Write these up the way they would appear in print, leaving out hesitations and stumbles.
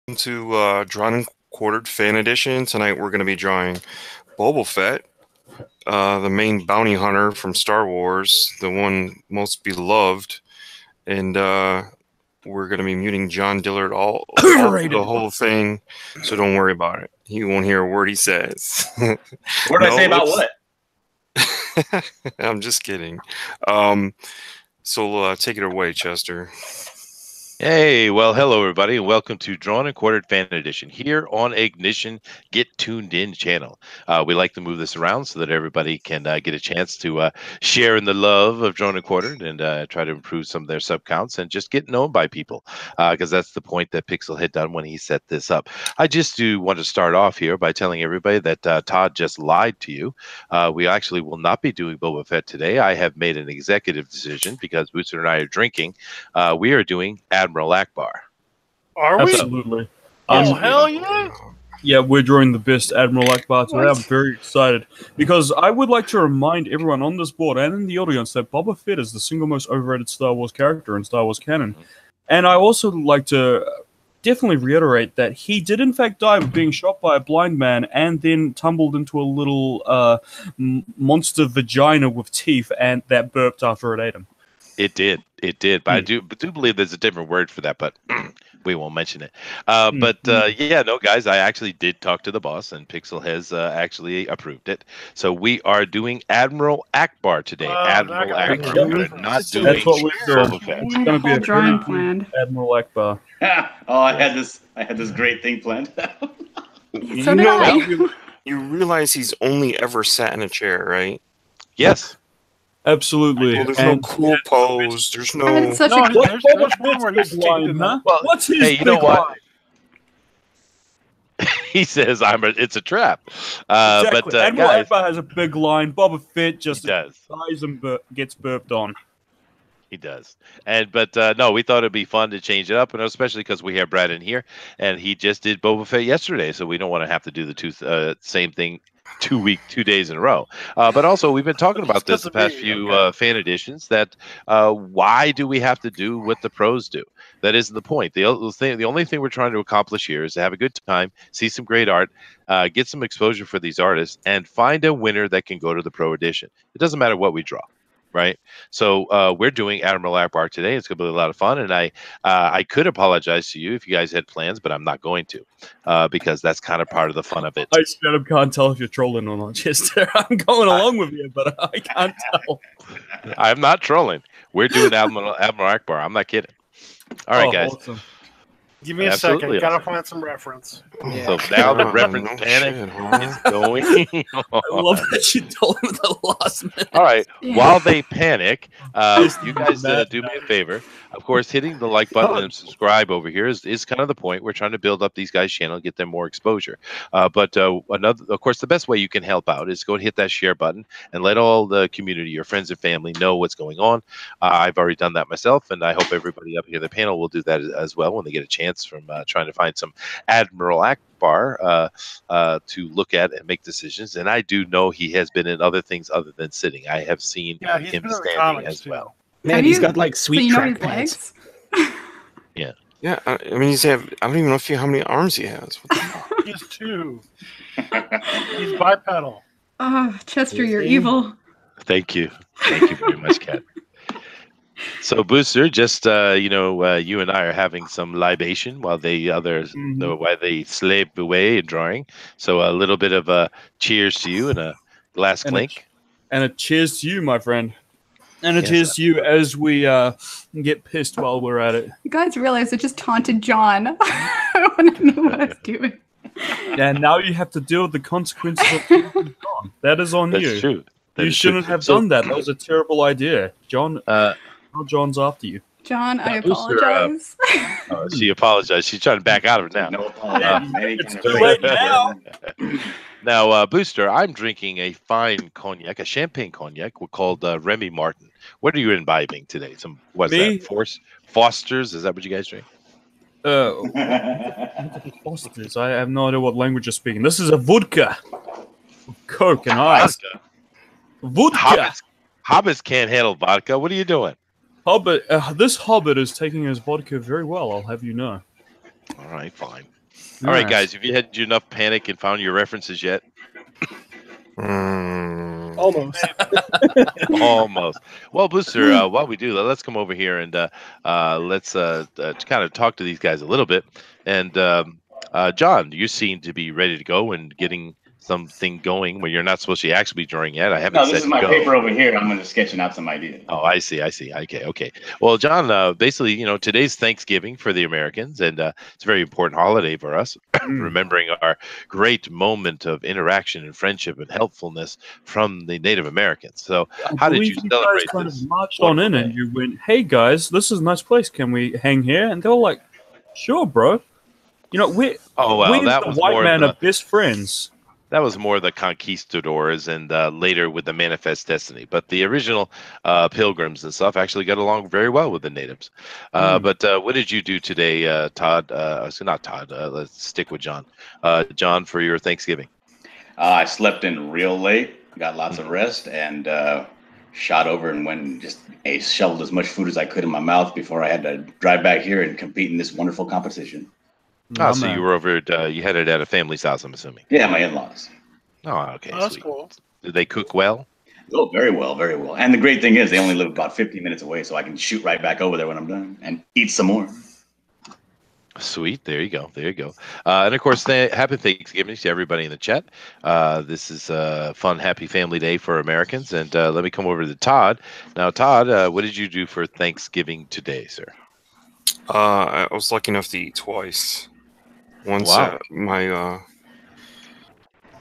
to Drawn and Quartered Fan Edition. Tonight we're going to be drawing Boba Fett, the main bounty hunter from Star Wars, the one most beloved, and we're going to be muting John Dillard all through the whole thing, so don't worry about it. He won't hear a word he says. What did I say about what? I'm just kidding. So take it away, Chester. Hey, well, hello, everybody, and welcome to Drawn and Quartered Fan Edition here on Ignition Get Tuned In channel. We like to move this around so that everybody can get a chance to share in the love of Drawn and Quartered and try to improve some of their sub counts and just get known by people, because that's the point that Pixel had done when he set this up. I just do want to start off here by telling everybody that Todd just lied to you. We actually will not be doing Boba Fett today. I have made an executive decision because Booster and I are drinking. We are doing Admiral Ackbar. Are we? Absolutely. Oh, hell yeah! Yeah, we're drawing the best Admiral Ackbar today. I'm very excited because I would like to remind everyone on this board and in the audience that Boba Fett is the single most overrated Star Wars character in Star Wars canon. And I also like to definitely reiterate that he did in fact die by being shot by a blind man and then tumbled into a little monster vagina with teeth and that burped after it ate him. It did. But I do believe there's a different word for that, but we won't mention it. Yeah, no, guys, I actually did talk to the boss, and Pixel has actually approved it. So we are doing Admiral Ackbar today. Admiral Ackbar. We're not doing That's what we're doing. Boba Fett. It's going to be a drawing very planned. Admiral Ackbar. Oh, I had this great thing planned. So did I. You realize he's only ever sat in a chair, right? Yes. Absolutely. Well, there's no cool pose. There's no. And it's such No, a there's one where he's taking huh? Well, What's his hey, you know big what? line? He says it's a trap. Exactly. But Admiral guys, Ackbar has a big line. Boba Fett just he does. dies and gets burped on. He does. But no, we thought it'd be fun to change it up, and especially because we have Brad in here, and he just did Boba Fett yesterday, so we don't want to have to do the same thing 2 days in a row. But also, we've been talking about this the past few fan editions, that why do we have to do what the pros do? That isn't the point. The only thing we're trying to accomplish here is to have a good time, see some great art, get some exposure for these artists, and find a winner that can go to the pro edition. It doesn't matter what we draw. Right, so we're doing Admiral Ackbar today. It's going to be a lot of fun, and I could apologize to you if you guys had plans, but I'm not going to, because that's kind of part of the fun of it. I straight up can't tell if you're trolling or not, Chester. I'm going along with you, but I can't tell. I'm not trolling. We're doing Admiral Ackbar. I'm not kidding. All right, guys. Awesome. Give me a Absolutely second. Gotta awesome. find some reference. So now the Oh, reference no panic shit, huh? is going I love that you told him the last minute. All right. Yeah. While they panic, you guys do me a favor. Of course, hitting the like button and subscribe over here is kind of the point. We're trying to build up these guys' channel, get them more exposure. Of course, the best way you can help out is go and hit that share button and let all the community, your friends and family, know what's going on. I've already done that myself, and I hope everybody up here in the panel will do that as well when they get a chance from trying to find some Admiral Ackbar to look at and make decisions. And I do know he has been in other things other than sitting. I have seen Yeah, he's him been in the standing comics as too. well. Man, he's got like sweet so track his pants. legs. Yeah, I mean, I don't even know how many arms he has. What the fuck? He's two. He's bipedal. Oh, Chester, you're evil. Thank you very much, Kat. So, Booster, just you and I are having some libation while while they slave away and drawing. So, a little bit of a cheers to you and a glass clink. And a cheers to you, my friend. And a cheers to you as we get pissed while we're at it. You guys realize I just taunted John. I don't know what I was doing. And now you have to deal with the consequences of taunting John. That is on That's you. true. That You is shouldn't true. have So- done that. That was a terrible idea. John, John's after you. John, I Booster, apologize. She apologized. She's trying to back out of it now. No apology. Any It's kind too of late way. now. Now, Booster, I'm drinking a fine cognac, a champagne cognac called Remy Martin. What are you imbibing today? What's Me? that? Foster's? Is that what you guys drink? Fosters. I have no idea what language you're speaking. This is a vodka. Coke and ice. Vodka. Hobbits can't handle vodka. What are you doing? Hobbit. This Hobbit is taking his vodka very well, I'll have you know. All right, fine. All right, Nice. guys, have you had enough panic and found your references yet? Almost. Almost. Well, Booster, while we do that, let's come over here and let's kind of talk to these guys a little bit. And John, you seem to be ready to go and getting something going where you're not supposed to actually be drawing yet. I haven't No, said this is my go. paper over here. I'm just sketching out some ideas. Oh, I see. Okay. Well, John, basically, today's Thanksgiving for the Americans, and it's a very important holiday for us, remembering our great moment of interaction and friendship and helpfulness from the Native Americans. So, I how did believe you guys celebrate kind this? of marched on in wonderful and day? you went, "Hey guys, this is a nice place. Can we hang here?" And they were like, "Sure, bro." We Oh, well, we as that the was white more man the are best friends. that was more the conquistadors and later with the manifest destiny. But the original pilgrims and stuff actually got along very well with the natives. But what did you do today, Todd? Not Todd. Let's stick with John. John, for your Thanksgiving. I slept in real late, got lots of rest, and shot over and went and just shoveled as much food as I could in my mouth before I had to drive back here and compete in this wonderful competition. Oh, so you were over at, you headed at a family's house, I'm assuming. Yeah, my in-laws. Oh, okay, Oh, that's sweet. cool. Did they cook well? Oh, very well, very well. And the great thing is they only live about 15 minutes away, so I can shoot right back over there when I'm done and eat some more. Sweet. There you go. And of course, happy Thanksgiving to everybody in the chat. This is a fun, happy family day for Americans. And let me come over to Todd. Now, Todd, what did you do for Thanksgiving today, sir? I was lucky enough to eat twice. Once Wow. at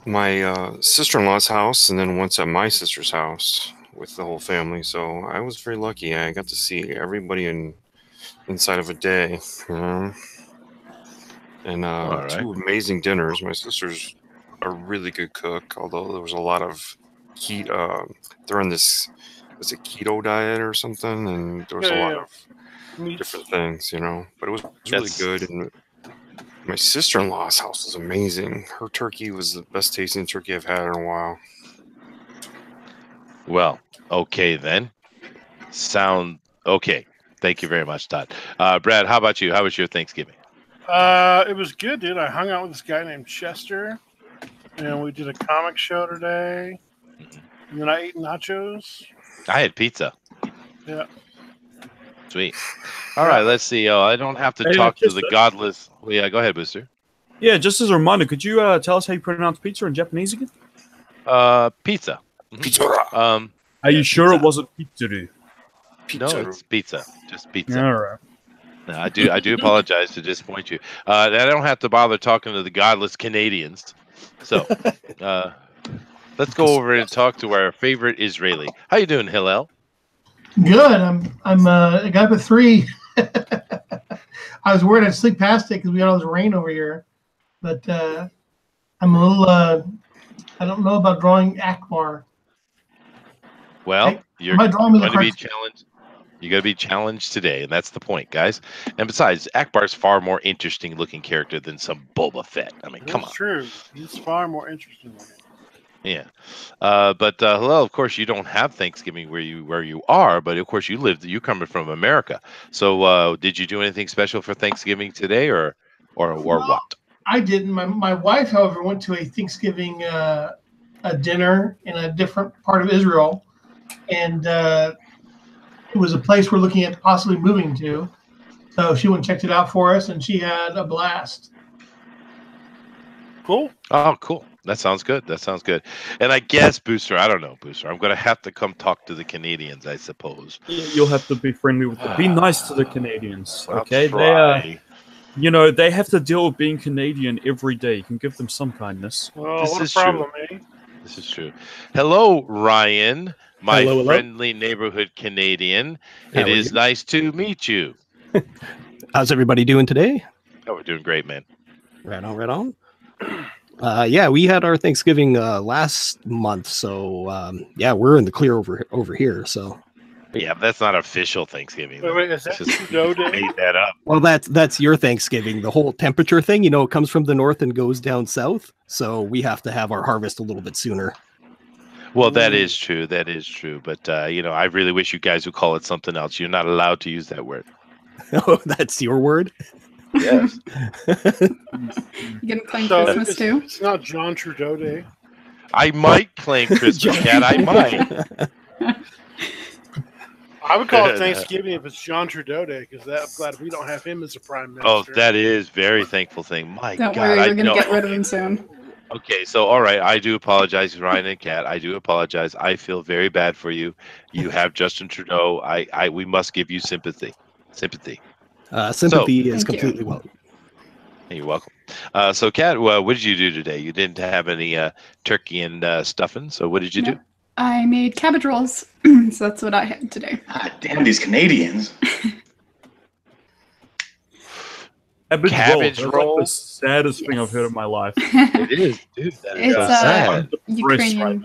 my sister-in-law's house, and then once at my sister's house with the whole family. So I was very lucky. I got to see everybody inside of a day. And All right. 2 amazing dinners. My sister's a really good cook, although there was a lot of they're on this, was it keto diet or something, and there was a lot of different things, but it was really good. And my sister-in-law's house was amazing. Her turkey was the best tasting turkey I've had in a while. Well, okay then. Sound okay. Thank you very much, Todd. Brad, how about you? How was your Thanksgiving? It was good, dude. I hung out with this guy named Chester, and we did a comic show today. And then I ate nachos. I had pizza. Yeah. Sweet. All right, let's see. I don't have to Hey, talk to just the godless. Well, yeah, go ahead, Booster. Yeah, just as a reminder, could you tell us how you pronounce pizza in Japanese again? Pizza. Pizza. Are you sure pizza. it wasn't pizzeria? No, it's pizza. Just pizza. All right. No, I do apologize to disappoint you. I don't have to bother talking to the godless Canadians. So, let's go over and talk to our favorite Israeli. How you doing, Hillel? Good. I'm I got up at 3. I was worried I'd sleep past it because we got all this rain over here, but I'm a little. I don't know about drawing Ackbar. Well, you're am I drawing going to be challenged. You're going to be challenged today, and that's the point, guys. And besides, Ackbar's far more interesting looking character than some Boba Fett. I mean, come on. That's true. He's far more interesting. Yeah, but hello. Of course, you don't have Thanksgiving where you are, but of course you come from America. So, did you do anything special for Thanksgiving today, or what? I didn't. My wife, however, went to a Thanksgiving a dinner in a different part of Israel, and it was a place we're looking at possibly moving to. So she went and checked it out for us, and she had a blast. Cool. Oh, cool. That sounds good. And I guess, Booster, I don't know, Booster. I'm going to have to come talk to the Canadians, I suppose. You'll have to be friendly with them. Be nice to the Canadians, okay? Try. They have to deal with being Canadian every day. You can give them some kindness. Well, This what a is problem, eh? This is true. Hello, Ryan, my Hello. friendly neighborhood Canadian. How It are is you? nice to meet you. How's everybody doing today? Oh, we're doing great, man. Right on. Yeah, we had our Thanksgiving last month, so yeah, we're in the clear over here. So Yeah, but that's not official Thanksgiving. Wait, is that It's just- Trudeau Day? made that up. well, that's your Thanksgiving. The whole temperature thing, it comes from the north and goes down south, so we have to have our harvest a little bit sooner. Well, that is true. But I really wish you guys would call it something else. You're not allowed to use that word. Oh, that's your word. Yes. You gonna claim So Christmas too? it's not John Trudeau Day. I might claim Christmas, Cat. I might. I would call it Thanksgiving if it's John Trudeau Day, because I'm glad we don't have him as a prime Oh, minister. that is very thankful thing. My Don't God, worry, I we're gonna know. get rid of him soon. Okay, so all right, I do apologize, Ryan and Kat. I do apologize. I feel very bad for you. You have Justin Trudeau. We must give you sympathy. Sympathy. Sympathy is Thank you. completely welcome. You're welcome. So, Kat, what did you do today? You didn't have any turkey and stuffing. So, what did you do? I made cabbage rolls, so that's what I had today. Ah, damn these Canadians. Cabbage roll? That's the saddest thing I've heard in my life. It is, dude. That is It's so sad. Ukrainian.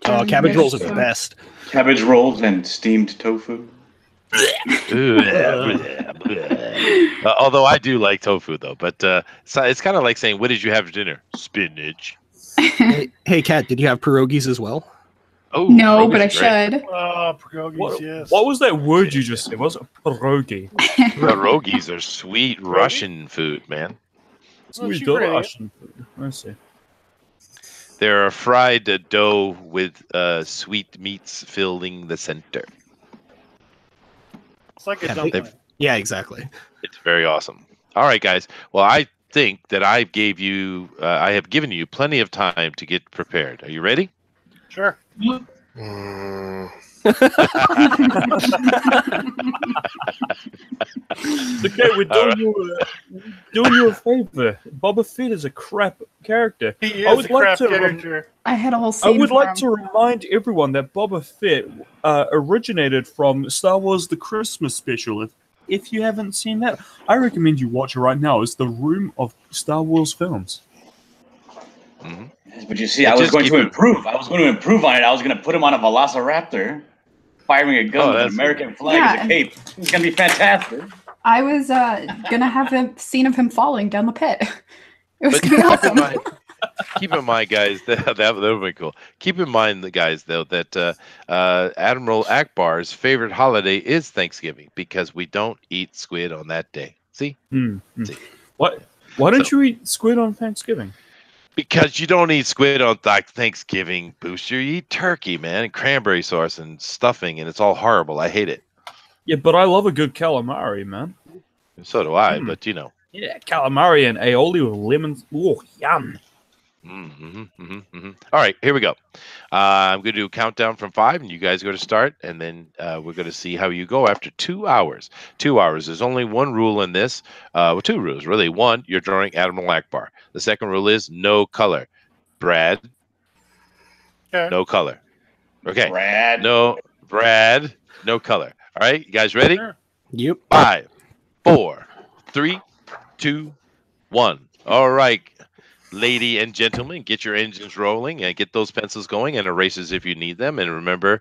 Oh, cabbage rolls are the so- best. Cabbage rolls and steamed tofu. Although I do like tofu, though. But so it's kind of like saying, what did you have for dinner? Spinach. Hey, Kat, did you have pierogies as well? Oh, No, but I pierogies are great. should. Oh, pierogies, yes. What was that word you just said? Was it pierogi? Pierogies are sweet Russian food, man. Sweet Ukrainian. Russian food. I see. They're a fried dough with sweet meats filling the center. It's like a Yeah, dumpling. Yeah, exactly. It's very awesome. All right, guys. Well, I think that I have given you plenty of time to get prepared. Are you ready? Sure. Okay, we're doing you a favor. Boba Fett is a crap character. He I is would a like crap to character. I had a whole I scene. would for like him. to remind everyone that Boba Fett originated from Star Wars: The Christmas Special. If you haven't seen that, I recommend you watch it right now. It's the room of Star Wars films. Mm-hmm. But you see, I was going to improve. I was going to improve on it. I was going to put him on a velociraptor, firing a gun with an American flag as a cape. It's going to be fantastic. I was gonna have a scene of him falling down the pit. It was gonna be awesome. Keep in mind, guys, that would be cool. Keep in mind, guys, though, that Admiral Ackbar's favorite holiday is Thanksgiving because we don't eat squid on that day. See? See? What? Why don't you eat squid on Thanksgiving? Because you don't eat squid on Thanksgiving, Booster. You eat turkey, man, and cranberry sauce and stuffing, and it's all horrible. I hate it. Yeah, but I love a good calamari, man. So do I, but you know. Yeah, calamari and aioli with lemons. Oh, yum. All right, here we go. I'm going to do a countdown from 5, and you guys go to start, and then we're going to see how you go after 2 hours. 2 hours. There's only one rule in this. Well, 2 rules, really. One, you're drawing Admiral Ackbar. The second rule is no color. Brad, no color. Okay. Brad. No color. All right, you guys ready? Sure. Yep. 5, 4, 3, 2, 1. All right. Lady and gentlemen, get your engines rolling and get those pencils going and erasers if you need them. And remember,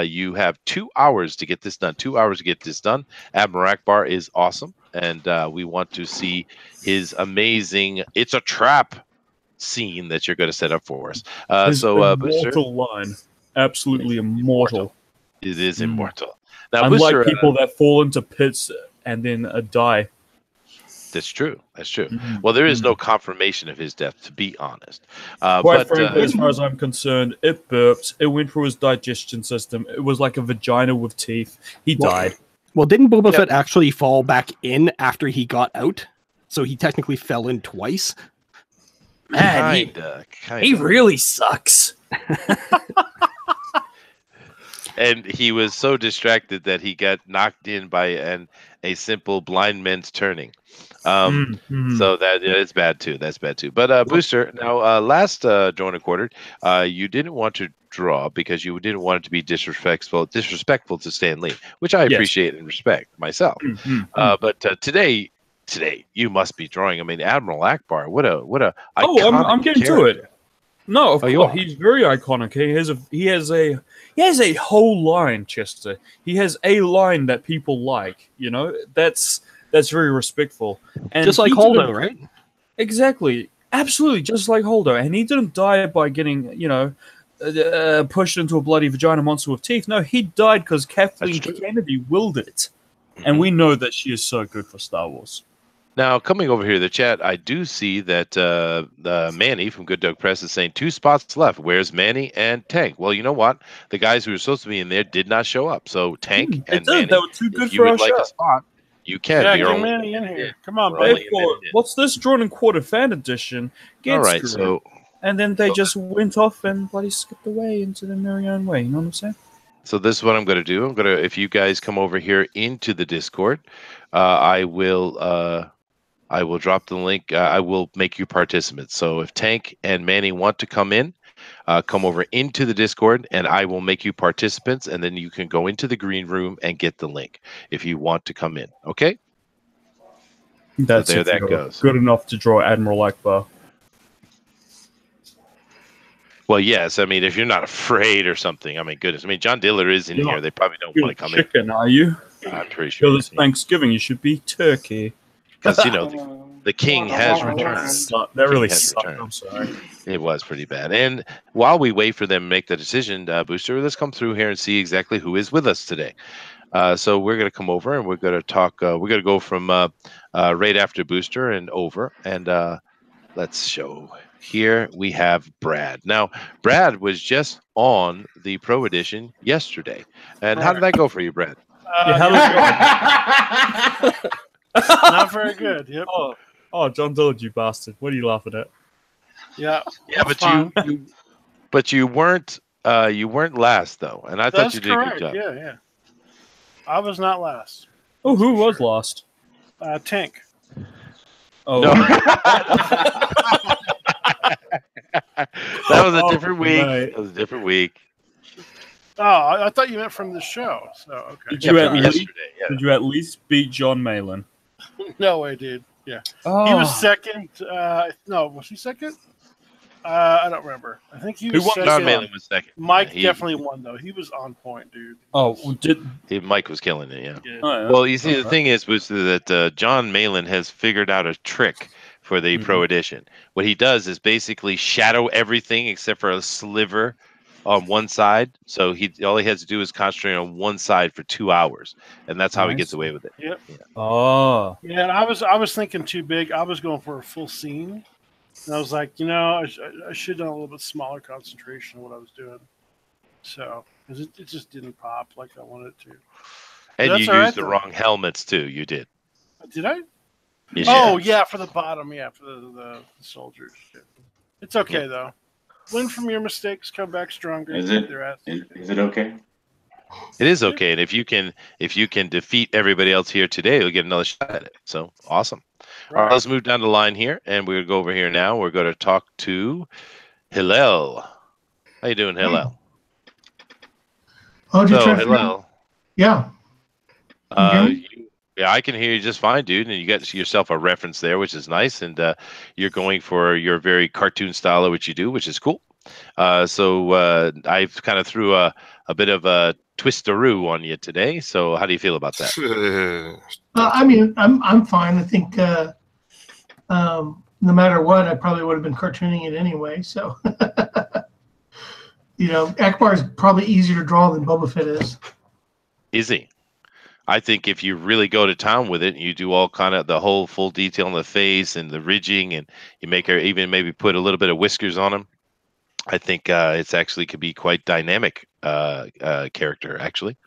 you have 2 hours to get this done. 2 hours to get this done. Admiral Ackbar is awesome, and we want to see his amazing "It's a Trap" scene that you're going to set up for us. His Booster, immortal line. Absolutely immortal. it is immortal. Now, Unlike Booster, people that fall into pits and then die. that's true. That's true. Well, there is no confirmation of his death, to be honest. Quite frankly, as far as I'm concerned, it burped. It went through his digestion system. It was like a vagina with teeth. He died. Well, didn't Boba Fett actually fall back in after he got out? So he technically fell in twice. Man, he really sucks. And he was so distracted that he got knocked in by a simple blind man's turning. So that it's bad too. That's bad too. But Booster, now last Drawn and Quartered, you didn't want to draw because you didn't want it to be disrespectful to Stan Lee, which I appreciate and respect myself. But today you must be drawing. I mean, Admiral Ackbar. What a I'm getting to it. No, of you course, are. he's very iconic. He has a whole line, Chester. He has a line that people like. You know, that's very respectful. And just like Holdo, right? Exactly, absolutely, just like Holdo. And he didn't die by getting pushed into a bloody vagina monster with teeth. No, he died because Kathleen Kennedy willed it, and we know that she is so good for Star Wars. Now, coming over here to the chat, I do see that Manny from Good Dog Press is saying 2 spots left. Where's Manny and Tank? Well, you know what? The guys who were supposed to be in there did not show up. So Tank and Manny, They were too good if you for would our like show. a spot, you can. Yeah, But you're get only Manny in here. Come on, we're baby. only a minute in. What's this drawn and quartered fan edition? Get All right, screwed. so And then they just went off and bloody skipped away into their own way. You know what I'm saying? So this is what I'm going to do. I'm going to, if you guys come over here into the Discord, I will drop the link. I will make you participants. So if Tank and Manny want to come in, come over into the Discord, and I will make you participants, and then you can go into the green room and get the link if you want to come in. Okay? That's so there if that you're goes. good enough to draw Admiral Ackbar. Well, yes. I mean, if you're not afraid or something, I mean, goodness. I mean, John Diller is in You're here. not- They probably don't You're want to come chicken, are you? in. I'm pretty sure. Because it's Thanksgiving, you should be turkey. Because, you know, the king has returned. That really has sucked. returned. I'm sorry. It was pretty bad. And while we wait for them to make the decision, Booster, let's come through here and see exactly who is with us today. So we're going to come over and we're going to talk. We're going to go from right after Booster and over. And let's show. Here we have Brad. Now, Brad was just on the Pro Edition yesterday. And how did that go for you, Brad? Not very good. Yep. Oh, John Dillard, you bastard! What are you laughing at? Yeah. Yeah, but you weren't last though, and I thought you did correct. a good job. Yeah. I was not last. Oh, who was last? Tank. Oh, No. That was a different week. Right. That was a different week. Oh, I thought you meant from the show. So okay. Did you, yesterday? Yeah. did you at least beat John Malin? No, I did. Yeah. Oh. He was second. No, was he second? I don't remember. I think he was second. John Malin was second. Mike definitely won though. He was on point, dude. Oh, Mike was killing it? Yeah. Yeah. Oh, yeah. Well, you see, the thing is, was that John Malin has figured out a trick for the Pro Edition. What he does is basically shadow everything except for a sliver on one side. So all he has to do is concentrate on one side for 2 hours, and that's how he gets away with it. Yep. Yeah. Oh. Yeah, and I was thinking too big. I was going for a full scene, and I was like, I should have done a little bit smaller concentration of what I was doing. So it just didn't pop like I wanted it to. And That's you all right, used the though. wrong helmets too. You did. Did I? Yes, Oh yeah, for the bottom, yeah, for the soldiers. Yeah. It's okay though. Learn from your mistakes, come back stronger. Is it okay? It is okay, and if you can defeat everybody else here today, you'll get another shot at it. So awesome! All right, let's move down the line here, and we're gonna go over here now. We're gonna talk to Hillel. How you doing, Hillel? Oh, did you try Hillel. Yeah. Yeah, I can hear you just fine, dude. And you got yourself a reference there, which is nice. And you're going for your very cartoon style of what you do, which is cool. So I've kind of threw a bit of a twisteroo on you today. So how do you feel about that? I mean, I'm fine. I think no matter what, I probably would have been cartooning it anyway. So, Ackbar is probably easier to draw than Boba Fett is. Is he? I think if you really go to town with it, and you do all kind of the whole full detail on the face and the ridging, and you make her even maybe put a little bit of whiskers on him, I think it's actually could be quite dynamic character actually.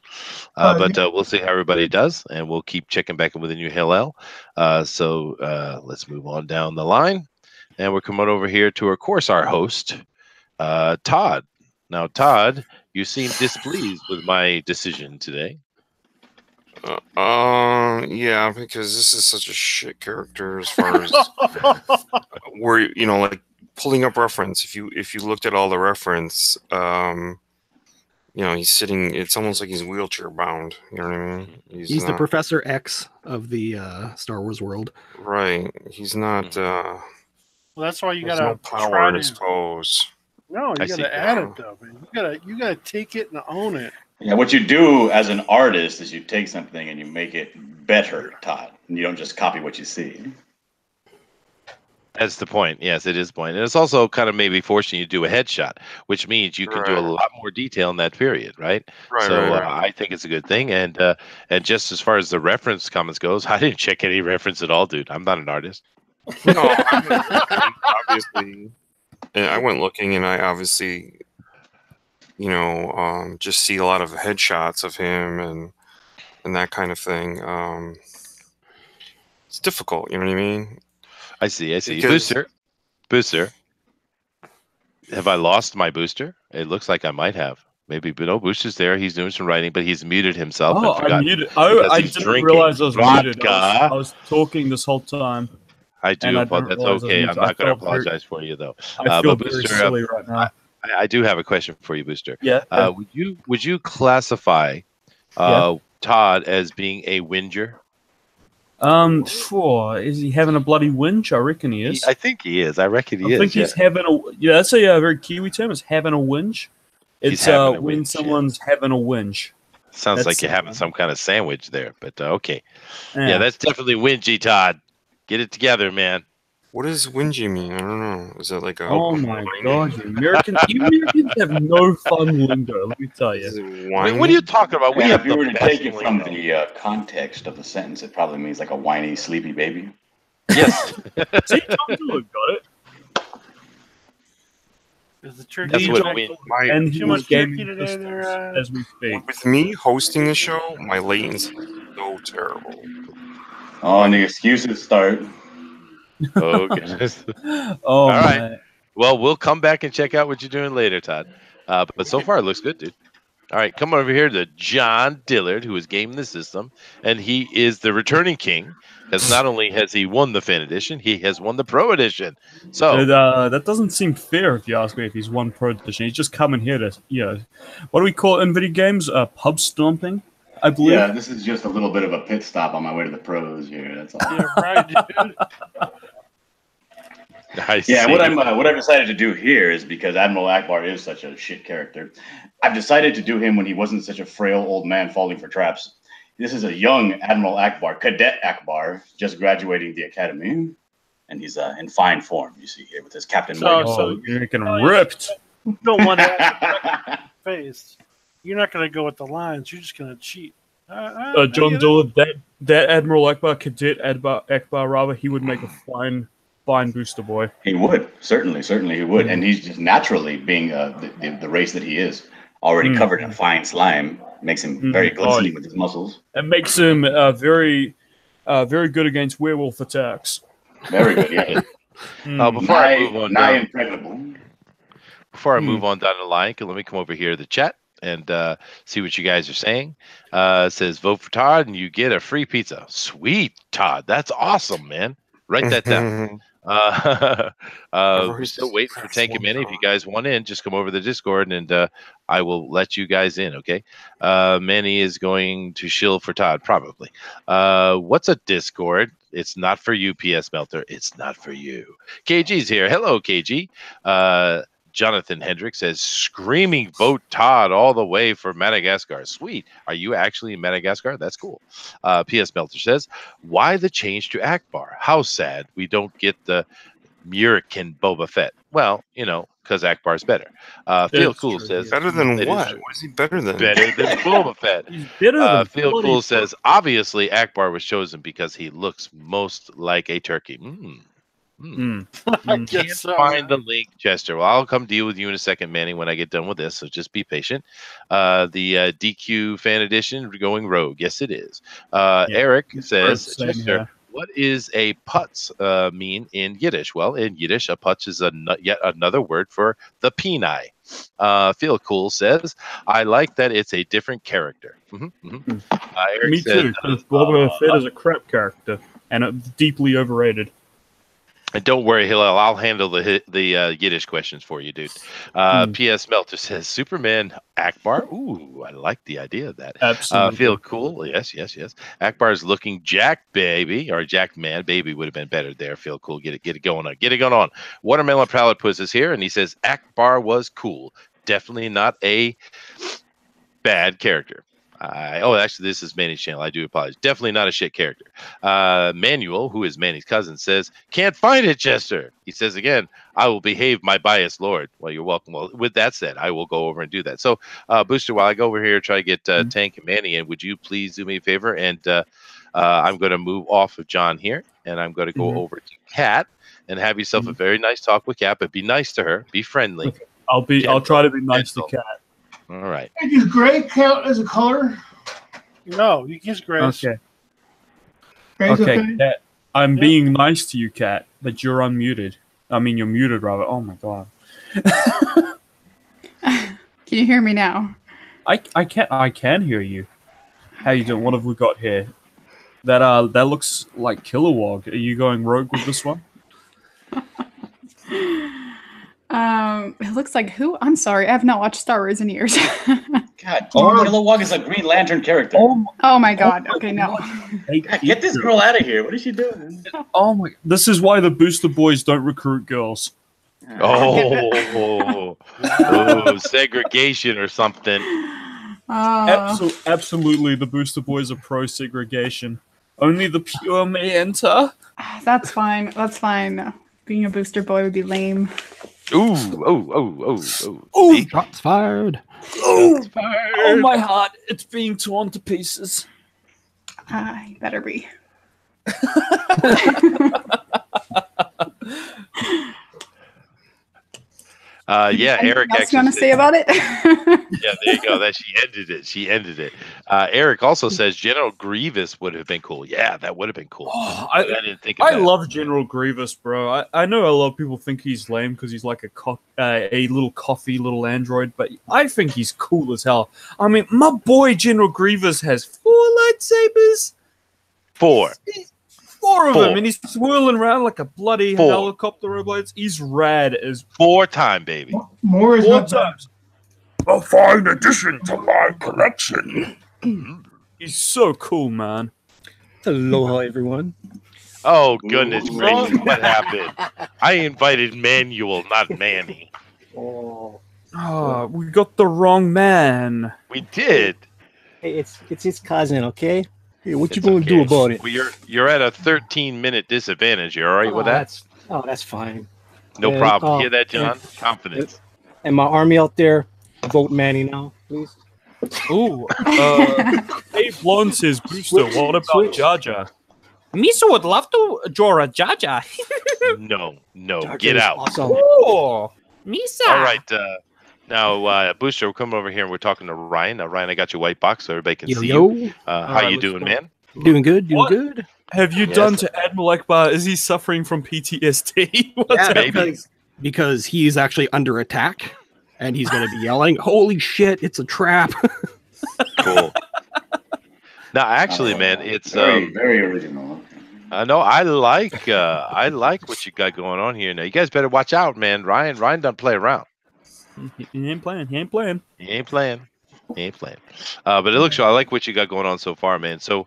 But we'll see how everybody does, and we'll keep checking back in with the new Hillel. So let's move on down the line, and we're coming over here to, of course, our host, Todd. Now, Todd, you seem displeased with my decision today. Yeah, because this is such a shit character as far as where like pulling up reference. If you looked at all the reference, he's sitting. It's almost like he's wheelchair bound. You know what I mean? He's the Professor X of the Star Wars world. Right. He's not. Well, that's why you gotta no power in his pose. No, you gotta add it though, man. You gotta take it and own it. Yeah, what you do as an artist is you take something and you make it better, Todd. And you don't just copy what you see. That's the point. Yes, it is the point. And it's also kind of maybe forcing you to do a headshot, which means you can do a Right. lot more detail in that period, right? Right, So right, right. I think it's a good thing. And just as far as the reference comments goes, I didn't check any reference at all, dude. I'm not an artist. No, I went looking, obviously, and I went looking, and I obviously, just see a lot of headshots of him and that kind of thing. It's difficult, you know what I mean? I see. Because Booster. Have I lost my booster? It looks like I might have. Maybe, but no, Booster's there. He's doing some writing, but he's muted himself Oh, and I forgot muted. Oh, because I he's didn't drinking realize I was muted. vodka. I was talking this whole time. I and do I apologize. didn't That's realize I was okay. muted. I'm not going to I felt very- apologize for you though. I feel But very Booster, silly right now. I do have a question for you, Booster. Yeah. Would you classify Todd as being a whinger? Is he having a bloody whinge? I reckon he is. I think he is. I reckon he I is. think he's having a. Yeah, that's a very Kiwi term. Is having a whinge. It's having a when whinge, someone's having a whinge. Sounds That's like you're having some kind of sandwich there, but okay. Yeah. Yeah, that's definitely whingy, Todd. Get it together, man. what does whingy mean? I don't know. Is it like a? Oh my god, you Americans have no fun lingo. Let me tell Is you. it What are whiny? you talking about? We And have if you the were to best take it from lingo. the context of the sentence, it probably means like a whiny, sleepy baby. Yes, See, Tom Dillon got it. Is the turkey that's what it back- means. And Too he much was gaming turkey today systems there, as we speak. With me hosting the show, my latency is so terrible. Oh, and the excuses start. Oh goodness. Oh All right. man. Well, we'll come back and check out what you're doing later, Todd. But so far, it looks good, dude. All right, come over here to John Dillard, who is gaming the system, and he is the returning king. Because not only has he won the fan edition, he has won the pro edition. So That doesn't seem fair if you ask me if he's one pro edition. He's just coming here to, what do we call it in video games? Pub stomping, I believe. Yeah, this is just a little bit of a pit stop on my way to the pros here. That's all. Yeah, right, dude. I Yeah, see. what I've decided to do here is because Admiral Ackbar is such a shit character. I've decided to do him when he wasn't such a frail old man falling for traps. This is a young Admiral Ackbar, Cadet Ackbar, just graduating the academy, and he's in fine form. You see here with his Captain Morgan. Oh, you're getting ripped. You don't want to have a face. You're not going to go with the lines. You're just going to cheat. John Dillard, that Admiral Ackbar, Cadet Ackbar, rather, he would make a fine booster boy. He would certainly he would, and he's just naturally being the race that he is, already covered in fine slime, makes him very glistening with his muscles. It makes him very good against werewolf attacks. Very good, yeah. Before I move on nigh down, impregnable. before I move on down the line, let me come over here to the chat and see what you guys are saying. It says vote for Todd and you get a free pizza. Sweet, Todd. That's awesome, man. Write that down. We're still waiting for Tank and Manny. If you guys want in, just come over to the Discord and I will let you guys in, okay? Manny is going to shill for Todd, probably. What's a Discord? It's not for you, PS Melter. It's not for you. KG's here. Hello, KG. Jonathan Hendrick says, screaming vote Todd all the way for Madagascar. Sweet. Are you actually in Madagascar? That's cool. P.S. Melter says, why the change to Ackbar? How sad we don't get the Murican Boba Fett. Well, because Ackbar's better. Feel Cool true, says, Better than It is what? true. What is he better than? better than Boba Fett. He's better than Feel bloody- Cool says, obviously Ackbar was chosen because he looks most like a turkey. I Can't guess so. find the link, Chester. Well, I'll come deal with you in a second, Manny, when I get done with this. So just be patient. The DQ fan edition going rogue. Yes, it is. Eric says, Same Chester, here. what is a putz mean in Yiddish? Well, in Yiddish, a putz is yet another word for the penai. Feel Cool says, I like that it's a different character. Eric Me says, too, because Boba Fett is a crap character and deeply overrated. and don't worry, Hillel, I'll handle the Yiddish questions for you, dude. P.S. Melter says, Superman Ackbar. Ooh, I like the idea of that. Absolutely. Feel Cool. Yes. Ackbar's looking Jack baby, or Jack man. Baby would have been better there. Feel Cool. Get it going on. Get it going on. Watermelon Platypus is here, and he says, Ackbar was cool. Definitely not a bad character. Actually, this is Manny's channel. I do apologize. Definitely not a shit character. Manuel, who is Manny's cousin, says, "Can't find it, Chester." He says again, "I will behave, my biased lord." Well, you're welcome. Well, with that said, I will go over and do that. So, Booster, while I go over here try to get Tank and Manny in, would you please do me a favor? And I'm going to move off of John here, and I'm going to go over to Kat and have yourself a very nice talk with Kat, but be nice to her, be friendly. Okay. I'll try to be nice to Kat. All right. Hey, does gray count as a color? No, you kiss Grace. Okay. Gray's Okay, Kat. I'm being nice to you, Kat, but you're unmuted. I mean, you're muted, rather. Oh my god. Can you hear me now? I can hear you. How you doing? What have we got here? That looks like Kilowog. Are you going rogue with this one? It looks like who? I'm sorry, I have not watched Star Wars in years. God, Kilowog is a Green Lantern character. Oh my god. Okay, no. God, get this girl out of here. What is she doing? Oh my! This is why the Booster Boys don't recruit girls. Oh, segregation or something. Absolutely, the Booster Boys are pro segregation. Only the pure may enter. That's fine. That's fine. Being a booster boy would be lame. Ooh. Shots fired. Oh, my heart! It's being torn to pieces. You better be. Eric. What's you want to say about it? Yeah, there you go. That she ended it. Eric also says General Grievous would have been cool. Yeah, that would have been cool. Oh, I didn't think. I love General Grievous, bro. I know a lot of people think he's lame because he's like a little coffee little android, but I think he's cool as hell. I mean, my boy General Grievous has 4 lightsabers. 4. 4 of them, and he's swirling around like a bloody helicopter of lights. He's rad as 4 times, baby. More is 4 not times. A fine addition to my collection. He's so cool, man. Aloha, everyone. Oh goodness gracious! What happened? I invited Manuel, not Manny. Oh, We got the wrong man. We did. Hey, it's his cousin, okay? Hey, what you gonna do about it? Well, you're at a 13-minute disadvantage. You all right with that? That's fine. No problem. Hear that, John? Confidence. And my army out there, vote Manny now, please. Ooh, Dave Blonde says booster. What about Jar Jar? Misa would love to draw a Jar Jar. No, Jar get Jar's out. Awesome. Oh, Misa. All right, now Booster, we'll come over here and we're talking to Ryan. Now, Ryan, I got your white box so everybody can see you. How you doing, man? Doing good, good. Have you done to Admiral Ackbar? Is he suffering from PTSD? Because he's actually under attack, and he's going to be yelling, "Holy shit! It's a trap!" Cool. Now, actually, man, it's very original. I know. I like what you got going on here. Now, you guys better watch out, man. Ryan doesn't play around. He ain't playing. But it looks. I like what you got going on so far, man. So,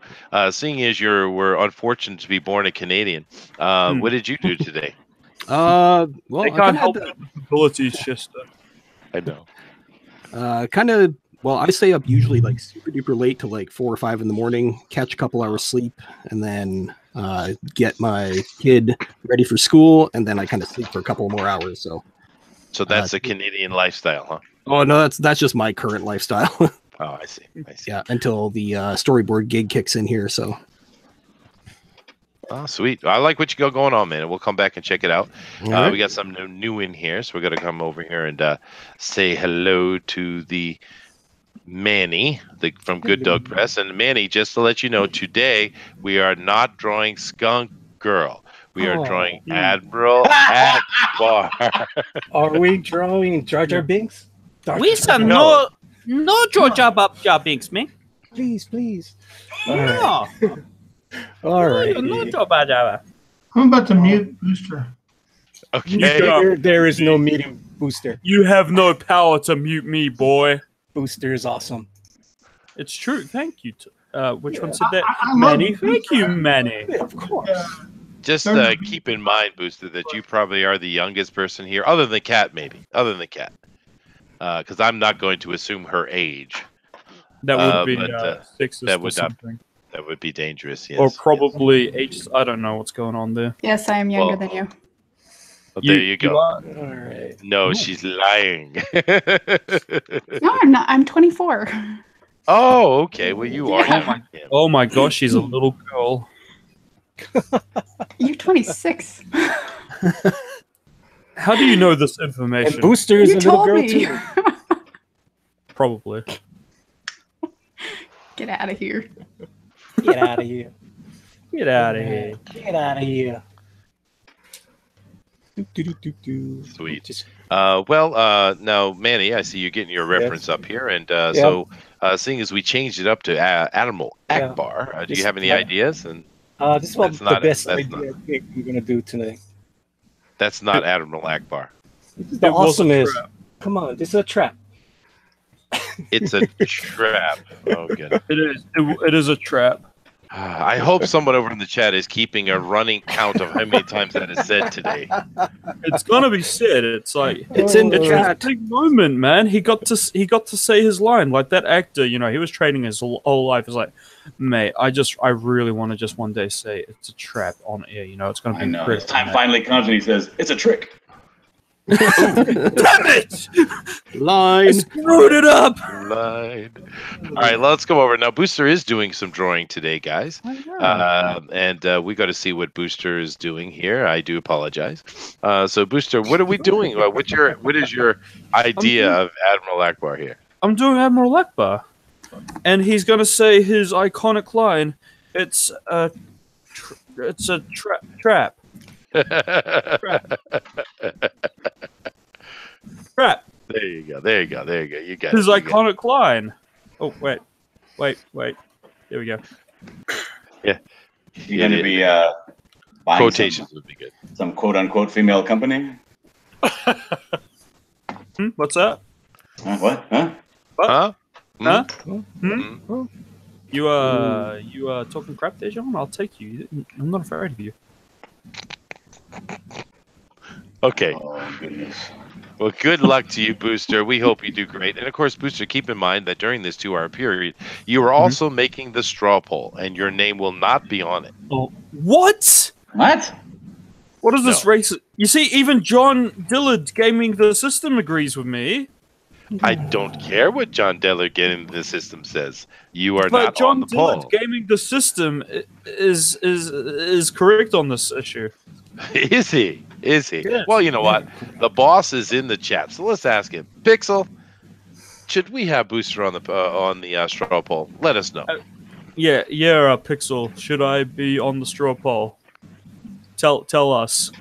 seeing as we're unfortunate to be born a Canadian, what did you do today? Well, they can't help abilities, Chester. I know. Well, I stay up usually like super duper late till like 4 or 5 in the morning, catch a couple hours sleep, and then get my kid ready for school, and then I kind of sleep for a couple more hours. So that's a Canadian lifestyle, huh? Oh no, that's just my current lifestyle. Oh, I see. Yeah, until the storyboard gig kicks in here. So. Oh, sweet. I like what you got going on, man. We'll come back and check it out. Right. We got some new in here, so we're going to come over here and say hello to the Manny from Good Dog Press. And Manny, just to let you know, today we are not drawing Skunk Girl. We are drawing Admiral Ackbar. Are we drawing Jar Jar Binks? We said no Jar Jar Binks, man. Please. No. All right. I'm about to mute Booster. Okay. There is no meeting Booster. You have no power to mute me, boy. Booster is awesome. It's true. Thank you. Which one said that? I Manny. Thank you, Manny. Yeah, of course. Just keep in mind, Booster, that you probably are the youngest person here, other than Kat, maybe. Other than Kat. Because I'm not going to assume her age. That would be but, sexist that or would not. something. That would be dangerous. Yes. Or probably ages. I don't know what's going on there. Yes, I am younger Well, than you. Oh, there you go. All right. No, she's lying. No, I'm not. I'm 24. Oh, okay. Well, you are. Yeah. young. Oh my gosh, she's a little girl. You're 26. How do you know this And information? Booster is You a little told girl me. too. Probably. Get out of here. Get out of here. Get out of here. Get out of here. Do. Sweet. Just, Now, Manny, I see you getting your reference up here. And so, seeing as we changed it up to Admiral Yeah. Ackbar, do you This- have any ideas? And this is about That's the not it. best That's idea I think we're gonna do today. that's not Admiral Ackbar. This is the It was a awesomest. trap. Come on, this is a trap. It's a trap. Oh, good. It is a trap. I hope someone over in the chat is keeping a running count of how many times that is said today. It's gonna be said. It's like It's in the it's chat. a big moment, man. He got to say his line. Like that actor, you know, he was training his whole life. It's like, mate, I really want to just one day say it's a trap on air. You know, it's gonna be I know. His incredible. time man. finally comes and he says, "It's a trick." Damn it! Line. I screwed it up. Lied. All right, let's go over now. Booster is doing some drawing today, guys, and we got to see what Booster is doing here. I do apologize. So, Booster, what are we doing? What is your idea of Admiral Ackbar here? I'm doing Admiral Ackbar, and he's gonna say his iconic line. It's a trap. Trap. There you go. There you go. There you go. You got His it. You got iconic line. Oh wait. There we go. it. You're going to be buying Quotations would be good. some quote unquote female company. What's that? What? Huh? Huh? Huh? Mm. You talking crap there, John? I'll take you. I'm not afraid of you. Okay. Oh, goodness. Well, good luck to you, Booster. We hope you do great. And of course, Booster, keep in mind that during this 2-hour period, you are also making the straw poll, and your name will not be on it. Oh, what? What? What is this race? You see, even John Dillard Gaming the System agrees with me. I don't care what John Dillard getting the system says. You are But not John on the Dillard poll. Gaming the System is correct on this issue. Is he? Is he? Yes. Well, you know what? The boss is in the chat, so let's ask him. Pixel, should we have Booster on the straw poll? Let us know. Yeah, Pixel. Should I be on the straw poll? Tell us.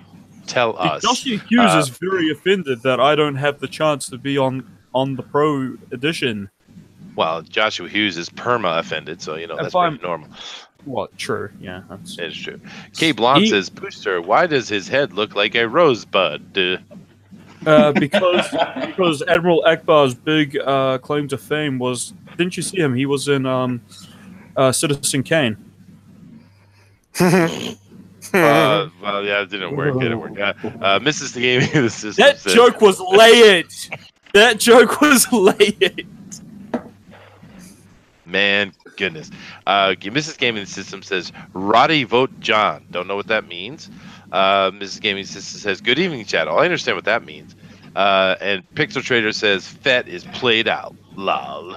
Tell us. Joshua Hughes is very offended that I don't have the chance to be on the Pro Edition. Well, Joshua Hughes is perma offended, so you know If that's I'm- pretty normal. What? True. Yeah. That's... It is true. K. Blonde says, Booster, why does his head look like a rosebud? Because Admiral Ackbar's big claim to fame was, didn't you see him? He was in Citizen Kane. Well, yeah, it didn't work. It didn't work. Mrs. The Gaming the System That says, joke was layered. That joke was layered. Man, goodness. Mrs. Gaming System says, Roddy vote John. Don't know what that means. Mrs. Gaming System says, good evening, chat. I understand what that means. And Pixel Trader says, Fett is played out. Lol.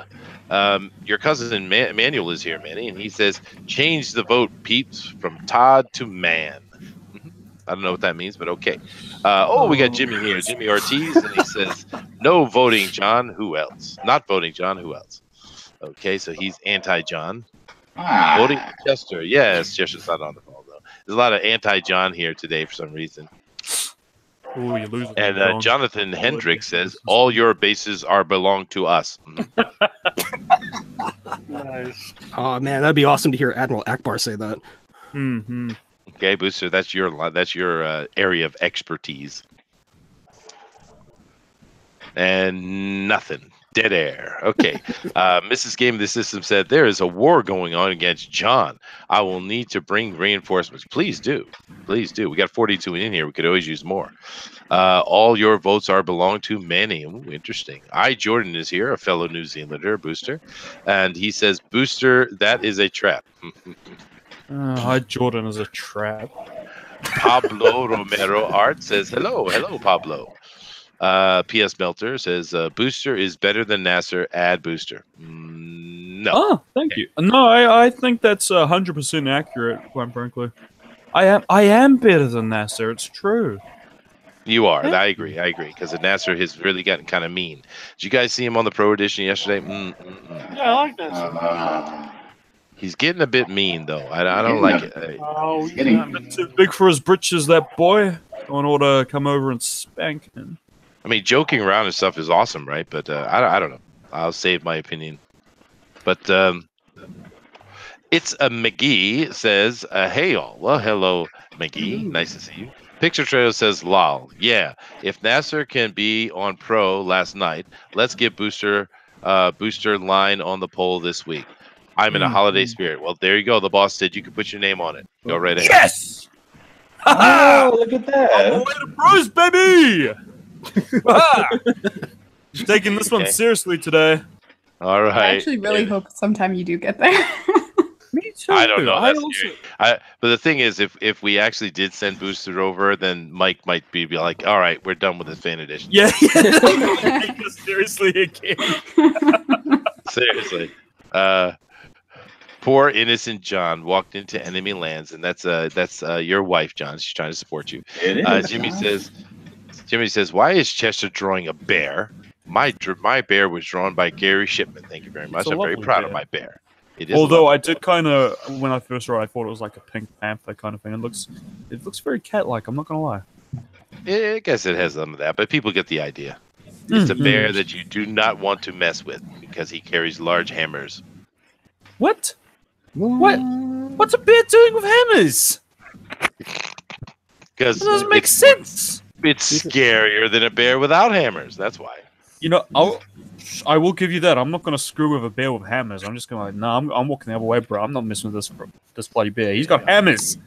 Your cousin Manuel is here, Manny, and he says, change the vote, peeps, from Todd to Man. I don't know what that means, but okay. We got Jimmy here, Jimmy Ortiz, and he says, no voting John, who else? Not voting John, who else? Okay, so he's anti-John. Voting for Chester. Yes, Chester's not on the phone, though. There's a lot of anti-John here today for some reason. Ooh, you lose. And Jonathan Hendricks says, all your bases belong to us. Nice. Oh man, that'd be awesome to hear Admiral Ackbar say that. Mm-hmm. Okay, Booster, that's your area of expertise. And nothing. Dead air. Okay. Mrs. Game of the System said, there is a war going on against John. I will need to bring reinforcements. Please do. Please do. We got 42 in here. We could always use more. All your votes are belong to Manny. Ooh, interesting. Jordan is here, a fellow New Zealander booster. And he says, Booster, that is a trap. Hi, Jordan is a trap. Pablo Romero Art says, hello, Pablo. P.S. Melter says, Booster is better than Nasser. Add Booster. No. Oh, thank you. No, I think that's 100% accurate, quite frankly. I am better than Nasser. It's true. You are. I agree. Because Nasser has really gotten kind of mean. Did you guys see him on the Pro Edition yesterday? Yeah, I like that. He's getting a bit mean, though. I don't like it. Oh, he's getting not A bit too big for his britches, that boy. I want to come over and spank him. I mean, joking around and stuff is awesome, right? But I don't know. I'll save my opinion. But it's a McGee says, hey, all. Well, hello, McGee. Nice to see you. Picture Trail says, lol. Yeah, if Nasser can be on Pro last night, let's get Booster line on the poll this week. I'm in a holiday spirit. Well, there you go. The boss said you could put your name on it. Go right ahead. Yes! Oh, look at that. On the way to Bruce, baby! You're taking this one seriously today. All right. I actually really hope sometime you do get there. Me too. I don't know. That's also... scary. But the thing is, if we actually did send Booster over, then Mike might be like, all right, we're done with this fan edition. Yeah. Take this seriously again. Seriously. Poor innocent John walked into enemy lands, and that's your wife, John. She's trying to support you. It is. Jimmy says, why is Chester drawing a bear? My bear was drawn by Gary Shipman. Thank you very much. I'm very proud of my bear. It is. Although I did kind of, when I first saw it, I thought it was like a Pink Panther kind of thing. It looks very cat-like. I'm not gonna lie. I guess it has some of that, but people get the idea. It's a bear that you do not want to mess with because he carries large hammers. What? What? What's a bear doing with hammers? Because That doesn't make sense. It's scarier than a bear without hammers. That's why. You know, I will give you that. I'm not going to screw with a bear with hammers. I'm just going to I'm walking the other way, bro. I'm not messing with this bloody bear. He's got hammers.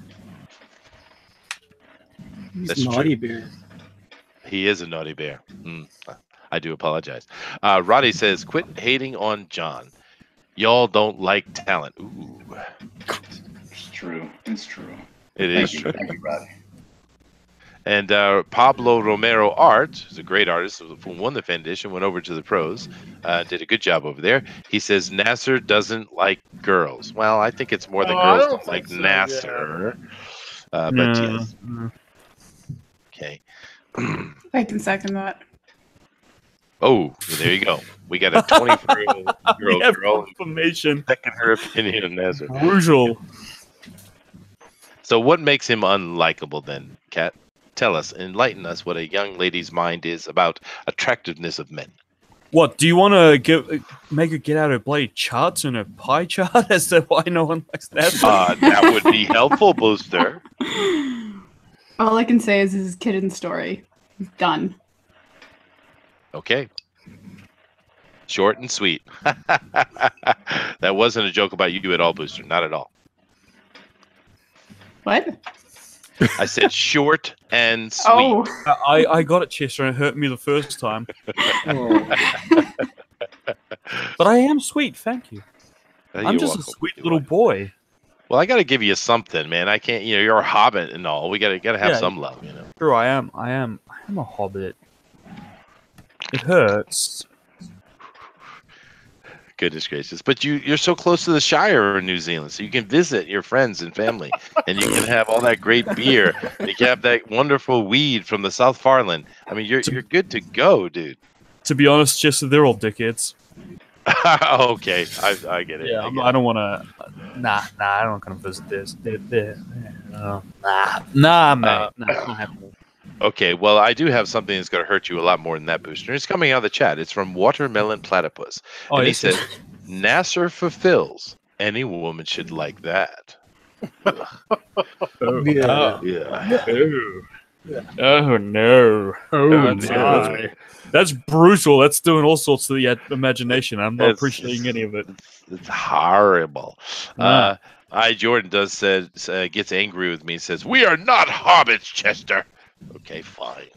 That's naughty bear. He is a naughty bear. I do apologize. Roddy says, quit hating on John. Y'all don't like talent. Ooh. It's true. It's true. It is true. Thank you, Roddy. And Pablo Romero Art, who's a great artist who won the fan edition, went over to the pros, did a good job over there. He says Nasser doesn't like girls. Well, I think it's more the girls don't like Nasser. But yes. Okay. I can second that. Oh, there you go. We got a 23-year-old girl information. Second her opinion of Nasser. Brutal. So what makes him unlikable then, Kat? Tell us, enlighten us what a young lady's mind is about attractiveness of men. What, do you want to make her get out her bloody charts and her pie chart as to why no one likes that? That would be helpful, Booster. All I can say is this is Kitten's story. Done. Okay. Short and sweet. That wasn't a joke about you at all, Booster. Not at all. What? I said short and sweet. Oh. I got it, Chester, and it hurt me the first time. But I am sweet, thank you. I'm just a sweet little boy. Well, I got to give you something, man. I can't. You're a hobbit and all. We got to have some love, True, I am a hobbit. It hurts. Goodness gracious. But you're so close to the Shire in New Zealand, so you can visit your friends and family, and you can have all that great beer. You can have that wonderful weed from the South Farland. I mean, you're good to go, dude. To be honest, Chester, they're all dickheads. Okay, I get it. Yeah, I don't want to. Nah, I don't want to visit this. Nah, mate. It's not happening. Okay, well, I do have something that's going to hurt you a lot more than that, Booster. It's coming out of the chat. It's from Watermelon Platypus. And he says, Nasser fulfills. Any woman should like that. Yeah. Oh no! Oh, That's brutal. That's doing all sorts to the imagination. I'm not It's appreciating any of it. It's horrible. Ah. Jordan gets angry with me. Says we are not hobbits, Chester. Okay, fine.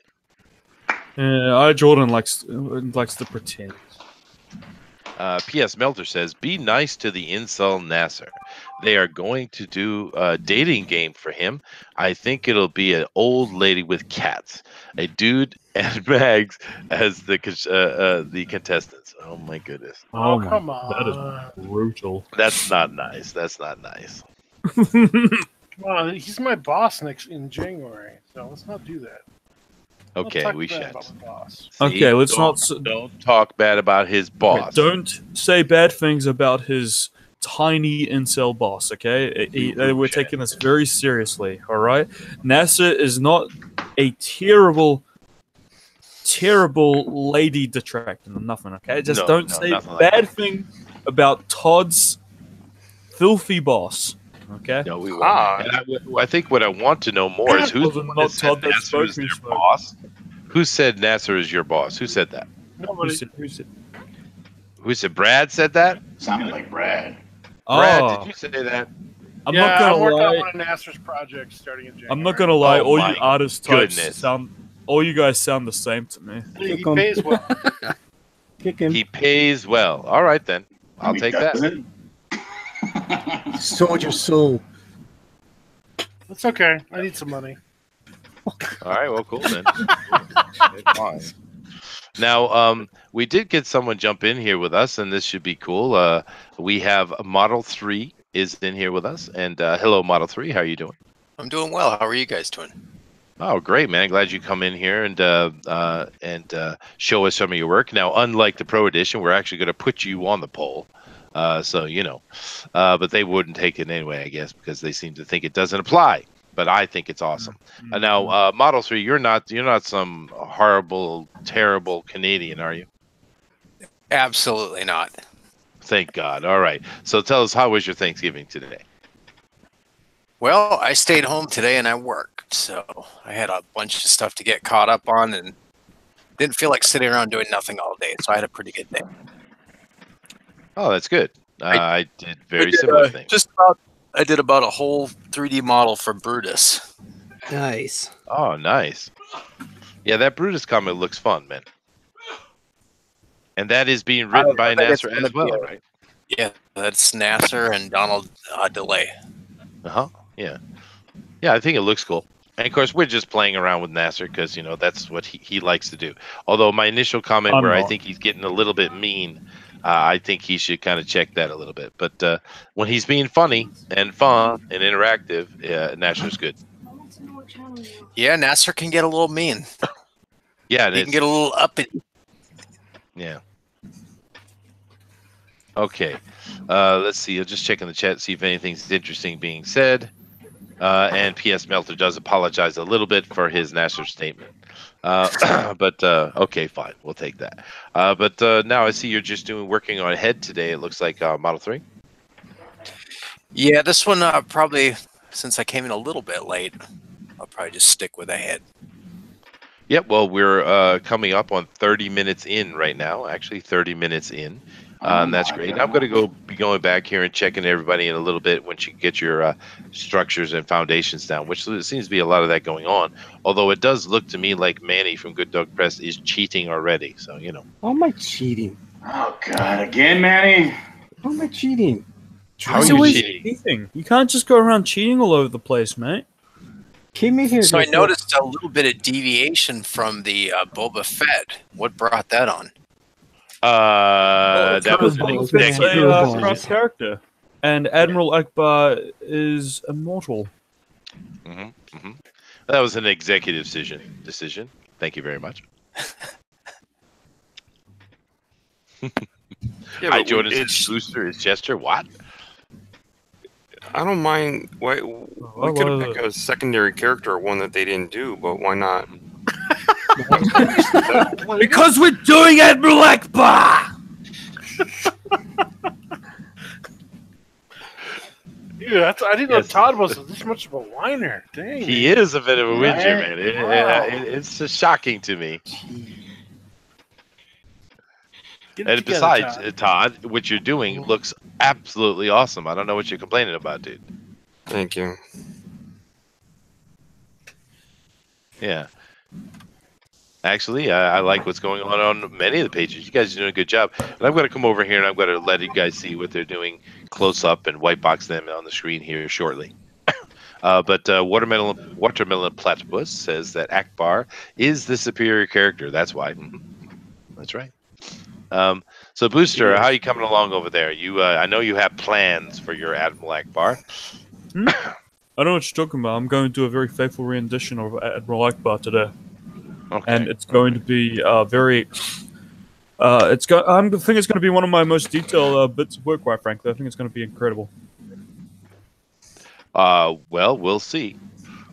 Jordan likes to pretend. P.S. Melter says, be nice to the incel Nasser. They are going to do a dating game for him. I think it'll be an old lady with cats, a dude, and Mags as the contestants. Oh my goodness. Oh, my come God, that on. is brutal. That's not nice. That's not nice. Well, he's my boss in January, so let's not do that. Okay, we should. shan't. Okay, let's don't talk bad about his boss. Don't say bad things about his tiny incel boss. Okay, we're taking this very seriously. All right, NASA is not a terrible lady detractor. Nothing. Okay, just don't say bad thing about Todd's filthy boss. Okay. No, we won't. And I think what I want to know more is who's the one that said Nasser is their boss. Who said Nasser is your boss? Who said that? Nobody. Who said Brad said that? Sounded like Brad. Brad, did you say that? I'm not gonna I'm working lie. on one of Nasser's projects starting in January. I'm not gonna lie. Oh All my you artist types goodness. all you guys sound the same to me. He pays well. Kick him. He pays well. All right then, I'll take that. Sold your soul. That's okay. I need some money. All right, well, cool then. Okay, fine. Now, we did get someone jump in here with us, and this should be cool. We have Model 3 is in here with us, and hello, Model 3. How are you doing? I'm doing well. How are you guys doing? Oh, great, man! Glad you come in here and show us some of your work. Now, unlike the Pro Edition, we're actually going to put you on the poll. So you know, but they wouldn't take it anyway, I guess, because they seem to think it doesn't apply. But I think it's awesome. Now, Model 3, you're not some horrible, terrible Canadian, are you? Absolutely not. Thank God. All right. So tell us, how was your Thanksgiving today? Well, I stayed home today and I worked, so I had a bunch of stuff to get caught up on and didn't feel like sitting around doing nothing all day, so I had a pretty good day. Oh, that's good. I did very similar things. I did about a whole 3D model for Brutus. Nice. Oh, nice. Yeah, that Brutus comic looks fun, man. And that is being written by Nasser as well, right? Yeah, that's Nasser and Donald DeLay. Yeah. Yeah, I think it looks cool. And of course, we're just playing around with Nasser because, you know, that's what he likes to do. Although my initial comment I think he's getting a little bit mean, I think he should kind of check that a little bit. But when he's being funny and fun and interactive, Nasser's good. Yeah, Nasser can get a little mean. Yeah, he can get a little uppity. Yeah. Okay. Let's see. I'll just check in the chat, see if anything's interesting being said. And P.S. Melter does apologize a little bit for his Nasser statement. But okay, fine. We'll take that. But now I see you're just working on a head today. It looks like Model 3. Yeah, this one probably, since I came in a little bit late, I'll probably just stick with a head. Yep. Well, we're coming up on 30 minutes in right now. Actually, 30 minutes in. And that's great. I'm going to be going back here and checking everybody in a little bit once you get your structures and foundations down, which there seems to be a lot of that going on. Although it does look to me like Manny from Good Dog Press is cheating already. So, you know. How am I cheating? Oh, God. Again, Manny? How am I cheating? How are you cheating? You can't just go around cheating all over the place, mate. Keep me here. So I noticed a little bit of deviation from the Boba Fett. What brought that on? That was an executive character, and Admiral Ackbar is immortal. That was an executive decision. Thank you very much. Hi, Jordan. Booster is Chester. What? I don't mind. We could have picked a secondary character, one that they didn't do, but why not? Because we're doing Admiral Ackbar! Dude, I didn't know Todd was this much of a whiner. Dang. He is a bit of a whinger, Right? man. Wow. It's just shocking to me. Get it And together, besides, Todd. Todd, what you're doing looks absolutely awesome. I don't know what you're complaining about, dude. Thank you. Yeah. Actually, I like what's going on many of the pages. You guys are doing a good job. And I'm going to come over here and I'm going to let you guys see what they're doing close up and white box them on the screen here shortly. But Watermelon Platypus says that Ackbar is the superior character. That's why. That's right. So, Booster, how are you coming along over there? I know you have plans for your Admiral Ackbar. I know what you're talking about. I'm going to do a very faithful rendition of Admiral Ackbar today. Okay. And it's going to be very. I think it's going to be one of my most detailed bits of work, quite frankly. I think it's going to be incredible. Well, we'll see.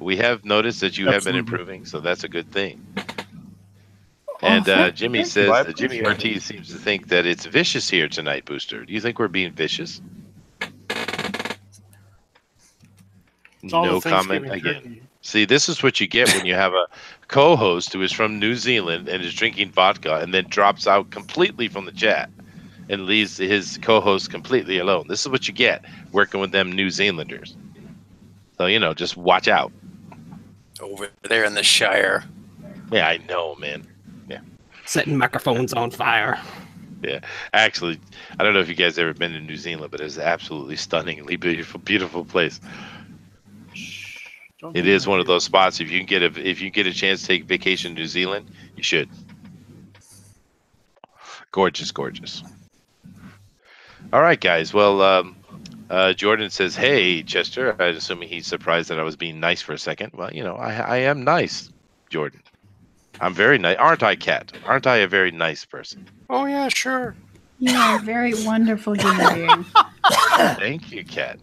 We have noticed that you have been Absolutely. improving, so that's a good thing. And Jimmy says that Jimmy Ortiz seems to think that it's vicious here tonight, Booster. Do you think we're being vicious? No comment again. Turkey. See, this is what you get when you have a co-host who is from New Zealand and is drinking vodka and then drops out completely from the chat and leaves his co-host completely alone. This is what you get working with them New Zealanders. So, just watch out. Over there in the Shire. Yeah, I know, man. Yeah. Setting microphones on fire. Yeah. Actually, I don't know if you guys ever been to New Zealand, but it's an absolutely stunningly beautiful, beautiful place. It is one of those spots. If you get a chance to take vacation in New Zealand, you should. Gorgeous, gorgeous. All right, guys. Well, Jordan says, "Hey, Chester." I'm assuming he's surprised that I was being nice for a second. Well, I am nice, Jordan. I'm very nice, aren't I, Kat? Aren't I a very nice person? Oh yeah, sure. You are a very wonderful human being. Thank you, Kat.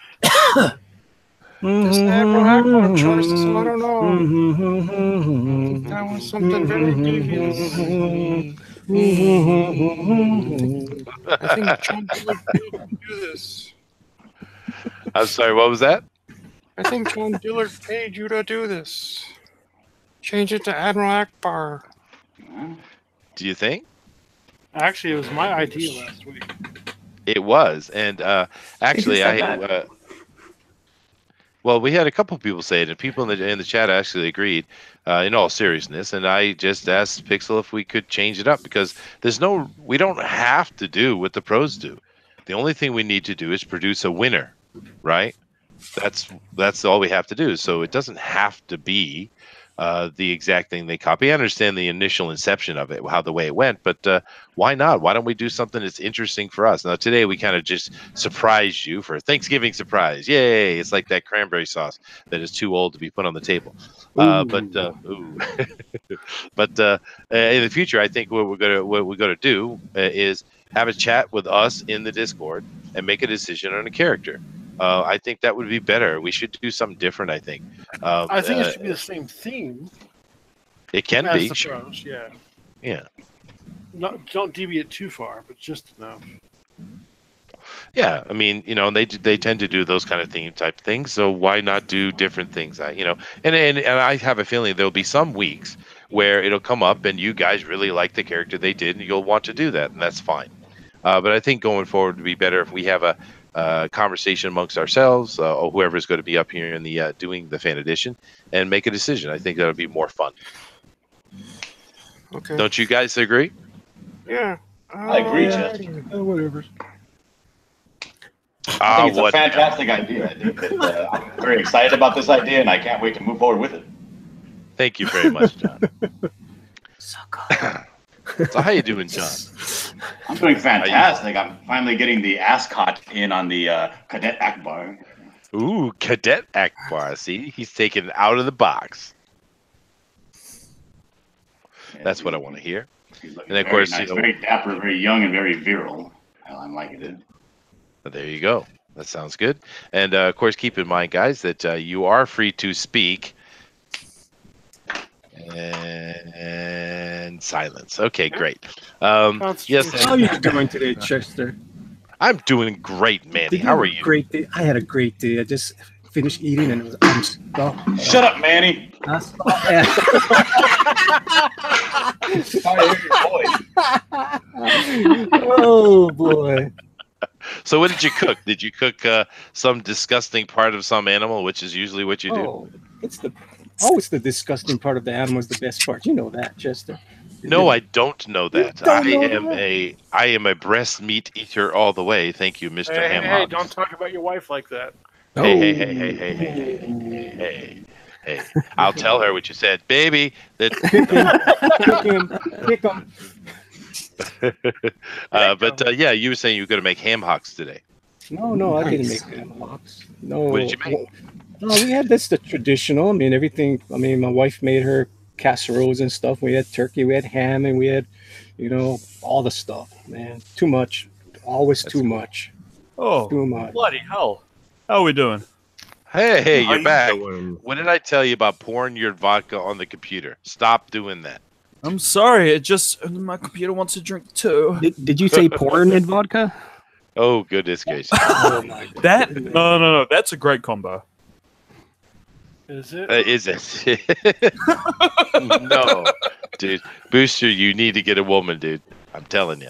This Admiral Ackbar choice, so I don't know. That was something very devious. I think John Dillard paid you to do this. I'm sorry, what was that? I think John Dillard paid you to do this. Change it to Admiral Ackbar. Do you think? Actually, it was my idea last week. It was, and actually, well, we had a couple people say it, and people in the chat actually agreed. In all seriousness, and I just asked Pixel if we could change it up because we don't have to do what the pros do. The only thing we need to do is produce a winner, right? That's all we have to do. So it doesn't have to be the exact thing they copy. I understand the initial inception of it, how the way it went, but why not? Why don't we do something that's interesting for us? Now, today we kind of just surprised you for a Thanksgiving surprise. Yay! It's like that cranberry sauce that is too old to be put on the table. But in the future, I think what we're gonna do is have a chat with us in the Discord and make a decision on a character. I think that would be better. We should do something different, I think. I think it should be the same theme. It can as be. the pros, yeah. Yeah. Don't deviate too far, but just enough. Yeah, I mean, they tend to do those kind of theme type things. So why not do different things? And I have a feeling there'll be some weeks where it'll come up and you guys really like the character they did, and you'll want to do that, and that's fine. But I think going forward would be better if we have a conversation amongst ourselves or whoever's going to be up here in the doing the fan edition and make a decision. I think that would be more fun. Okay. Don't you guys agree? Yeah. I agree, Chester. Whatever. I think it's a fantastic idea. I think that I'm very excited about this idea, and I can't wait to move forward with it. Thank you very much, John. So good. So how you doing, John? I'm doing fantastic. I'm finally getting the ascot in on the Cadet Ackbar. Ooh, Cadet Ackbar. See, he's taken it out of the box. That's what I want to hear. And of course, nice, very dapper, very young, and very virile. I'm liking it. There you go. That sounds good. And of course, keep in mind, guys, that you are free to speak. And silence. Okay, great. Yes. How are you doing today, Chester? I'm doing great, Manny. Did you How have are a you? Great day. I had a great day. I just finished eating and I'm stuffed. Shut up, Manny. I stopped at- Sorry to hear your voice. Oh boy. So what did you cook? Did you cook some disgusting part of some animal, which is usually what you do? Oh, it's always the disgusting part of the animal is the best part. You know that, Chester. No, I don't know that. don't know I am a breast meat eater all the way. Thank you, Mr. Hey, Hamhogs. don't talk about your wife like that. Hey. I'll tell her what you said, baby. That. Kick him. But yeah, you were saying you were going to make ham hocks today. No, I didn't make ham hocks. No. What did you make? No, we had the traditional. I mean, everything. I mean, my wife made her casseroles and stuff. We had turkey, we had ham, and we had, all the stuff. Man, too much. Always too much. Oh, Too much. bloody hell! How are we doing? Hey, How you're you back. doing? What did I tell you about pouring your vodka on the computer? Stop doing that. I'm sorry. It just my computer wants to drink too. Did you say porn and vodka? Oh, goodness gracious. That no. That's a great combo. Is it? Is it? No, dude. Booster, you need to get a woman, dude. I'm telling you.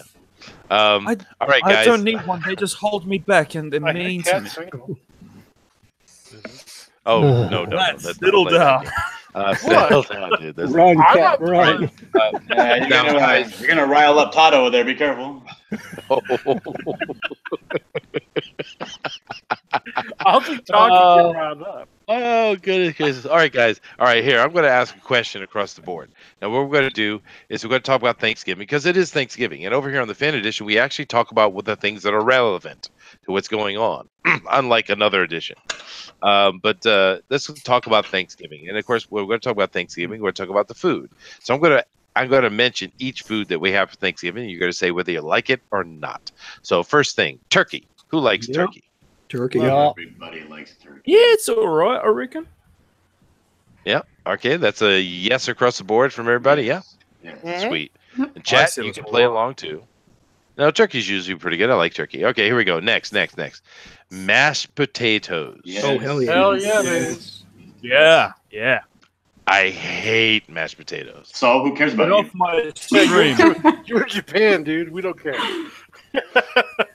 All right, guys. I don't need one. They just hold me back and they're I mean hate to me. cats single. Oh, no. Let's Let's settle not play that down. game. Settle down, dude. That's- Run, I'm cat, not run. You're gonna rile up Tato over there. Be careful. I'll be talking get riled up. Oh, goodness gracious. All right, guys. All right, here. I'm going to ask a question across the board. Now, what we're going to do is we're going to talk about Thanksgiving because it is Thanksgiving. And over here on the Fan Edition, we actually talk about what the things that are relevant to what's going on, unlike another edition. But let's talk about Thanksgiving. And, of course, we're going to talk about Thanksgiving. We're going to talk about the food. So I'm going to mention each food that we have for Thanksgiving. You're going to say whether you like it or not. So first thing, turkey. Who likes Yep. turkey? Turkey. Yeah. Everybody likes turkey. Yeah, it's all right. I reckon. Yeah. Okay. That's a yes across the board from everybody. Yeah. Yes. Sweet. Yep. And chat, said you it's can all play right. along too. No, turkey's usually pretty good. I like turkey. Okay, here we go. Next. Mashed potatoes. Yes. Oh, hell yeah. Hell yeah, man. Yeah. I hate mashed potatoes. So who cares Get about off you? my stream. You're in Japan, dude. We don't care.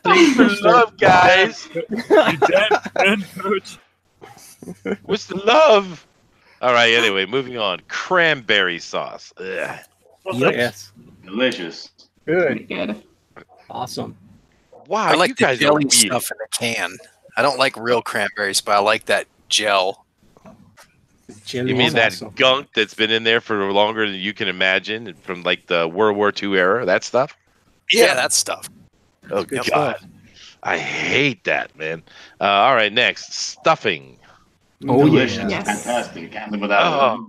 Thanks for love, guys. You damn coach. What's the love? All right. Anyway, moving on. Cranberry sauce. Ugh. Yep. Yes. Delicious. Good. Pretty good. Awesome. Wow, I like you the guys are jelly weird. stuff in the can. I don't like real cranberries, but I like that gel. Jelly You mean is that awesome. gunk that's been in there for longer than you can imagine, from like the World War II era? That stuff. Yeah, that stuff. Oh good God, stuff. I hate that, man. All right, next stuffing. Oh, Delicious. yeah. Yes. Fantastic. Can't live without it.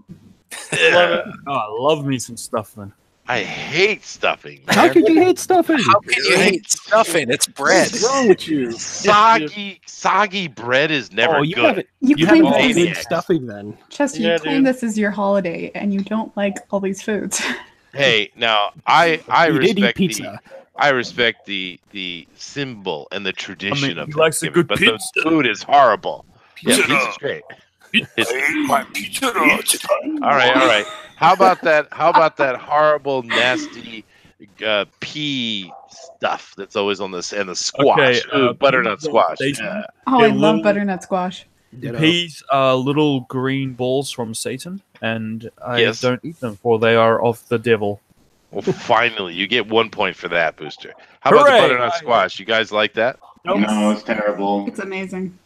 Ugh, Oh, I love me some stuffing. I hate stuffing. How Man. could you hate stuffing? How can you hate stuffing? It's bread. What's wrong with you? Soggy bread is never Oh, you good. haven't You you claim haven't this made is, maniac. stuffing then. Chester, Yeah, you claim dude. this is your holiday and you don't like all these foods. Hey, now I You did eat respect pizza. I respect the symbol and the tradition of he likes a Thanksgiving, good but pizza. the food is horrible. Yeah, Pizza. pizza's great. My pizza. All right. How about that horrible, nasty pea stuff that's always on this and the squash? Okay, Ooh, butternut peas on squash. Satan. Yeah. Oh, They're I love little- butternut squash. Ditto. Peas are little green balls from Satan, and I Yes. don't eat them, for they are of the devil. Well, finally, you get 1 point for that, Booster. How about the Hooray! butternut squash? You guys like that? No, it's terrible. It's amazing.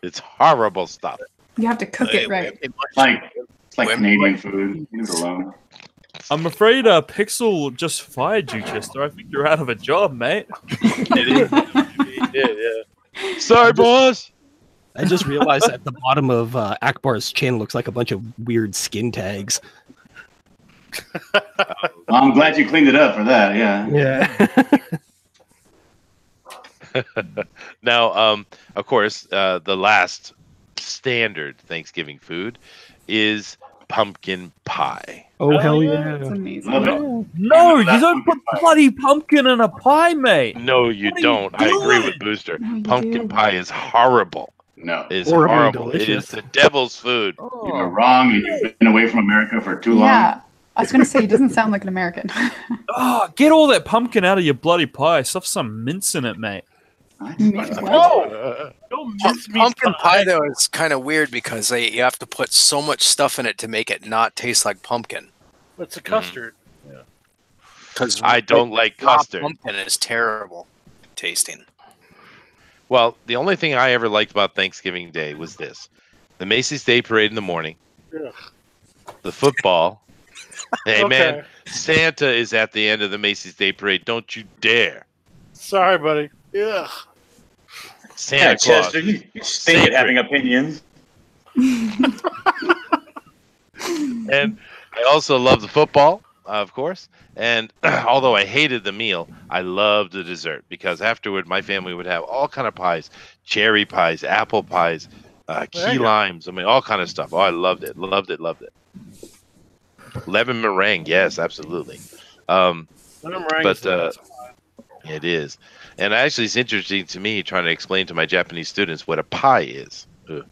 It's horrible stuff. You have to cook it right. It's like Canadian food. Leave it alone. I'm afraid Pixel just fired you, Chester. I think you're out of a job, mate. Yeah. Sorry, boss. I just realized at the bottom of Ackbar's chin looks like a bunch of weird skin tags. Well, I'm glad you cleaned it up for that. Yeah. Yeah. Now, of course, the last standard Thanksgiving food is pumpkin pie. Oh, hell yeah. That's amazing. Love it. No, you That's don't put pumpkin pie. bloody pumpkin in a pie, mate. No, you What are you don't. I agree with doing? Booster. No, you Pumpkin do. pie is horrible. No, It is Horribly horrible. It delicious. is the devil's food. you are wrong, and you've been away from America for too long. Yeah. I was going to say, he doesn't sound like an American. Oh, get all that pumpkin out of your bloody pie. Stuff some mince in it, mate. What? Don't miss me. Pumpkin pie though is kind of weird because you have to put so much stuff in it to make it not taste like pumpkin. It's a custard. Because I don't like custard. Pumpkin is terrible tasting. Well, the only thing I ever liked about Thanksgiving Day was this: the Macy's Day Parade in the morning, Ugh. the football. Hey, Okay. man, Santa is at the end of the Macy's Day Parade. Don't you dare. Sorry, buddy. Ugh. Santa Yeah, Claus. Chester, you stink at having opinions. And I also love the football, of course. And although I hated the meal, I loved the dessert because afterward my family would have all kind of pies, cherry pies, apple pies, key limes. I mean, all kind of stuff. Oh, I loved it. Loved it. Loved it. Lemon meringue. Yes, absolutely. Lemon meringue But is the best. it is. And actually, it's interesting to me trying to explain to my Japanese students what a pie is. Ugh.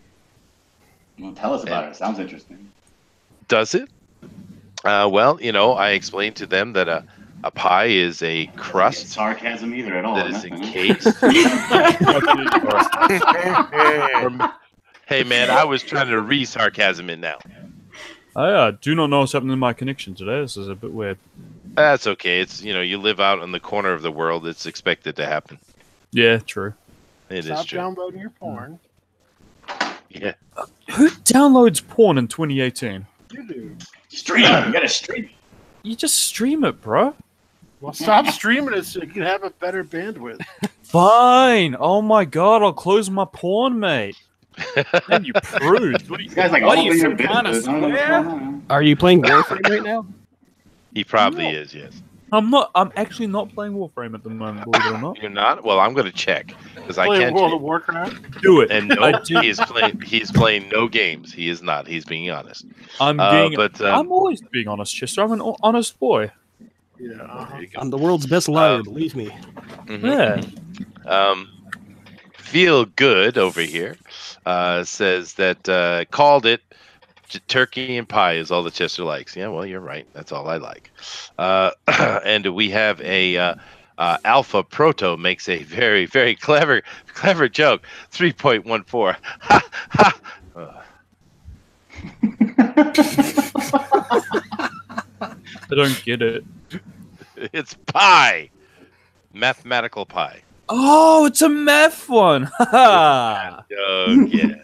Well, tell us about it. Sounds interesting. Does it? Well, you know, I explained to them that a pie is a crust Sarcasm either at all. that is nothing. encased. Hey, man, I was trying to re-sarcasm it now. I do not know what's happening in my connection today. This is a bit weird. That's okay. It's, you know, you live out in the corner of the world. It's expected to happen. Yeah, true. It is Stop true. downloading your porn. Yeah. Who downloads porn in 2018? You do. Stream. You gotta stream. You just stream it, bro. Well, stop streaming it so you can have a better bandwidth. Fine. Oh my god, I'll close my porn, mate. Man, you prude. What are you, This guy's like what all are over you, your some kind of business. I don't know what's square? going on. Are you playing Warframe right now? He probably is, yes. I'm not. I'm actually not playing Warframe at the moment, believe it or not. You're not? Well, I'm going to check because I Playing can't. World of Warcraft. Do it. And no, I do. he's playing no games. He is not. He's being honest. I'm being. but I'm always being honest, Chester. I'm an honest boy. Yeah. there you go. I'm the world's best liar, believe me. Mhm. Yeah. Feel good over here says that called it turkey and pie is all that Chester likes. Yeah, well, you're right. That's all I like. And we have a Alpha Proto makes a very, very clever joke. 3.14. Ha ha. I don't get it. It's pie. Mathematical pie. Oh, it's a math one. Ha ha. Oh, yeah.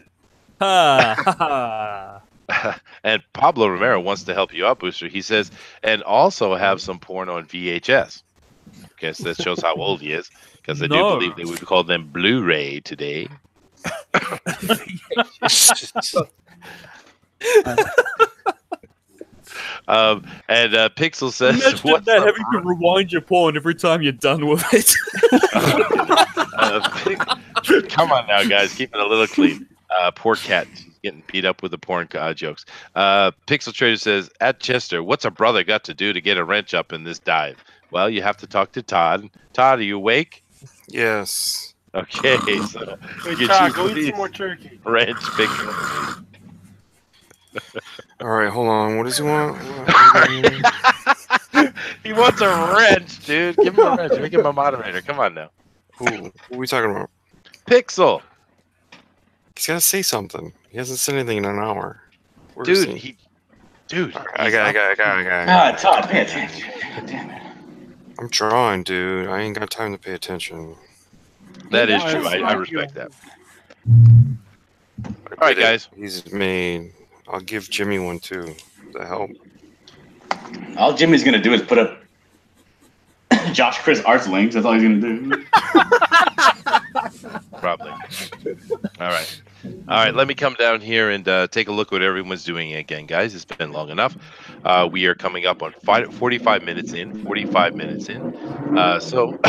Ha ha. And Pablo Romero wants to help you out, Booster. He says, and also have some porn on VHS. Guess that shows how old he is, because I do No. believe they would call them Blu-ray today. And Pixel says, Imagine "What's that up, having to rewind your porn every time you're done with it. Come on now, guys, keep it a little clean." Poor cat getting beat up with the porn jokes. Pixel Trader says, "At Chester, what's a brother got to do to get a wrench up in this dive?" Well, you have to talk to Todd. Todd, are you awake? Yes. Okay, so Hey, could Todd, you go eat please some more turkey. wrench Pixel? All right, hold on. What does he want? He wants a wrench, dude. Give him a wrench. Make him a moderator. Come on now. Who are we talking about? Pixel. He's got to say something. He hasn't said anything in an hour. Where is Dude, All right, I got it. Ah, Todd, pay attention. God damn it. I'm drawing, dude. I ain't got time to pay attention. That is Yeah, true. it's I like respect you- that. All right, guys. He's made. I'll give Jimmy one too. To help. All Jimmy's gonna do is put up Josh Chris Arts links. That's all he's gonna do. Probably. All right. All right. Let me come down here and take a look what everyone's doing again, guys. It's been long enough. We are coming up on 45 minutes in. 45 minutes in. So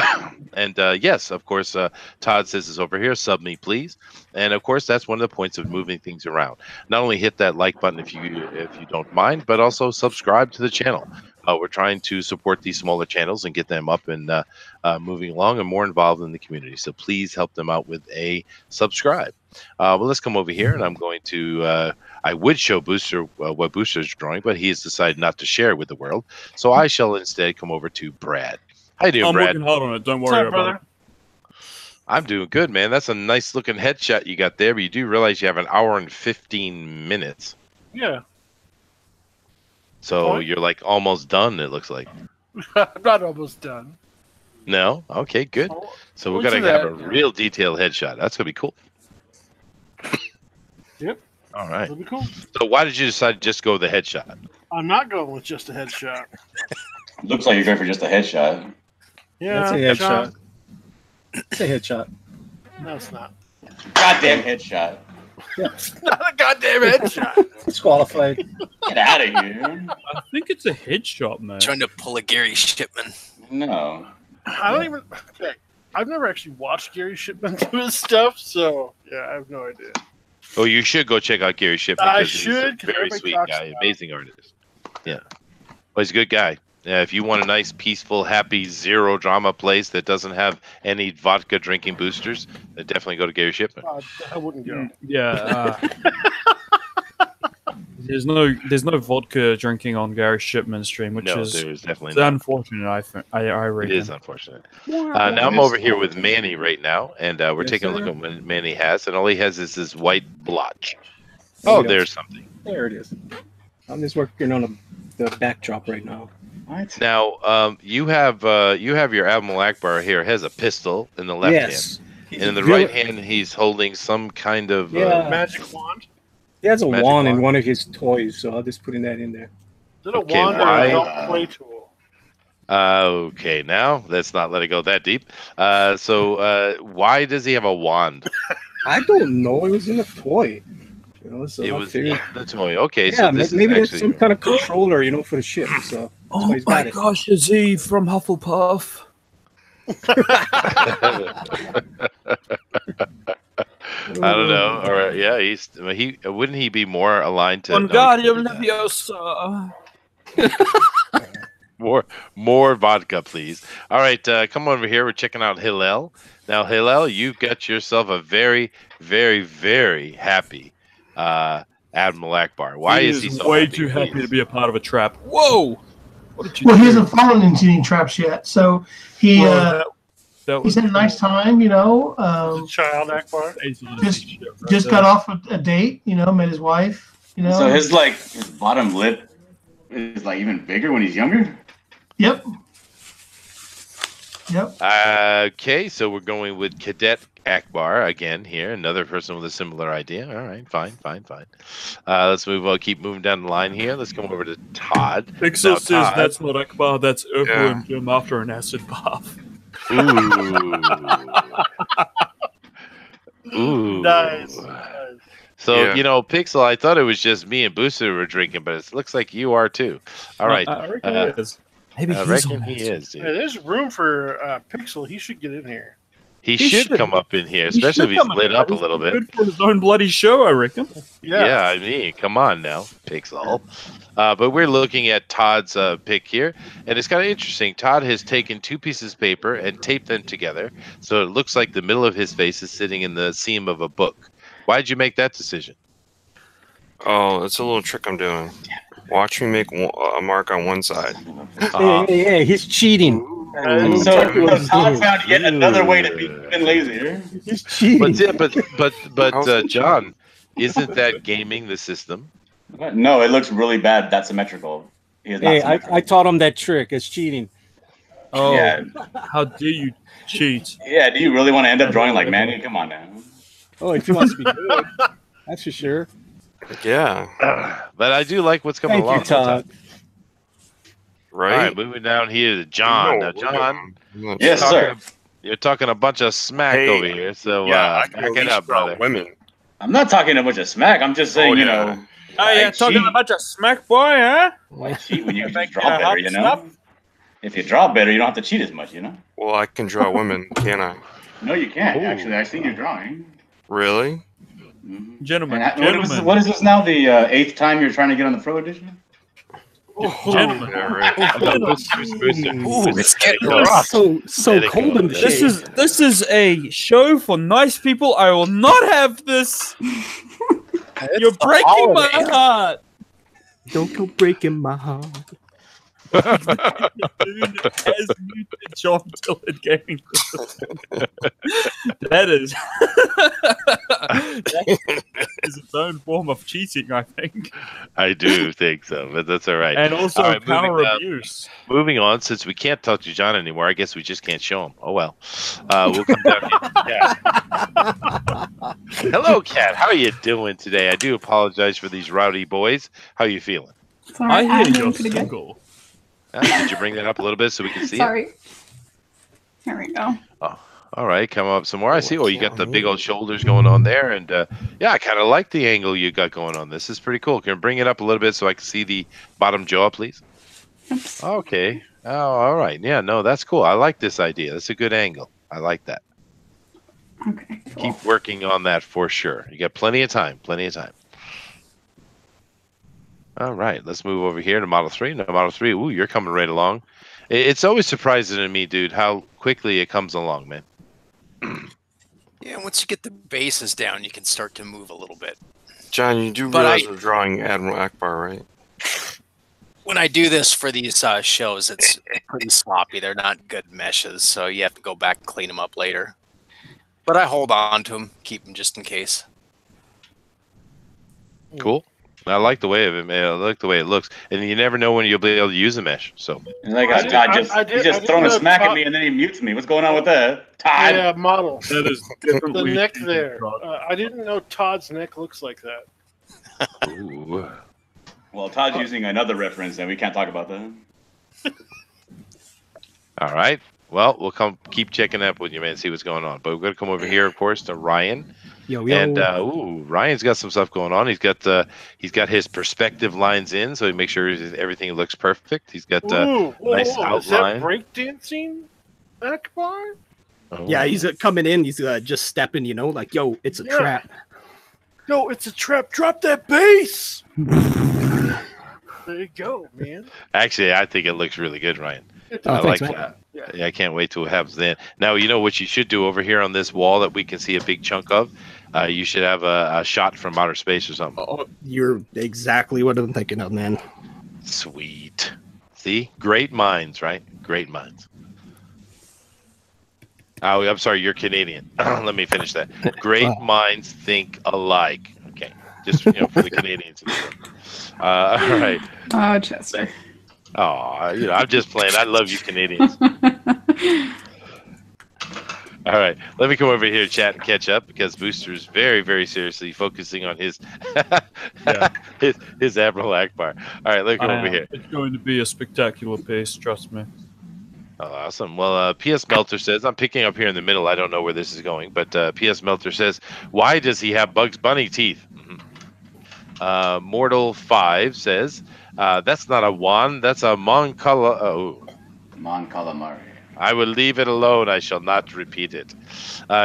And yes, of course, Todd says is over here. Sub me, please. And of course, that's one of the points of moving things around. Not only hit that like button if you don't mind, but also subscribe to the channel. We're trying to support these smaller channels and get them up and moving along and more involved in the community. So please help them out with a subscribe. Well, let's come over here, and I'm going to. I would show Booster what Booster's drawing, but he has decided not to share with the world. So I shall instead come over to Brad. How you doing, I'm Brad? working hard on it. Don't What's worry up, about brother? it. I'm doing good, man. That's a nice looking headshot you got there, but you do realize you have an hour and 15 minutes. Yeah. So What? you're like almost done, it looks like. I'm not almost done. No? Okay, good. So we're Look going at to have a that. real detailed headshot. That's going to be cool. Yep. All right. That'll be cool. So why did you decide to just go with the headshot? I'm not going with just a headshot. Looks like you're going for just a headshot. Yeah. That's a headshot. Sean? It's a headshot. No, it's not. Goddamn headshot. It's not a goddamn headshot. Disqualified. Get out of here. I think it's a headshot, man. Trying to pull a Gary Shipman. No. I don't even. Okay. I've never actually watched Gary Shipman do his stuff, so yeah, I have no idea. Oh, you should go check out Gary Shipman. I because he's should, a 'cause very everybody sweet talks guy, about amazing artist. Yeah. Well, he's a good guy. Yeah, if you want a nice, peaceful, happy, zero drama place that doesn't have any vodka drinking boosters, then definitely go to Gary Shipman. I wouldn't go. Yeah. There's no vodka drinking on Gary Shipman's stream, which No, is there's definitely it's not. unfortunate. I It reckon. is unfortunate. Now I'm over here with Manny right now, and we're Yes, taking a sir. look at what Manny has, and all he has is this white blotch. There Oh, we go. there's something. There it is. I'm just working on the backdrop right now. What? Now, you have your Admiral Ackbar here. Has a pistol in the left Yes. hand, and in the right hand he's holding some kind of Yeah. Magic wand? He has a Magic wand in wand. one of his toys, so I'll just put that in there. Is it a Okay, wand or why? an adult play tool? Okay, now let's not let it go that deep. So why does he have a wand? I don't know. It was in a toy. You know, so It I was figured- in the toy. Okay, yeah, so this maybe is that's actually some kind of controller, you know, for the ship. So that's Oh why he's my got it. gosh, is he from Hufflepuff? I don't know. All right, yeah, he wouldn't he be more aligned to no, he Wingardium couldn't do that. Leviosa. More vodka, please. All right, come over here. We're checking out Hillel. Now, Hillel, you've got yourself a very, very, very happy Admiral Ackbar. Why is he so way happy? too happy please? to be a part of a trap? Whoa! What did you Well, do? he hasn't fallen into any traps yet, so he Well, that he's had a nice time. You know, Child Ackbar? just got off a date. You know, met his wife. You know, So his bottom lip is like even bigger when he's younger. Yep. Yep. Okay, so we're going with Cadet Ackbar again here. Another person with a similar idea. All right, fine. Let's move on. Keep moving down the line here. Let's come over to Todd. Pixel Now, says Todd- that's not Ackbar, that's Urkel Yeah. and Jim after an acid bath. Ooh. Ooh. Nice. So, Yeah. you know, Pixel, I thought it was just me and Booster who were drinking, but it looks like you are too. All right. I reckon it is. Maybe I he's reckon on he acid. is, dude. Hey, there's room for Pixel. He should get in here. He He should should. come up in here, He especially if should he's come in lit here. up a He's little bit. Good for his own bloody show, I reckon. Yeah, I mean, come on now, Pixel. But we're looking at Todd's pick here, and it's kind of interesting. Todd has taken two pieces of paper and taped them together, so it looks like the middle of his face is sitting in the seam of a book. Why did you make that decision? Oh, that's a little trick I'm doing. Watch me make a mark on one side. Hey, he's cheating. So Todd found yet another way to be even lazier. He's cheating. But John, isn't that gaming the system? No, it looks really bad. That's symmetrical. He is not Hey, symmetrical. I taught him that trick. It's cheating. Oh, Yeah. how dare you cheat? Yeah, do you really want to end up drawing like Manny? Come on now. Oh, if he wants to be good, that's for sure. Yeah. But I do like what's coming Thank along. you, Todd. Right? All right, moving down here to John. No, Now, John, Yes, sir. you're talking a bunch of smack Hey, over here. So yeah, I back can it release up, brother. women. I'm not talking a bunch of smack. I'm just saying, Oh, you yeah. know, Oh, yeah, I talking cheat. a bunch of smack boy, huh? Why cheat when you can Make just draw better, hot you know? stuff. If you draw better, you don't have to cheat as much, you know? Well, I can draw women, can't I? No, you can't. Ooh. Actually, I've seen you drawing. Really? Mhm. Gentlemen, And gentlemen. what is this now? The 8th time you're trying to get on the Pro Edition? Gentlemen. Yeah, right. Ooh, it's getting It's rough. so cold in the This shade. is a show for nice people. I will not have this. You're It's the breaking my holiday. heart. Don't go breaking my heart. As muted John Dillon Gaming. That is its own form of cheating, I think. I do think so, but that's all right. And also All right, power moving, abuse. Moving on, since we can't talk to John anymore, I guess we just can't show him. Oh well. We'll come down here. Cat. Hello, Cat. How are you doing today? I do apologize for these rowdy boys. How are you feeling? Sorry, I I'm hear doing you're pretty good. single. Did you bring that up a little bit so we can see it? Sorry. Here we go. Oh, all right. Come up some more. I see. Oh, you got the big old shoulders going on there. And yeah, I kind of like the angle you got going on. This is pretty cool. Can you bring it up a little bit so I can see the bottom jaw, please? Oops. Okay. Oh, all right. Yeah, no, that's cool. I like this idea. That's a good angle. I like that. Okay. Cool. Keep working on that for sure. You got plenty of time. Plenty of time. All right, let's move over here to Model 3. No, Model 3, ooh, you're coming right along. It's always surprising to me, dude, how quickly it comes along, man. Yeah, once you get the bases down, you can start to move a little bit. John, you do But realize we're drawing Admiral Ackbar, right? When I do this for these shows, it's pretty sloppy. They're not good meshes, so you have to go back and clean them up later. But I hold on to them, keep them just in case. Cool. I like the way of it, man. I like the way it looks. And you never know when you'll be able to use a mesh. So Like I Todd did- he's just I throwing a didn't smack know at me and then he mutes me. What's going on with that? Todd. Yeah, model. That is The definitely neck there. I didn't know Todd's neck looks like that. ooh. Well, Todd's using another reference and we can't talk about that. All right. Well, we'll keep checking up with you, man, see what's going on. But we're gonna come over here, of course, to Ryan. Yo, And Ryan's got some stuff going on. He's got his perspective lines in, so he makes sure everything looks perfect. He's got nice Is that outline. breakdancing, Ackbar? Oh. yeah, he's coming in. He's just stepping, like, yo, it's a Yeah. trap. No, it's a trap. Drop that bass. There you go, man. Actually, I think it looks really good, Ryan. Oh, I thanks, like man. that. Yeah, I can't wait till it happens then. Now, you know what you should do over here on this wall that we can see a big chunk of? You should have a shot from outer space or something. Oh, you're exactly what I'm thinking of, man. Sweet. See? Great minds, right? Great minds. Oh, I'm sorry, you're Canadian. Let me finish that. Great minds think alike. Okay. Just for the Canadians. All right. Oh, Chester. Oh, I'm just playing. I love you Canadians. All right, let me come over here, chat, and catch up because Booster's very, very seriously focusing on his his Admiral Ackbar. All right, let me come over here. It's going to be a spectacular piece, trust me. Oh, awesome. Well, PS Melter says, I'm picking up here in the middle. I don't know where this is going, but PS Melter says, why does he have Bugs Bunny teeth? Mortal 5 says, that's not a wand, that's a Mon Calamari. I will leave it alone. I shall not repeat it.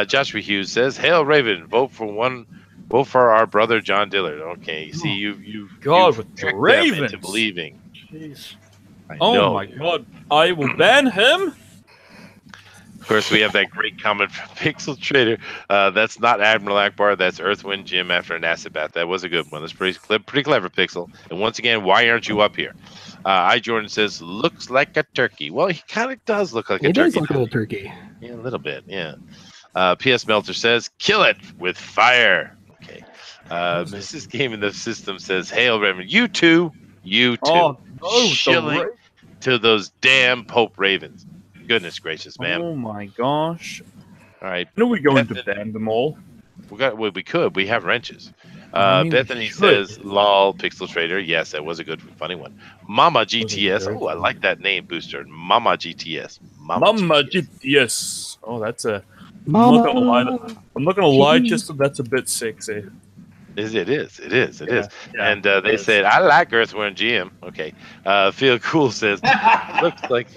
Joshua Hughes says, "Hail Raven! Vote for our brother John Dillard." Okay, you see, you God, you've with the tricked them Ravens. into believing. Jeez. I Oh know. my God! I will ban him. Of course, we have that great comment from Pixel Trader. That's not Admiral Ackbar. That's Earthwind Jim after an acid bath. That was a good one. That's pretty clever, Pixel. And once again, why aren't you up here? Jordan says, looks like a turkey. Well, he kind of does look like a turkey. He does look a little turkey. Yeah, a little bit, yeah. PS Melter says, kill it with fire. Okay. Mrs. Game in the System says, hail Raven. You too. Oh no! Shilling to those damn Pope Ravens. Goodness gracious, man. Oh my gosh! All right. When are we going to ban them all? We could. We have wrenches. I mean, Bethany says, lol, Pixel Trader. Yes, that was a good, funny one. Mama GTS. Oh, I like that name, Booster. Mama GTS. Mama GTS. Oh, that's a. Mama I'm not gonna lie. Just that's a bit sexy. It is. Yeah. And they said, I like Earthworm Jim. Okay. Feel Cool says, looks like,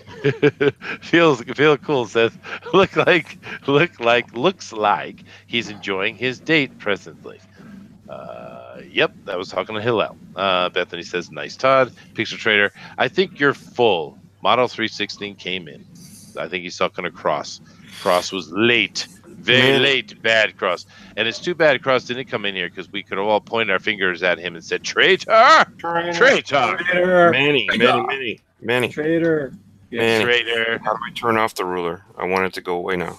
Feel Cool says, looks like he's enjoying his date presently. Yep, that was talking to Hillel. Bethany says, nice Todd. Pixel Trader, I think you're full. Model 316 came in. I think he's talking to Cross. Cross was late. Very late, bad Cross. And it's too bad Cross didn't come in here because we could have all pointed our fingers at him and said, traitor! Traitor! Manny. Traitor. Manny. Traitor. How do I turn off the ruler? I want it to go away now.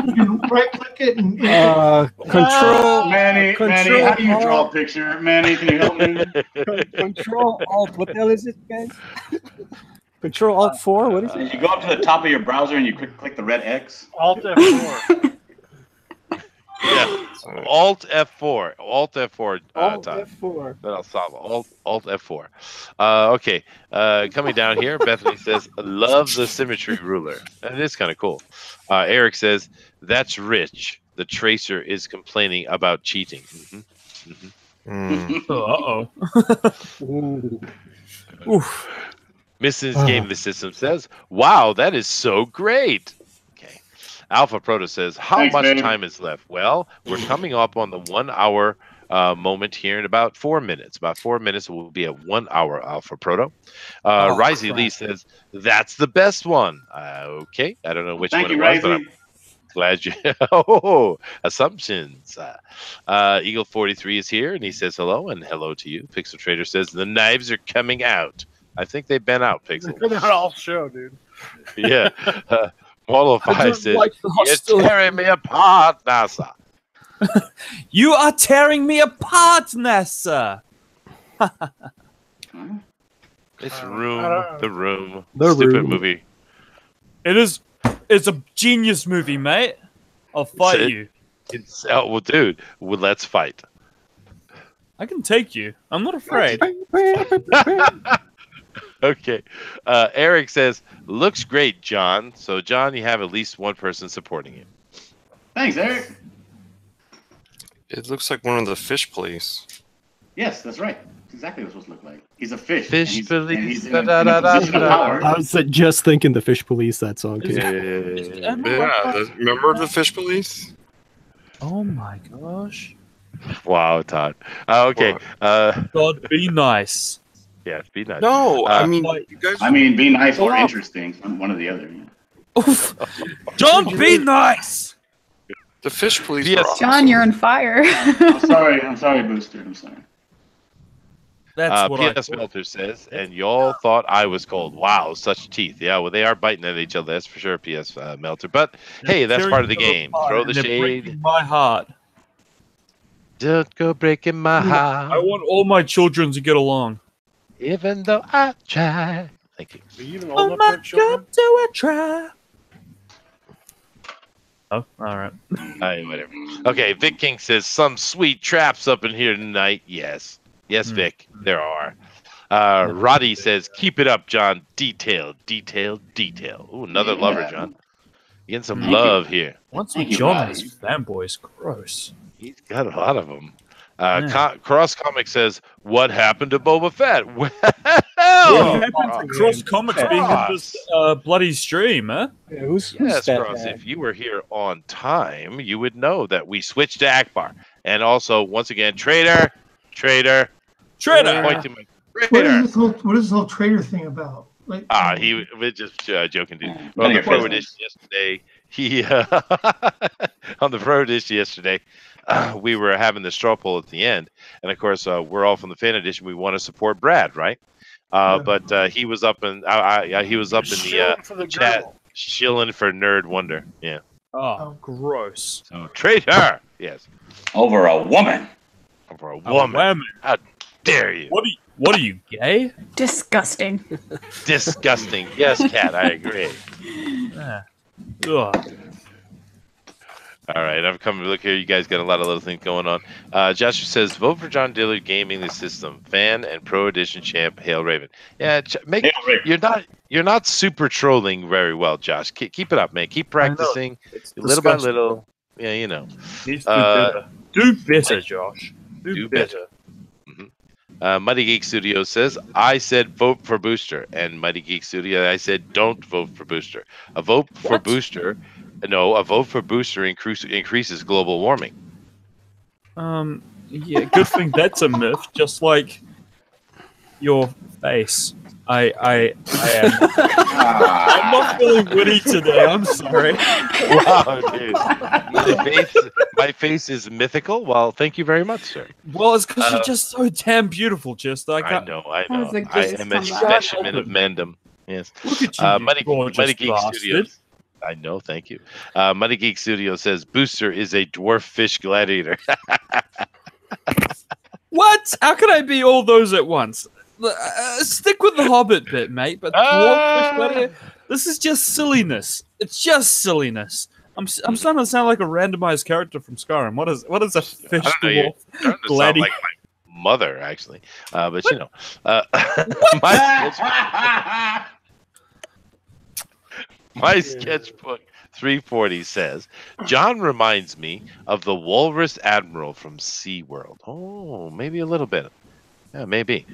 You can right click it and Control. Manny, how do you draw a picture? Manny, can you help me? Control Alt. What the hell is it, guys? Control Alt 4. What is it? You go up to the top of your browser and you click the red X. Alt F4. Yeah. Alt F4. Alt F4. Alt Todd. F4. That'll solve it. Alt F4. Okay. Coming down here, Bethany says, love the symmetry ruler. That is kind of cool. Eric says, that's rich. The tracer is complaining about cheating. Uh-oh. Oof. Mrs. Game the System says, wow, that is so great. Okay. Alpha Proto says, how Thanks, much baby. time is left? Well, we're coming up on the 1 hour moment here in about 4 minutes. About 4 minutes will be a 1 hour Alpha Proto. Risey Lee says, that's the best one. Okay. I don't know which Thank one you, it was, but Risey. I'm glad you. Oh, assumptions. Eagle 43 is here and he says hello and hello to you. Pixel Trader says, the knives are coming out. I think they've been out, Pixel. They're not all show, dude. Yeah. Molo 5 says, like the you're hostility. tearing me apart, NASA. You are tearing me apart, Nessa. It's I Room, don't- The Room. The Stupid Room. movie. It is. It's a genius movie, mate. I'll fight it? you. Well, dude, let's fight. I can take you. I'm not afraid. Okay. Eric says, looks great, John. So, John, you have at least one person supporting you. Thanks, Eric. It looks like one of the fish plays. Yes, that's right. That's exactly what it's supposed to look like. He's a fish. Fish and he's, police, and he's in a da-da-da-da-da. position of power. I was just thinking the Fish Police, that song too. Yeah. Remember the fish police? Oh my gosh. Wow, Todd. Okay. God, be nice. Yeah, be nice. No, I mean, like- you guys. I mean, be nice or Stop. interesting. One or the other. John, be nice. The fish police. Yes. Are awesome. John, you're on fire. I'm sorry, Booster. I'm sorry. That's what P.S. I thought. Melter says, and y'all thought I was cold. Wow, such teeth. Yeah, well, they are biting at each other. That's for sure, P.S. Melter. But, hey, that's Tearing part of the each other game. apart, Throw and the they're shade. breaking my heart. Don't go breaking my I heart. want all my children to get along. Even though I try. Thank you. Are you even old enough for children? do a try. Oh, all right. Whatever. Okay, Vic King says, some sweet traps up in here tonight. Yes. Yes, Vic, there are. Roddy says, keep it up, John. Detail, detail, detail. Ooh, another Yeah. lover, John. You getting some Thank love here. What's Thank with you, John Roddy. and his fanboys? Gross. He's got a lot of them. Yeah. Cross Comic says, what happened to Boba Fett? Well, What happened to Cross Comics being in Cross. this bloody stream, huh? Yeah, who's Yes, that Cross, guy? if you were here on time, you would know that we switched to Ackbar. And also, once again, traitor. Traitor! Point to my traitor. What is this whole trader thing about? Like, We're just joking, dude. None Well, of the your Pro business. Edition yesterday, on the Pro Edition yesterday, we were having the straw poll at the end. And of course, we're all from the Fan Edition. We want to support Brad, right? But he was up in he was up in the Shilling for the chat girl. shilling for Nerd Wonder. Yeah. Oh, gross. So traitor. Yes. Over a woman. For a A woman. woman. How dare you? What are you, gay? Disgusting. Disgusting. Yes, Cat. I agree. Ah. Ugh. All right, I'm coming to look here. You guys got a lot of little things going on. Joshua says, vote for John Dillard Gaming the System, fan and Pro Edition champ, Hail Raven. Yeah, Hail Raven. you're not super trolling very well, Josh. Keep it up, man. Keep practicing It's little by disgusting. little. Yeah, you know. Needs to do better. Do better, Josh. Do better. Mighty Geek Studio says, I said vote for Booster. And Mighty Geek Studio, I said don't vote for Booster. A vote for Booster, no, a vote for Booster increases global warming. Yeah, good thing that's a myth, just like your face. I am. I'm not feeling witty today. I'm sorry. Wow, dude. My face is mythical. Well, thank you very much, sir. Well, it's because you're just so damn beautiful, Chester. I know. How's it I just am a come back? specimen of mandom. Yes. Look at you, you gorgeous Mighty Geek bastard. Studios. I know, thank you. Mighty Geek Studio says Booster is a dwarf fish gladiator. What? How can I be all those at once? Stick with the Hobbit bit, mate. But this is just silliness. It's just silliness. I'm starting to sound like a randomized character from Skyrim. What is a fish dwarf Sound like my mother, actually. But you know, my sketchbook 340 says, John reminds me of the walrus admiral from SeaWorld. Oh, maybe a little bit. Yeah, maybe.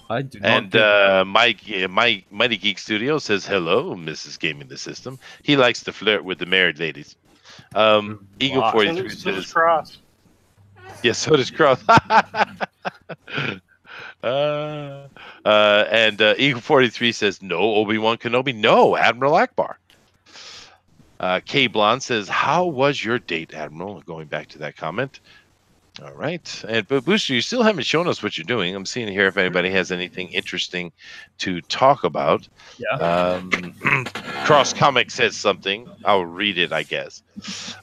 I do not. And Mighty Geek Studio says, hello, Mrs. Gaming the System. He likes to flirt with the married ladies. Eagle 43 says, Cross. yes, so does Cross. And Eagle 43 says, no, Obi-Wan Kenobi. No, Admiral Ackbar. K Blonde says, how was your date, Admiral? Going back to that comment. All right. But Booster, you still haven't shown us what you're doing. I'm seeing here if anybody has anything interesting to talk about. Yeah. Cross Comic says something. I'll read it, I guess.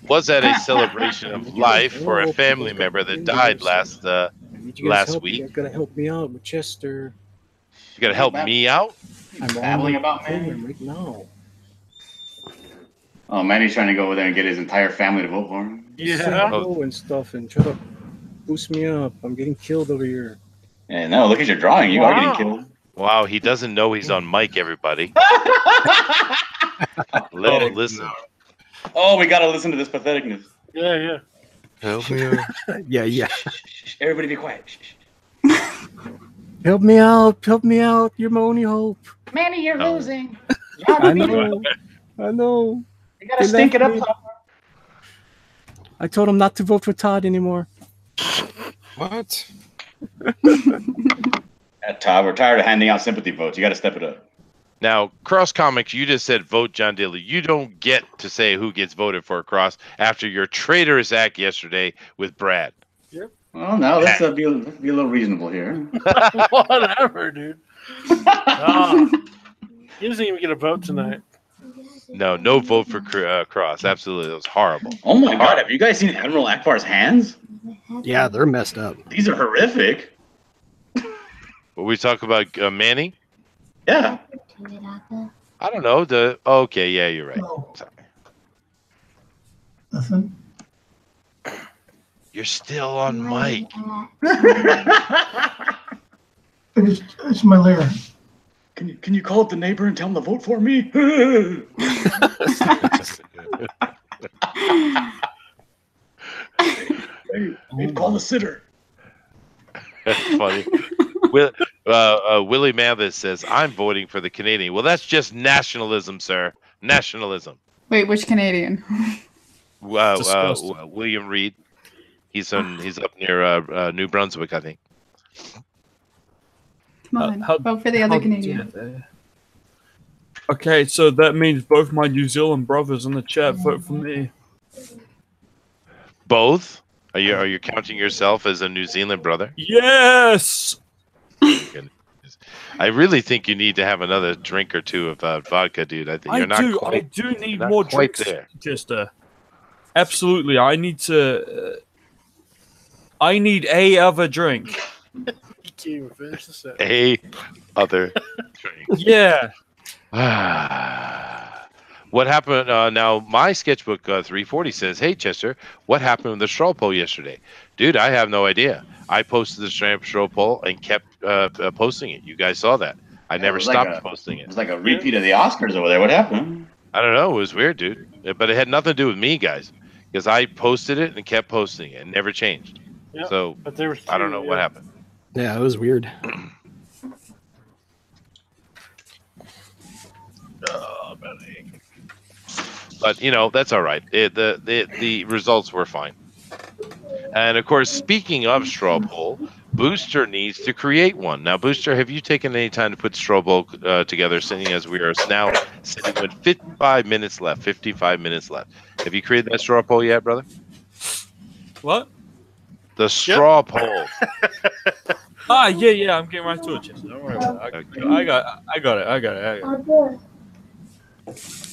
Was that a celebration of life for a family member that died last week? You gotta help me out with Chester. You gotta help me out? I'm babbling about man right now. Oh, Manny's trying to go over there and get his entire family to vote for him. Yeah. And stuff and try to boost me up. I'm getting killed over here. Yeah, no, look at your drawing. You are getting killed. Wow, he doesn't know he's on mic, everybody. Let him listen. Oh, we gotta listen to this patheticness. Yeah. Help me out. Yeah. Everybody be quiet. Help me out. Help me out. You're my only hope. Manny, you're losing. I know. You gotta stink it up somewhere. I told him not to vote for Todd anymore. What? Todd, we're tired of handing out sympathy votes. You gotta step it up. Now, Cross Comics, you just said vote John Daly. You don't get to say who gets voted for Cross after your traitorous act yesterday with Brad. Yep. Well, now let's be a little reasonable here. Whatever, dude. He doesn't even get a vote tonight. No vote for Cross. Absolutely, that was horrible. Oh my God, have you guys seen Admiral Ackbar's hands? Yeah, they're messed up. These are horrific. Were we talk about Manny? Yeah. I don't know. Okay, yeah, you're right. No. Sorry. Nothing. You're still on mic. It's my lair. Can you call up the neighbor and tell him to vote for me? hey, call the sitter. That's funny. Willie Mathis says, I'm voting for the Canadian. Well, that's just nationalism, sir. Nationalism. Wait, which Canadian? William Reed. He's up near New Brunswick, I think. Come on, vote for the other Canadian. Okay, so that means both my New Zealand brothers in the chat vote for me. Both? Are you counting yourself as a New Zealand brother? Yes. I really think you need to have another drink or two of vodka, dude. I think I do need more drinks, there. Chester. Absolutely, I need to. I need a other drink. He can't even finish the sentence. A other drink. Yeah. What happened? Now, my sketchbook 340 says, "Hey Chester, what happened with the straw poll yesterday, dude? I have no idea. I posted the straw poll and kept posting it. You guys saw that. I never stopped posting it. It was like a repeat of the Oscars over there. What happened? I don't know. It was weird, dude. But it had nothing to do with me, guys. because I posted it and kept posting it and never changed. Yep, So but there was I don't two, know what yeah. happened. Yeah, it was weird. But that's all right. The results were fine. And of course, speaking of straw poll, Booster needs to create one. Now, Booster, have you taken any time to put straw poll together, seeing as we are now sitting with 55 minutes left? 55 minutes left. Have you created that straw poll yet, brother? What? The straw poll. Yeah, I'm getting right to it, Jesse. Don't worry about it. I got it.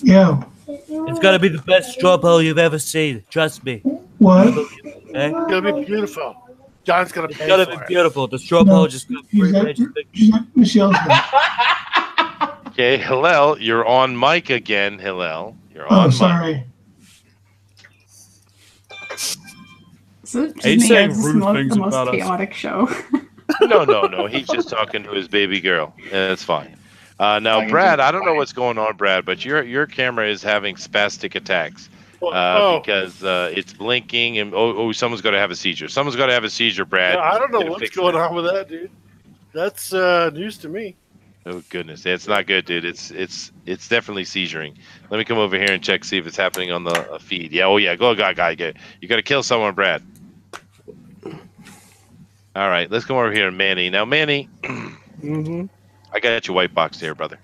Yeah. It's gotta be the best straw poll you've ever seen. Trust me. What? Eh? It's gonna be beautiful. John's gonna It's pay gotta for be it. beautiful. The straw poll just got He's free at, magic. he's at Michelle's house. Okay, Hillel, you're on mic again, Hillel. You're Oh, on mic. sorry. So just He's me, saying it's just rude the things most about us. chaotic show. No. He's just talking to his baby girl. That's fine. Now, Brad, I don't know what's going on, Brad, but your camera is having spastic attacks because it's blinking and someone's going to have a seizure. Someone's going to have a seizure, Brad. Yeah, I don't know Gotta what's fix going that. on with that, dude. That's news to me. Oh goodness, it's not good, dude. It's definitely seizuring. Let me come over here and check, see if it's happening on the feed. Yeah, go, guy. You got to kill someone, Brad. All right, let's come over here to Manny. Now, Manny, I got your white box here, brother.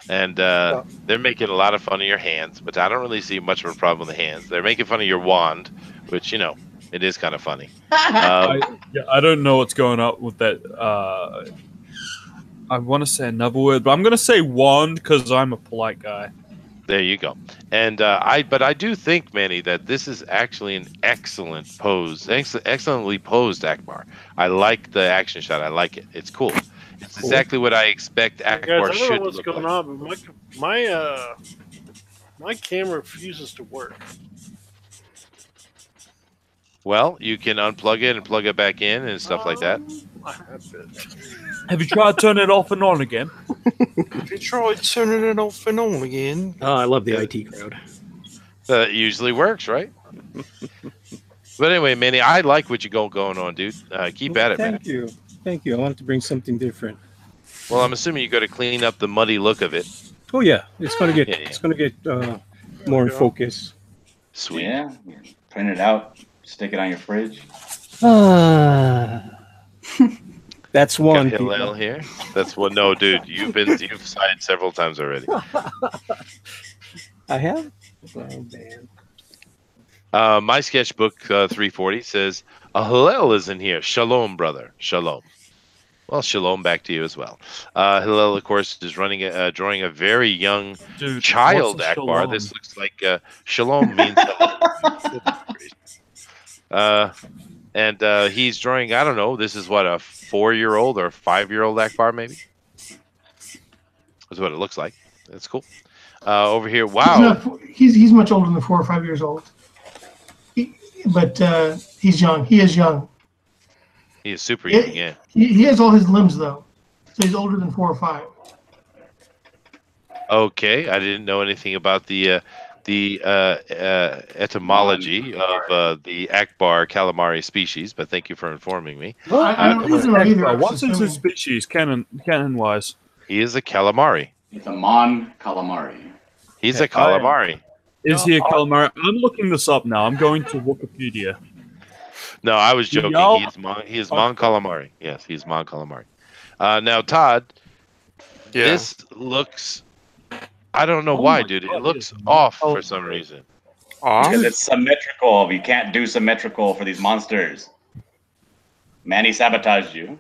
And they're making a lot of fun of your hands, but I don't really see much of a problem with the hands. They're making fun of your wand, which, it is kind of funny. I don't know what's going on with that. I want to say another word, but I'm going to say wand because I'm a polite guy. There you go. And I do think, Manny, that this is actually an excellent pose, excellently posed Ackbar. I like the action shot. I like it. It's cool. It's exactly what I expect Ackbar Guys, I don't should know what's look going like. on, but my camera refuses to work. Well, you can unplug it and plug it back in and stuff like that. Have you tried turning it off and on again? Have you tried turning it off and on again? Oh, I love the IT crowd. It usually works, right? But anyway, Manny, I like what you got going on, dude. Keep at it, man. Thank you. I wanted to bring something different. Well, I'm assuming you got to clean up the muddy look of it. Oh yeah, it's gonna get more in focus. Sweet. Yeah, print it out, stick it on your fridge. That's one. Got Hillel here. That's one. No, dude, you've signed several times already. I have. Oh man. My sketchbook 340 says Hillel is in here. Shalom, brother. Shalom. Well, shalom back to you as well. Hillel, of course, is drawing a very young child Ackbar. Shalom? This looks like shalom means and he's drawing, I don't know, this is what, a 4-year-old or a 5-year-old Ackbar, maybe? That's what it looks like. That's cool. Over here, wow. He's much older than 4 or 5 years old. But he's young. He is young. He is super young, yeah. He has all his limbs, though. So he's older than 4 or 5. Okay, I didn't know anything about the etymology of the Ackbar calamari species, but thank you for informing me. I don't know either. What's his species, canon-wise? He is a calamari. It's a mon calamari. He's a calamari. Is he a calamari? I'm looking this up now. I'm going to Wikipedia. No, I was joking. Yo. He is mon calamari. Yes, he's mon calamari. Now, Todd, this looks... I don't know why, dude. It looks off for some reason. Because it's symmetrical. You can't do symmetrical for these monsters. Manny sabotaged you.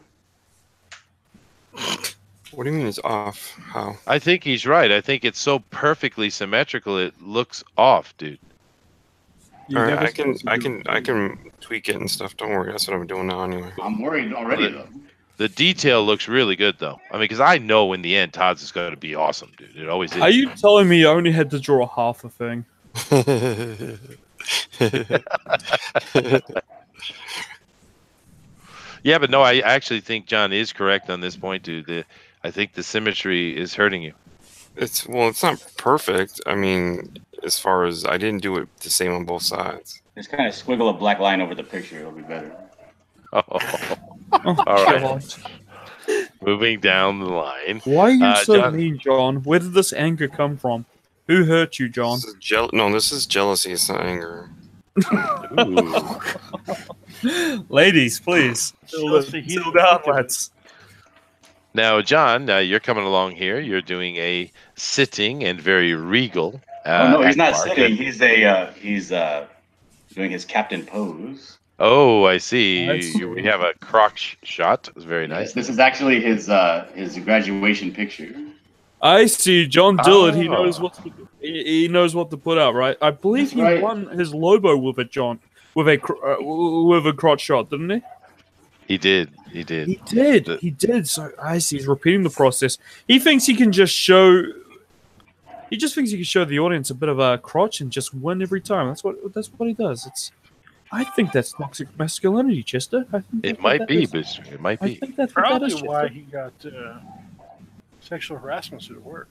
What do you mean it's off? How? I think he's right. I think it's so perfectly symmetrical. It looks off, dude. All right, I can tweak it and stuff. Don't worry. That's what I'm doing now anyway. I'm worried already, though. The detail looks really good, though. I mean, because I know in the end, Todd's is going to be awesome, dude. It always is. Are you telling me I only had to draw half a thing? Yeah, but no, I actually think John is correct on this point, dude. I think the symmetry is hurting you. It's not perfect. I mean, as far as I didn't do it the same on both sides. Just kind of squiggle a black line over the picture. It'll be better. Oh, all right. Moving down the line. Why are you so John, mean, John? Where did this anger come from? Who hurt you, John? This is jealousy. It's not anger. Ladies, please. Settle down, lads. Now, John, you're coming along here. You're doing a sitting and very regal. Oh no, he's not Ackbar. sitting. He's doing his captain pose. Oh, I see. We have a croc shot. It's very nice. Yes, this is actually his graduation picture. I see. John Dillard. He knows what to, he knows what to put out, right? I believe he won his Lobo with a John with a crotch shot, didn't he? He did. He did. He did. He did. So I see. He's repeating the process. He thinks he can just show. He just thinks he can show the audience a bit of a crotch and just win every time. That's what he does. It's. I think that's toxic masculinity, Chester. I think it might be, but it might be. I think that's probably what why he got sexual harassment suit at work.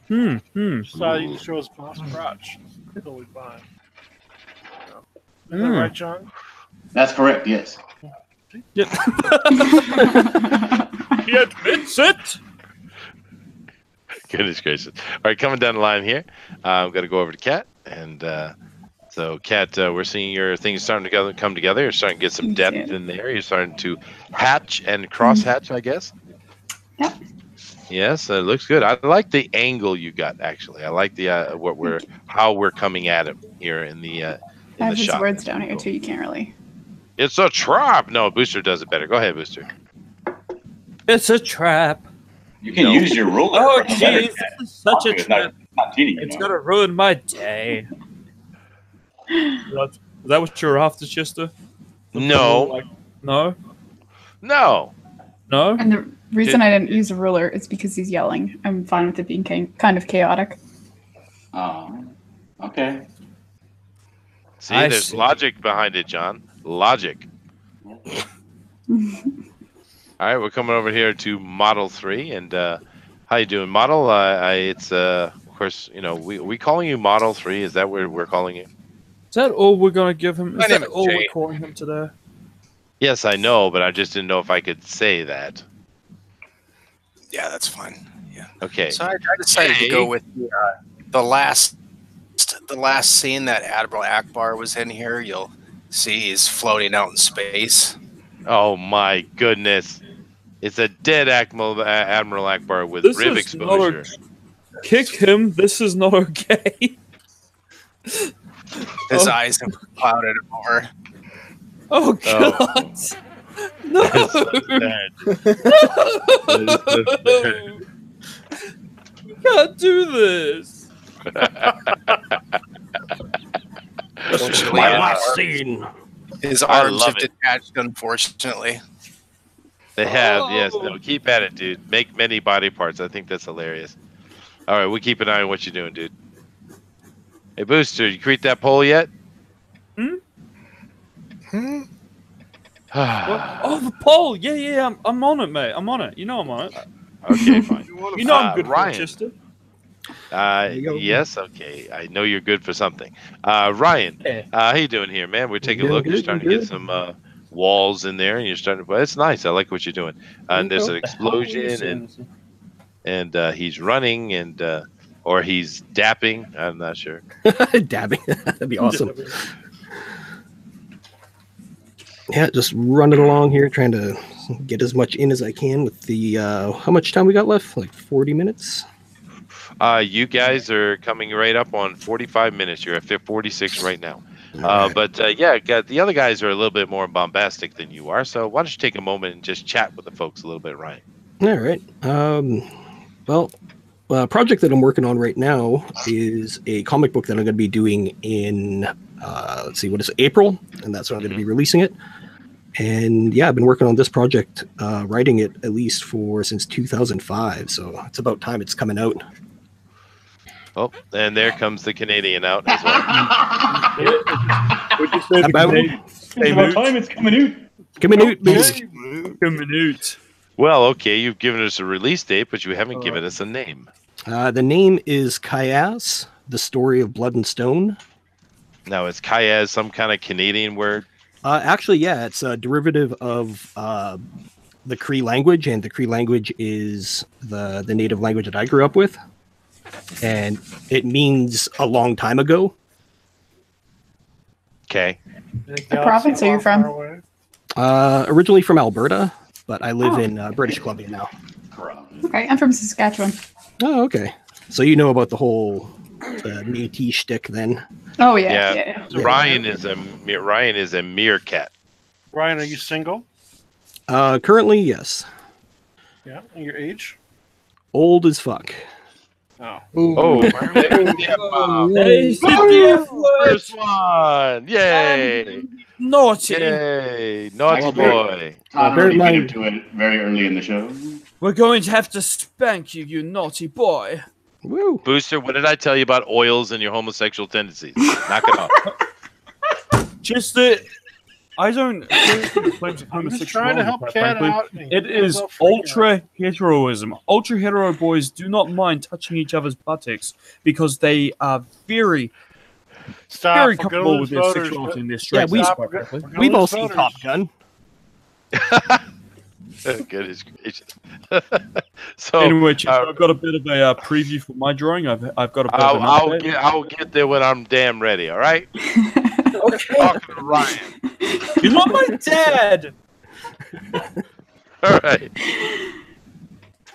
Hmm. So he shows boss crotch. Totally fine. So, is that right, John? That's correct. Yes. Yep. He admits it. Goodness gracious! All right, coming down the line here. I'm going to go over to Kat, and so Kat, we're seeing your things starting to come together. You're starting to get some depth in there. You're starting to hatch and cross hatch, I guess. Yep. Yes, it looks good. I like the angle you got. Actually, I like the how we're coming at it here in the I have his shot. words down here too. You can't really. It's a trap. No, Booster does it better. Go ahead, Booster. It's a trap. You can use your ruler. Oh, jeez, this is such a trap. Not cheating, It's gonna ruin my day. Is that what you're after, Chester? No. No. No. No. And the reason I didn't use a ruler is because he's yelling. I'm fine with it being kind of chaotic. Oh, okay. See, there's logic behind it, John. Logic. All right, we're coming over here to Model 3, and how you doing, Model? It's of course, we calling you Model 3. Is that what we're calling you? Is that all we're gonna give him? Is that all we're calling him today? Yes, I know, but I just didn't know if I could say that. Yeah, that's fine. Yeah. Okay. So I decided to go with the last scene that Admiral Ackbar was in here. You'll see he's floating out in space. Oh my goodness! It's a dead Admiral Ackbar with rib exposure. Kick him. This is not okay. His eyes have clouded over. Oh God! No! You can't do this. My last scene. His arms have detached, unfortunately. They have, yes. No, keep at it, dude. Make many body parts. I think that's hilarious. All right, we keep an eye on what you're doing, dude. Hey, Booster, you create that poll yet? Oh, the poll. Yeah. I'm on it, mate. I'm on it. You know I'm on it. Okay, fine. You know I'm good for Ryan. it, Chester. Yes, okay. I know you're good for something. Ryan, how you doing here, man? We're taking a look. You're starting to get some walls in there, and you're starting to. It's nice. I like what you're doing. And there's an explosion, and he's running, and or he's dapping. I'm not sure. Dabbing. That'd be awesome. Yeah, just running along here, trying to get as much in as I can with the. How much time we got left? Like 40 minutes. You guys are coming right up on 45 minutes. You're at 46 right now. But the other guys are a little bit more bombastic than you are. So why don't you take a moment and just chat with the folks a little bit, Ryan? All right. Well, a project that I'm working on right now is a comic book that I'm going to be doing in, let's see, what is it, April? And that's when I'm going to be releasing it. And yeah, I've been working on this project, writing it at least since 2005. So it's about time it's coming out. Oh, and there comes the Canadian out as well. Would you say about time it's coming out. Coming out, baby. Coming out. Well, okay, you've given us a release date, but you haven't given us a name. The name is Kayas, The Story of Blood and Stone. Now, is Kayaz some kind of Canadian word? Actually, yeah, it's a derivative of the Cree language, and the Cree language is the native language that I grew up with, and it means a long time ago. Okay. What province are you from? Originally from Alberta, but I live in British Columbia now. Okay, I'm from Saskatchewan. Oh, okay. So you know about the whole Métis shtick then? Oh yeah. So Ryan is a meerkat. Ryan, are you single? Currently, yes. Yeah. And your age? Old as fuck. Oh. Oh, Hey, first one! Yay! Naughty. Yay! Naughty Well, boy. Todd bear in already mind- beat him to it very early in the show. We're going to have to spank you, you naughty boy. Woo. Booster, what did I tell you about oils and your homosexual tendencies? Knock it off. Just that I don't claims of I'm just trying to homosexuality, help quite Kat frankly. out. and It get is myself freaking out. ultra heteroism. Ultra hetero boys do not mind touching each other's buttocks because they are very, Stop. very We're gonna comfortable lose with their voters, sexuality and their Yeah, strength. we- quite frankly. We're gonna We've all lose seen voters. Top Gun. Goodness gracious. So Anyway, Chester, I've got a bit of a preview for my drawing. I've got a bit of an update. I'll get there when I'm damn ready. All right. Talking to Ryan. You're not my dad. All right.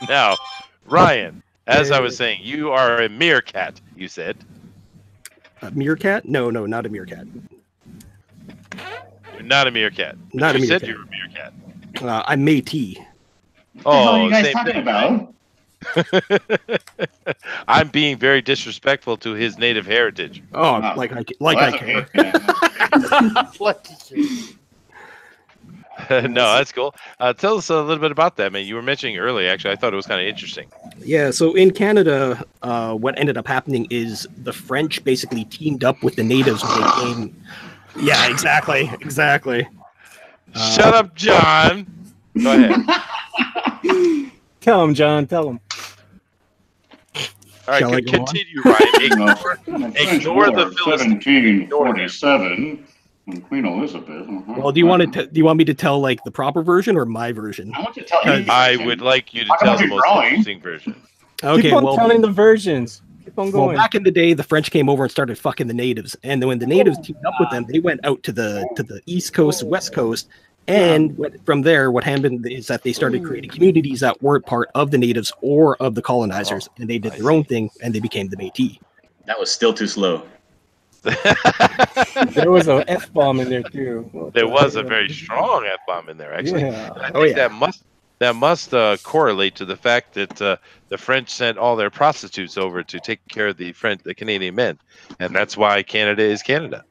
Now, Ryan, as I was saying, you are a meerkat. You said. A meerkat? No, not a meerkat. You're not a meerkat. But Not a you said meerkat. you were a meerkat. I'm Métis. What the hell are Oh, you guys same talking thing. about? I'm being very disrespectful to his native heritage. Oh, Wow. like I Well, that's care. okay. No, that's cool. Tell us a little bit about that, man. You were mentioning earlier, actually. I thought it was kind of interesting. Yeah, so in Canada, what ended up happening is the French basically teamed up with the natives when they came. Yeah, exactly. Shut up, John. Go ahead. Tell him, John. Tell him. All right, Shall I go on? continue, Ryan. Ignore the Philistines. 1747 when Queen Elizabeth. Well, do you want me to tell like the proper version or my version? I want you to tell you. I would like you to Talk tell about the your most drawing. interesting version. Okay, Keep on well, telling the versions. Keep on well, going. back in the day, the French came over and started fucking the natives, and then when the natives teamed up with them, they went out to the East Coast, West Coast, and from there, what happened is that they started creating communities that weren't part of the natives or of the colonizers, and they did their own thing, and they became the Métis. That was still too slow. There was an F-bomb in there too. What There the was a hell? very strong F-bomb in there, actually. Yeah. I think that must correlate to the fact that the French sent all their prostitutes over to take care of the Canadian men, and that's why Canada is Canada.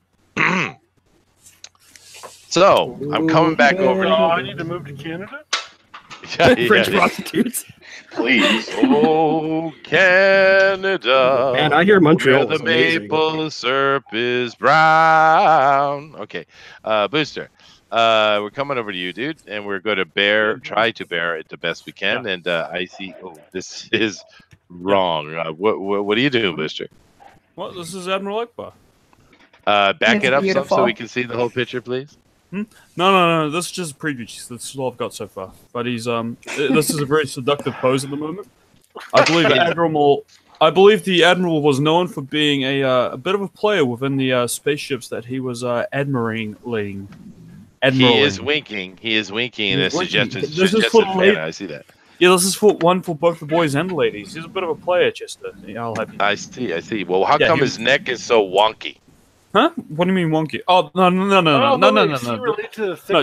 So I'm coming back over to Oh, you. I need to move to Canada. French prostitutes. Please. Oh, Canada. Man, I hear Montreal where is the amazing. maple syrup is brown. Okay, Booster. We're coming over to you, dude, and we're going to try to bear it the best we can. And I see. Oh, this is wrong. What are you doing, Booster? Well, this is Admiral Ackbar. Back It's it up some so beautiful. we can see the whole picture, please. No. This is just a preview. That's all I've got so far. But he's this is a very seductive pose at the moment. I believe the Admiral was known for being a bit of a player within the spaceships that he was admiraling. He is winking. He is winking in a He's winking. suggested This is for manner. I see that. Yeah, this is for both the boys and the ladies. He's a bit of a player, Chester. Yeah, I'll have you. I see. Well, how Yeah, come he his neck is so wonky? Huh? What do you mean wonky? Oh no! No,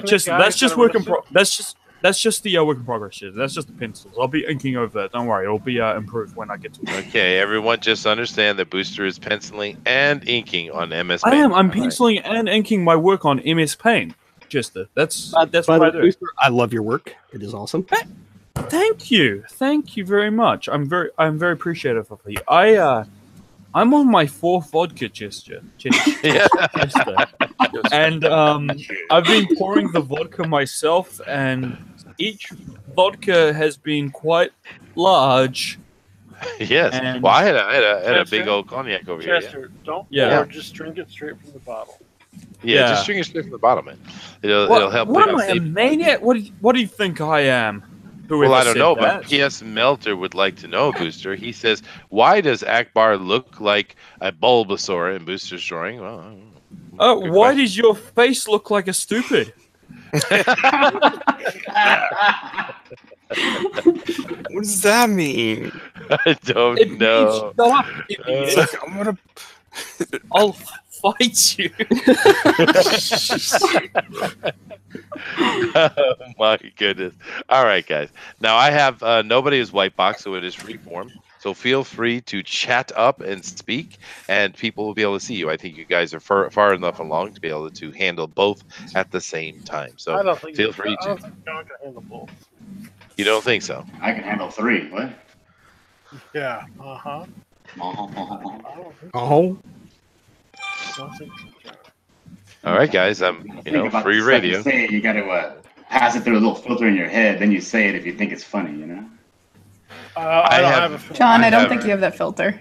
Chester, that's just work in that's just the work in progress shit. That's just the pencils. I'll be inking over that. Don't worry, it'll be improved when I get to it. Okay, everyone, just understand that Booster is penciling and inking on MS I Paint. am. I'm All right. penciling and inking my work on MS Paint. Chester, that's By what the I way, do. Booster, I love your work. It is awesome. Thank you very much. I'm very appreciative of you. I'm on my fourth vodka, Chester. Chester. And I've been pouring the vodka myself, and each vodka has been quite large. Yes. And- Well, I had a big Chester? old cognac over here. Chester, don't Yeah. pour, just drink it straight from the bottle. Yeah, Yeah. just drink it straight from the bottom, man. It'll help. What am I, a maniac? What do you think I am? Whoever Well, I don't said know, that? but P.S. Melter would like to know, Booster. He says, "Why does Ackbar look like a Bulbasaur in Booster's drawing?" Well, I don't know. Good Why question. does your face look like a stupid? What does that mean? I don't know. Shut up, idiot. It's like, I'm gonna. I'll fight you. Oh my goodness! All right, guys. Now I have nobody is white box, so it is free form. So feel free to chat up and speak, and people will be able to see you. I think you guys are far enough along to be able to handle both at the same time. So I don't think feel free I to. don't think John can handle both. You don't think so? I can handle 3. What? Yeah. Uh-huh. Oh, Don't think John. All right, guys. Think about Free the stuff radio. You say it, you got to pass it through a little filter in your head. Then you say it if you think it's funny. You know. I don't have a filter. John, I don't have- think you have that filter.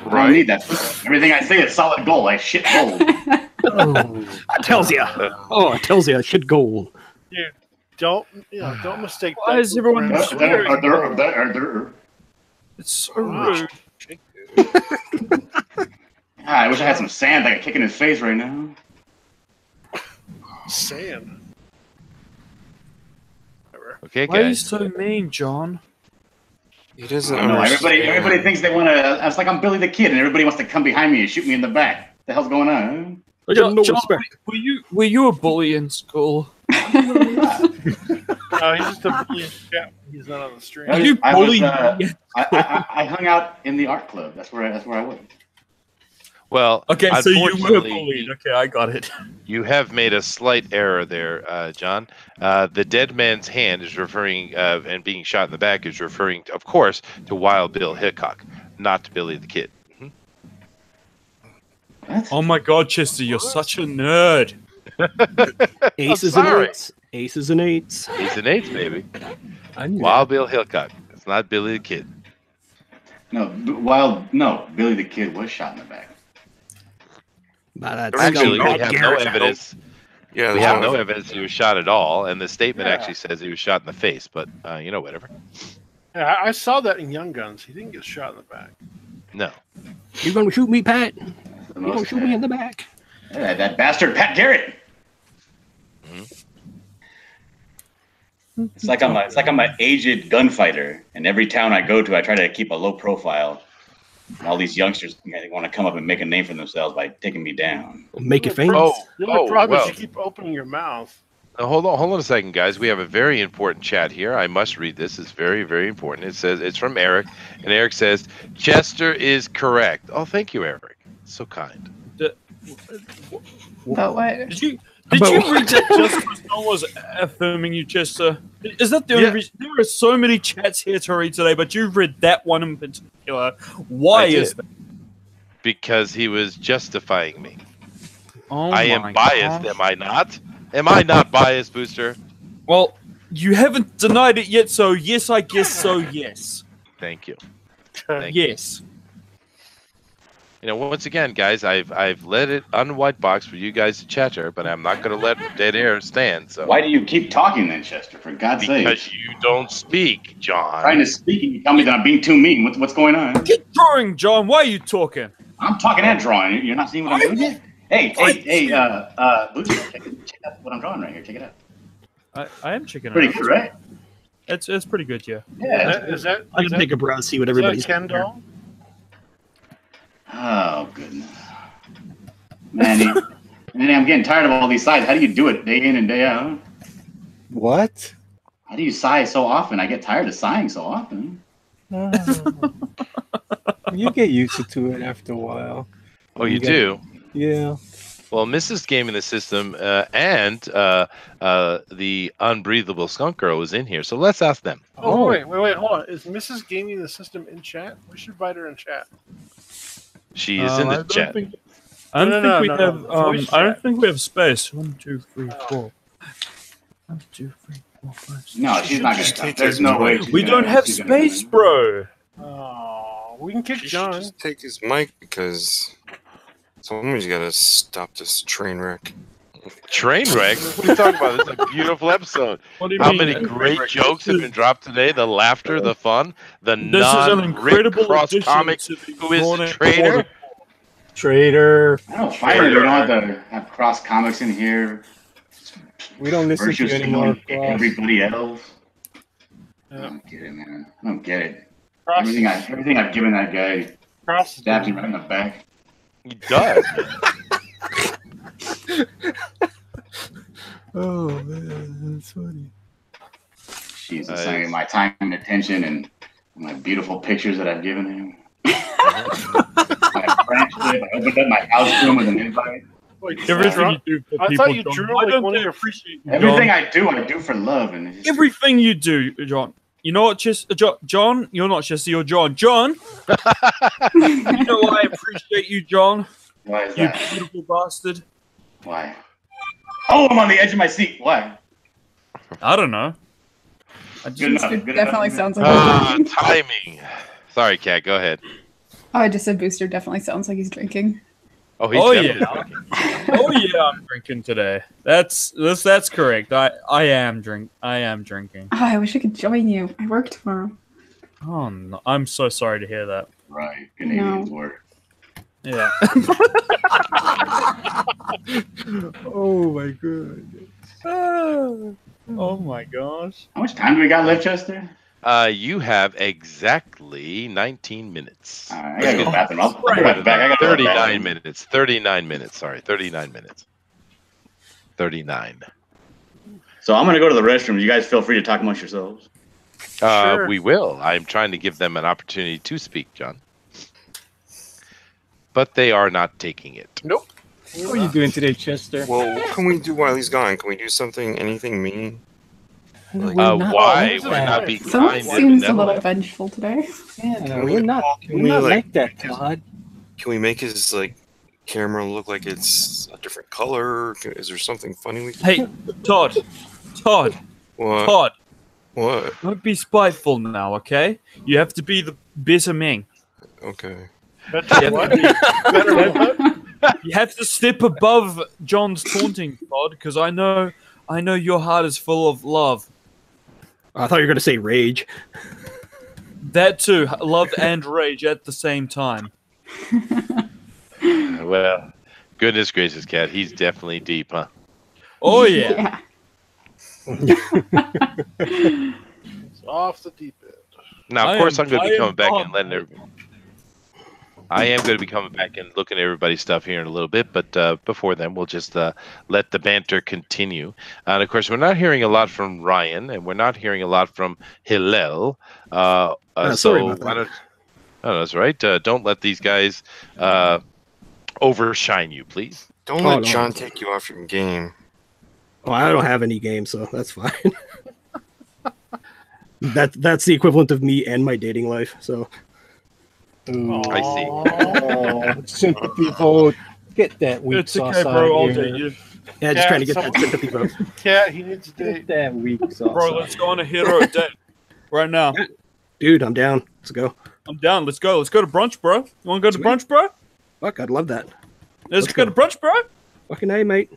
I don't need that filter. Everything I say is solid gold. Like shit gold. that tells you. Oh, it tells you I should gold. Dude, don't mistake. Why that is for everyone brand. It's so rude. I wish I had some sand I could kick in his face right now. Sand. Okay, Why are you guys. so mean, John? He doesn't I don't know. understand. Everybody thinks they want to. It's like I'm Billy the Kid, and everybody wants to come behind me and shoot me in the back. The hell's going on? I got no John, respect. were you a bully in school? No, he's just a bully in chat. He's not on the stream. You I bully was, me. I hung out in the art club. That's where I went. Well, Okay, so you were unfortunately, bullied. Okay, I got it. You have made a slight error there, John. The dead man's hand is referring, and being shot in the back is referring, of course, to Wild Bill Hickok, not to Billy the Kid. Oh my God, Chester, you're such a nerd. Aces and sorry. eights. Aces and eights. He's an eighth, baby. I knew Wild Bill Hickok. It's not Billy the Kid. No, Billy the Kid was shot in the back. That's Actually, we not have no Garrett. evidence. Yeah, We that's have no what- evidence he was shot at all, and the statement Yeah. actually says he was shot in the face. But whatever. Yeah, I saw that in Young Guns. He didn't get shot in the back. No. You gonna shoot me, Pat? For the You gonna most shoot me part. in the back? Yeah, that bastard Pat Garrett. It's like I'm an aged gunfighter, and every town I go to, I try to keep a low profile. And all these youngsters want to come up and make a name for themselves by taking me down. Make it famous. Oh, The only problem well. is you keep opening your mouth. Now, hold on a second, guys. We have a very important chat here. I must read this. It's very, very important. It says it's from Eric, and Eric says Chester is correct. Oh, thank you, Eric. So kind. But what? Did you read that just because no one was affirming you, Chester? Is that the only reason? There are so many chats here to read today, but you've read that one in particular. Why I is did. that? Because he was justifying me. Oh I am my biased, gosh. am I not? Am I not biased, Booster? Well, you haven't denied it yet, so yes, I guess so, yes. Thank you. Thank you. Yes. Once again, guys, I've let it unwhite box for you guys to chatter, but I'm not going to let dead air stand. So Why do you keep talking then, Chester? For God's sake. because you don't speak, John. Trying to speak and you tell me that I'm being too mean. What's going on? Get drawing, John. Why are you talking? I'm talking and drawing. You're not seeing what I'm doing yet? Hey, Booster, check out what I'm drawing right here. Check it out. I am checking Pretty it out. good, right? It's pretty good, yeah. Yeah. Is that I can take a browse, see what is that everybody's Ken doll? Oh, goodness. Man, I'm getting tired of all these sides. How do you do it day in and day out? What? How do you sigh so often? I get tired of sighing so often. You get used to it after a while. Oh, you do? Yeah. Well, Mrs. Gaming the System and the Unbreathable Skunk Girl was in here, so let's ask them. Oh, wait, hold on. Is Mrs. Gaming the System in chat? We should invite her in chat. She is in the chat. I don't think we no, have. voice I don't chat. think we have space. 1, 2, 3, 4. 1, 2, 3, 4, 5. No, she's not going to. There's no way. We don't have space, bro. Oh. we can kick You should John. just take his mic because somebody's got to stop this train wreck. Train wreck? What are you talking about? This is a beautiful episode. What do you How mean? many great jokes have been dropped today? The laughter, the fun, the This is an incredible Cross addition comic to the who is Brawn a and traitor. Quarter. Traitor. I don't finally we don't have to have cross comics in here. We don't listen to you anymore. Cross. Everybody else. Yeah. I don't get it, man. I don't get it. Cross, Everything I've given that guy Cross is stabbed him right in the back. He does. Oh man, that's funny. Jesus, I mean, my time and attention and my beautiful pictures that I've given him. My branch clip, I opened up my house room with an invite. Everything you do for I people, thought you John. drew Why like don't one of they your- appreciate you, Everything John? I do for love. And it's just, Everything you do, John. You know what, John? You're not Chester, you're John. John! You know why I appreciate you, John? why is You that? beautiful bastard. Why? Oh, I'm on the edge of my seat. Why? I don't know. I Good just, enough. It Good definitely enough. sounds like he's drinking. Timing. Sorry, Kat, go ahead. Oh, I just said Booster definitely sounds like he's drinking. Oh, he's Oh, definitely yeah. drinking. oh yeah, I'm drinking today. That's correct. I am drinking. Oh, I wish I could join you. I work tomorrow. Oh no, I'm so sorry to hear that. Right. Canadians No. work. Yeah. Oh my god. Oh my gosh. How much time do we got left, Chester? You have exactly 19 minutes. I gotta go to the bathroom. I'll be right back. I gotta go to the 39 bathroom. minutes. 39 minutes. Sorry, 39 minutes. 39. So I'm gonna go to the restroom. You guys feel free to talk amongst yourselves. Sure. We will. I'm trying to give them an opportunity to speak, John. But they are not taking it. Nope. What are you doing today, Chester? Well, what can we do while he's gone? Can we do something, anything mean? Like, We're not why like would that. not be Someone kind and seems a little benevolent? vengeful today. Yeah, we- we're not. can We're we, not like- like that, Todd. can we make his camera look like it's a different color? Is there something funny we can? Hey, Todd. What? What? Don't be spiteful now, okay? You have to be the better man. Okay. Better what? Better what? You have to step above John's taunting, Todd, because I know your heart is full of love. I thought you were going to say rage. That too, love and rage at the same time. Well, goodness gracious, Cat. He's definitely deep, huh? Oh yeah. It's off the deep end. Now, of I course, am- I'm going to I be am coming back gone. and letting everybody. I am going to be coming back and looking at everybody's stuff here in a little bit, but before then, we'll just let the banter continue. And of course, we're not hearing a lot from Ryan, and we're not hearing a lot from Hillel. sorry So about that. why don't? Oh, that's right. Don't let these guys overshine you, please. Don't Oh, let no. John take you off your game. Well, I don't have any games, so that's fine. That's the equivalent of me and my dating life. So I see. Oh, sympathy vote. Get that weak It's sauce okay, out bro. I'll here. date you. yeah, just Yeah, trying to get so- that sympathy vote. Yeah, he needs a Get date. that weak sauce. Bro, out let's go on a hero date right now. Dude, I'm down. Let's go. I'm down. Let's go. Let's go to brunch, bro. You want to go to Sweet. brunch, bro? Fuck, I'd love that. Let's Let's go go. to brunch, bro. Fucking A, mate.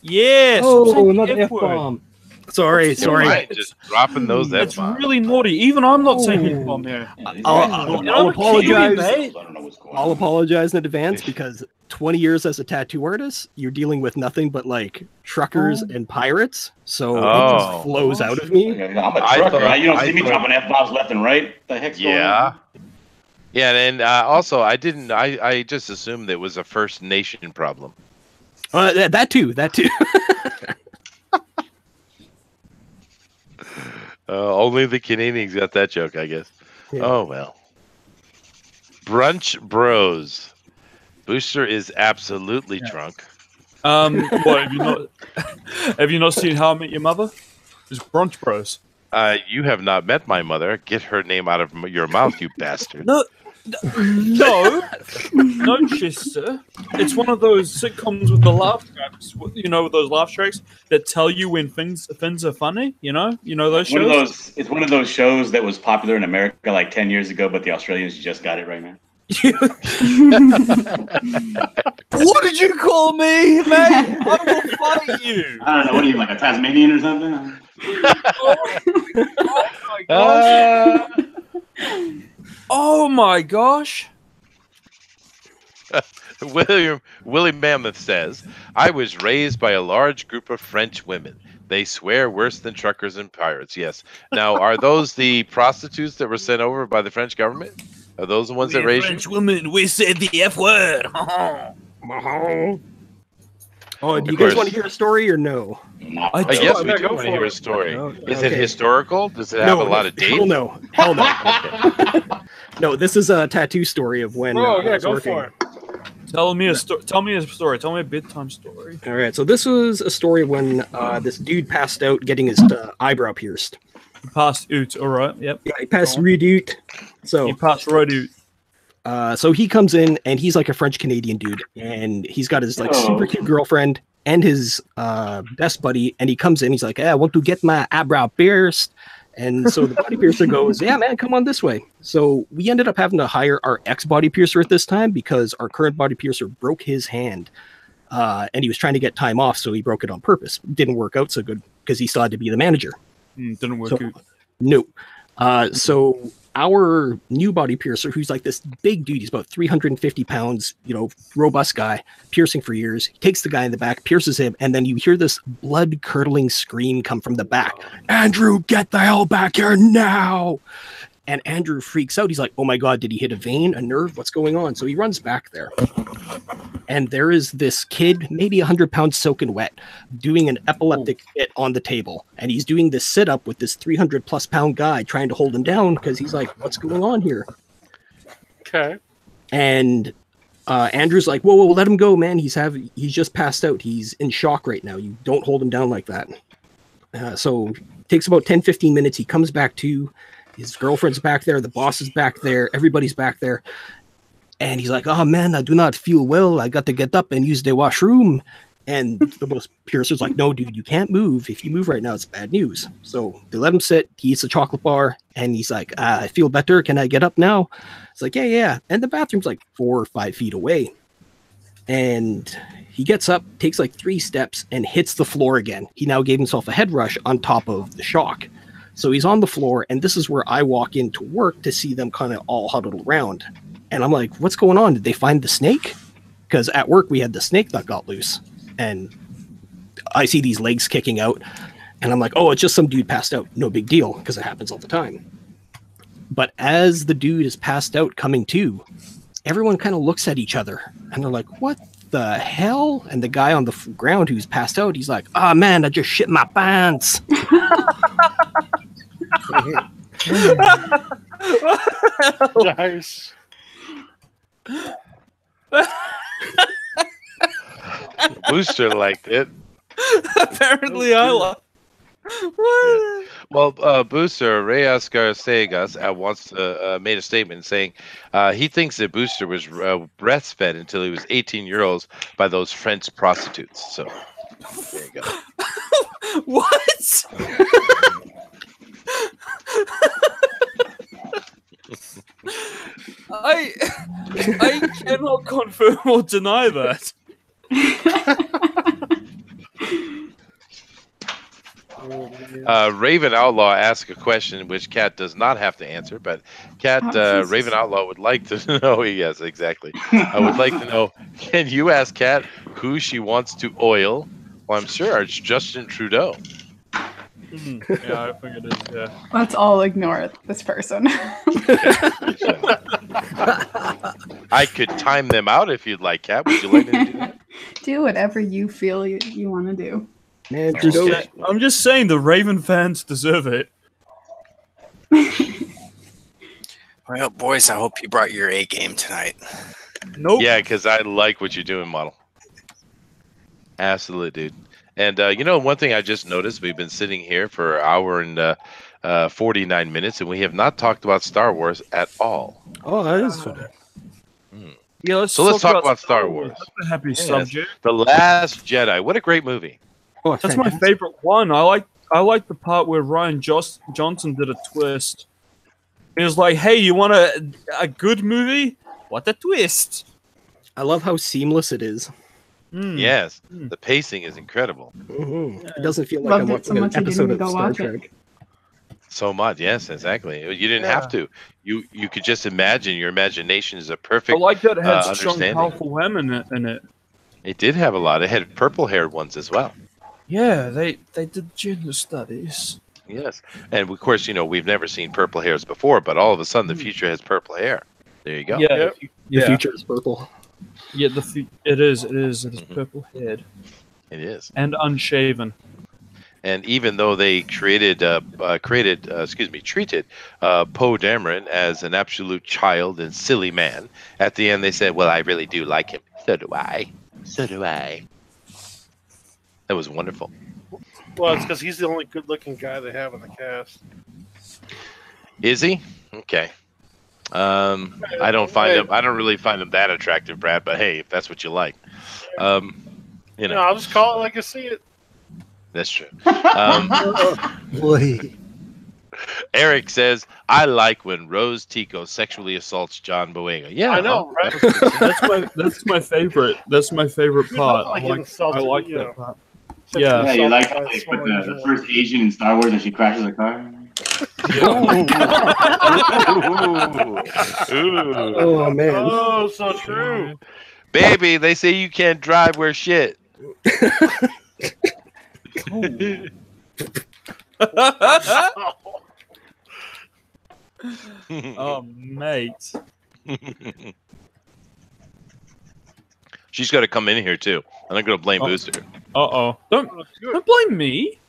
Yes. Oh, another F-bomb. Sorry. Right, just dropping those That's F-bombs. really naughty. Even I'm not saying Oh. F-bomb here. I'll apologize. I don't know what's going on. I'll apologize in advance because 20 years as a tattoo artist, you're dealing with nothing but like truckers and pirates. So it Oh. just flows out of me. I'm a I trucker, thought- right? You don't I see me thought- dropping F-bombs left and right. The heck's going Yeah. on? Yeah, and also I didn't. I just assumed that it was a First Nation problem. That too. Only the Canadians got that joke, I guess. Yeah. Oh well. Brunch Bros. Booster is absolutely drunk. What have you not seen How I Met Your Mother? It's brunch bros. You have not met my mother. Get her name out of your mouth, you bastard. No, No, no, Chester. It's one of those sitcoms with the laugh tracks. You know, with those laugh tracks that tell you when things are funny. You know those One of shows. those. It's one of those shows that was popular in America like 10 years ago, but the Australians just got it right now. What did you call me, mate? I will fight you. I don't know. What are you, like a Tasmanian or something? Oh my gosh. Willie Mammoth says, I was raised by a large group of French women. They swear worse than truckers and pirates. Yes. Now, are those the prostitutes that were sent over by the French government? Are those the ones that raised French you? women, we said the F word. Oh, do you guys want to hear a story or no? Yes, we do want to hear a story. Is it historical? Does it have a lot of dates? Hell no. Hell no. No, this is a tattoo story of when I was working. for it. Tell me a story. Tell me a story. Tell me a bedtime story. All right, so this was a story when this dude passed out getting his eyebrow pierced. He passed out. All right. Yep. Yeah, he passed right out. So he passed right out. So he comes in and he's like a French Canadian dude, and he's got his like super cute girlfriend and his best buddy, and he comes in. He's like, "Hey, I want to get my eyebrow pierced." And so the body piercer goes, "Yeah, man, come on this way." So we ended up having to hire our ex-body piercer at this time because our current body piercer broke his hand, and he was trying to get time off, so he broke it on purpose. Didn't work out so good because he still had to be the manager. Didn't work out. No. So our new body piercer, who's like this big dude, he's about 350 pounds, robust guy, piercing for years. He takes the guy in the back, pierces him, and then you hear this blood-curdling scream come from the back. "Andrew, get the hell back here now!" And Andrew freaks out. He's like, "Oh my God, did he hit a vein, a nerve? What's going on?" So he runs back there. And there is this kid, maybe 100 pounds soaking wet, doing an epileptic fit on the table. And he's doing this sit-up with this 300-plus pound guy trying to hold him down because he's like, "What's going on here?" Okay. And Andrew's like, whoa, let him go, man. He's just passed out. He's in shock right now. You don't hold him down like that. So it takes about 10, 15 minutes. He comes back to. His girlfriend's back there. The boss is back there. Everybody's back there. And he's like, "Oh, man, I do not feel well. I got to get up and use the washroom." And the most piercer's like, "No, dude, you can't move. If you move right now, it's bad news." So they let him sit. He eats a chocolate bar. And he's like, "I feel better. Can I get up now?" It's like, yeah. And the bathroom's like 4 or 5 feet away. And he gets up, takes like 3 steps, and hits the floor again. He now gave himself a head rush on top of the shock. So he's on the floor, and this is where I walk into work to see them kind of all huddled around. And I'm like, "What's going on? Did they find the snake?" Because at work, we had the snake that got loose. And I see these legs kicking out. And I'm like, "Oh, it's just some dude passed out. No big deal," because it happens all the time. But as the dude is passed out coming to, everyone kind of looks at each other. And they're like, "What the hell?" And the guy on the ground who's passed out, he's like, "Oh, man, I just shit my pants." Nice. Booster liked it. Apparently, I like. Well, Booster Reyes Garcegas made a statement saying he thinks that Booster was breastfed until he was 18 years old by those French prostitutes. So there you go. What? I cannot confirm or deny that. Raven Outlaw asked a question which Kat does not have to answer, but Raven Outlaw would like to know. Yes, exactly. I would like to know. Can you ask Kat who she wants to oil? Well, I'm sure it's Justin Trudeau. Yeah, I think it is. Yeah. Let's all ignore this person. I could time them out if you'd like, Kat. Would you like me to do that? Do whatever you feel you want to do. Man, I'm just saying the Raven fans deserve it. Well, boys, I hope you brought your A game tonight. Nope. Yeah, because I like what you're doing, model. Absolutely, dude. And one thing I just noticed, we've been sitting here for an hour and 49 minutes, and we have not talked about Star Wars at all. Oh, that is funny. Yeah, let's talk about Star Wars. That's a happy Yes. subject. The Last Jedi. What a great movie. Oh, That's my favorite one. I like the part where Ryan Johnson did a twist. He was like, "Hey, you want a good movie? What a twist!" I love how seamless it is. Yes, the pacing is incredible. It doesn't feel like Loved I'm it watching so an much I didn't episode even of go Star watch it. Trek. So much, yes, exactly. You didn't have to. You could just imagine. Your imagination is a perfect. I like that it had strong, understanding. powerful women in it. It did have a lot. It had purple-haired ones as well. Yeah, they did gender studies. Yes, and of course, we've never seen purple hairs before, but all of a sudden, the future has purple hair. There you go. Yeah, The future is purple. Yeah, it is purple haired It is. and unshaven. And even though they treated Poe Dameron as an absolute child and silly man, at the end they said, "Well, I really do like him. So do I. So do I." That was wonderful. Well, it's because he's the only good-looking guy they have in the cast. Is he? Okay. I don't really find him that attractive, Brad. But hey, if that's what you like, I'll just call it like I see it. That's true. Boy. Eric says, "I like when Rose Tico sexually assaults John Boyega." Yeah, I know, right? That's my favorite. That's my favorite part. like I like that part. Yeah, Yeah. you like how they put the first Asian in Star Wars and she crashes a car? Oh, man. Oh, so true. Baby, they say you can't drive where shit. Oh, mate. She's got to come in here too. I'm not going to blame Booster. Uh-oh. Don't blame me.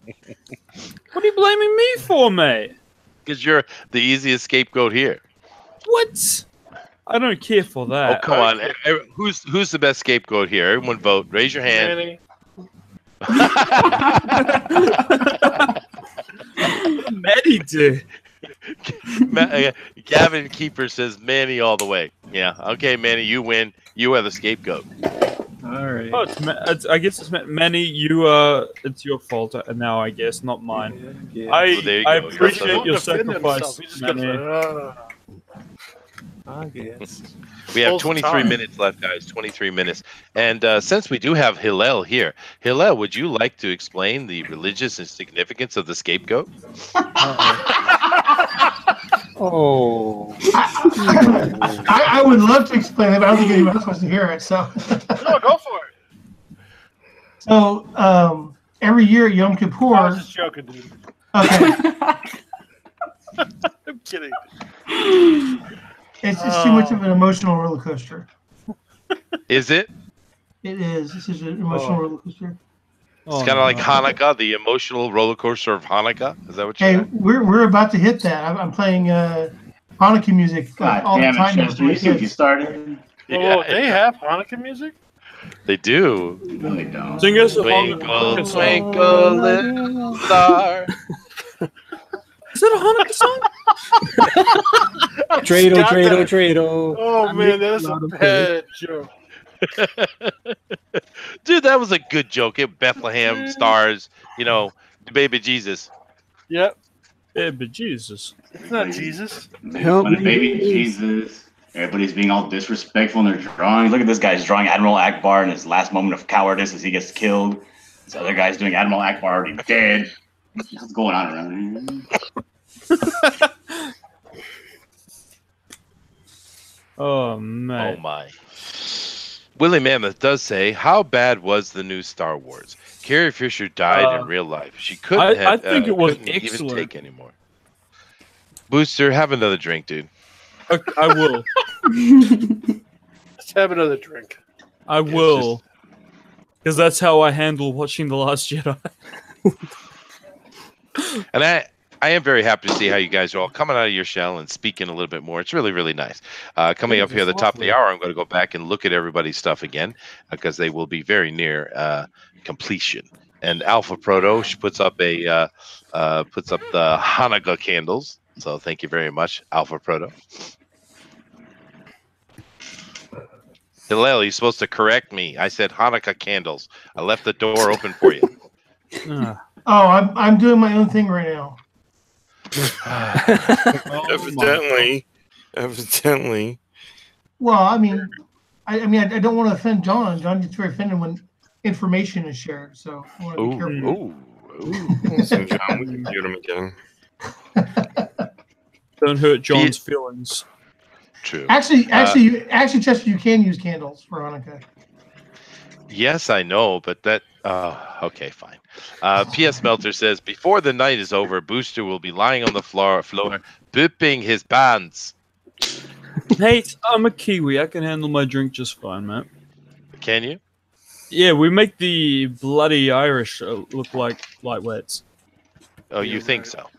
What are you blaming me for, mate? Because you're the easiest scapegoat here. What? I don't care for that. Oh, come on. Who's the best scapegoat here? Everyone vote. Raise your hand. Manny did. Gavin Keeper says Manny all the way. Yeah. Okay, Manny, you win. You are the scapegoat. All right. Oh, I guess it's Manny. It's your fault now. I guess not mine. I appreciate your sacrifice, Manny. I guess. We have 23 minutes left, guys. 23 minutes. And since we do have Hillel here, Hillel, would you like to explain the religious significance of the scapegoat? Oh. I would love to explain it, but I don't think anyone else wants to hear it. So, No, go for it. so every year at Yom Kippur. I was just joking, dude. Okay. I'm kidding. It's just too much of an emotional roller coaster. Is it? It is. This is an emotional roller coaster. It's kind of like Hanukkah, the emotional roller coaster of Hanukkah. Is that what you're Hey, saying? we're about to hit that. I'm playing Hanukkah music all the time. Chester, you see what you started? Oh, they have Hanukkah music? They do. No, they don't. Sing us a Twinkle, Hanukkah song. twinkle, little star. Is that a Hanukkah song? Trado. Oh, man, that's a bad joke. Dude, that was a good joke. Bethlehem stars, the baby Jesus. Yep. Baby Jesus. It's not Jesus. Help When the baby me. Jesus, everybody's being all disrespectful in their drawings. Look at this guy's drawing Admiral Ackbar in his last moment of cowardice as he gets killed. This other guy's doing Admiral Ackbar already dead. What's going on around here? Oh, man. Oh my. Willie Mammoth does say, "How bad was the new Star Wars? Carrie Fisher died in real life. She couldn't I think it was couldn't even excellent. take anymore." Booster, have another drink, dude. I will. Let's have another drink. I will. Because that's how I handle watching The Last Jedi. And I am very happy to see how you guys are all coming out of your shell and speaking a little bit more. It's really, really nice. Coming up here at the top of the hour, I'm going to go back and look at everybody's stuff again because they will be very near completion. And Alpha Proto puts up the Hanukkah candles. So thank you very much, Alpha Proto. Hillel, you're supposed to correct me. I said Hanukkah candles. I left the door open for you. Oh, I'm doing my own thing right now. Evidently. Well, I mean, I don't want to offend John. John gets very offended when information is shared, so I want to be careful. Listen, John, we can mute him again. Don't hurt John's feelings. True. Actually, Chester, you can use candles for Hanukkah. Yes, I know, but that. Okay, fine. P.S. Melter says, before the night is over, Booster will be lying on the floor booping his pants. Hey, I'm a Kiwi. I can handle my drink just fine, man. Can you? Yeah, we make the bloody Irish look like lightweights. Oh, you think so?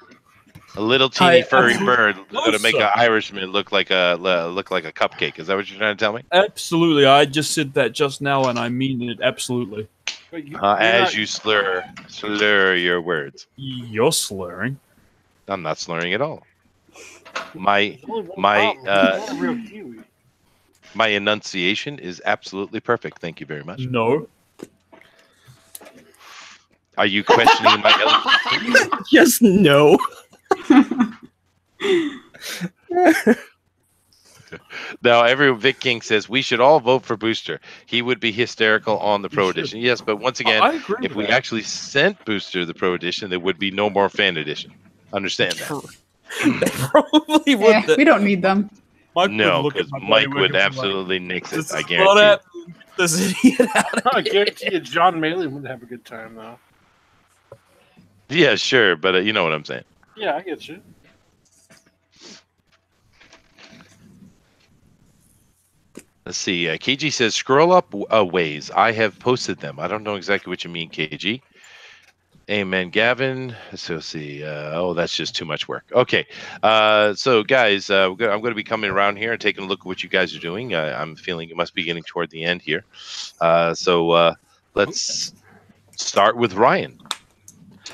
A little teeny furry bird going to make an Irishman look like a cupcake. Is that what you're trying to tell me? Absolutely. I just said that just now, and I mean it absolutely. As you slur your words. You're slurring. I'm not slurring at all. My enunciation is absolutely perfect. Thank you very much. No. Are you questioning my eloquence? Just no. Now, Vic King says we should all vote for Booster. He would be hysterical on the Pro Edition. Yes, but once again, if we actually sent Booster the Pro Edition, there would be no more Fan Edition. Understand that? They probably would. We don't need them. No, because Mike would absolutely nix it. I guarantee. I guarantee you, John Maley would have a good time though. Yeah, sure, but you know what I'm saying. Yeah, I get you. Let's see. KG says, scroll up a ways. I have posted them. I don't know exactly what you mean, KG. Amen, Gavin. So see. That's just too much work. Okay. So, guys, I'm going to be coming around here and taking a look at what you guys are doing. I'm feeling it must be getting toward the end here. So let's start with Ryan.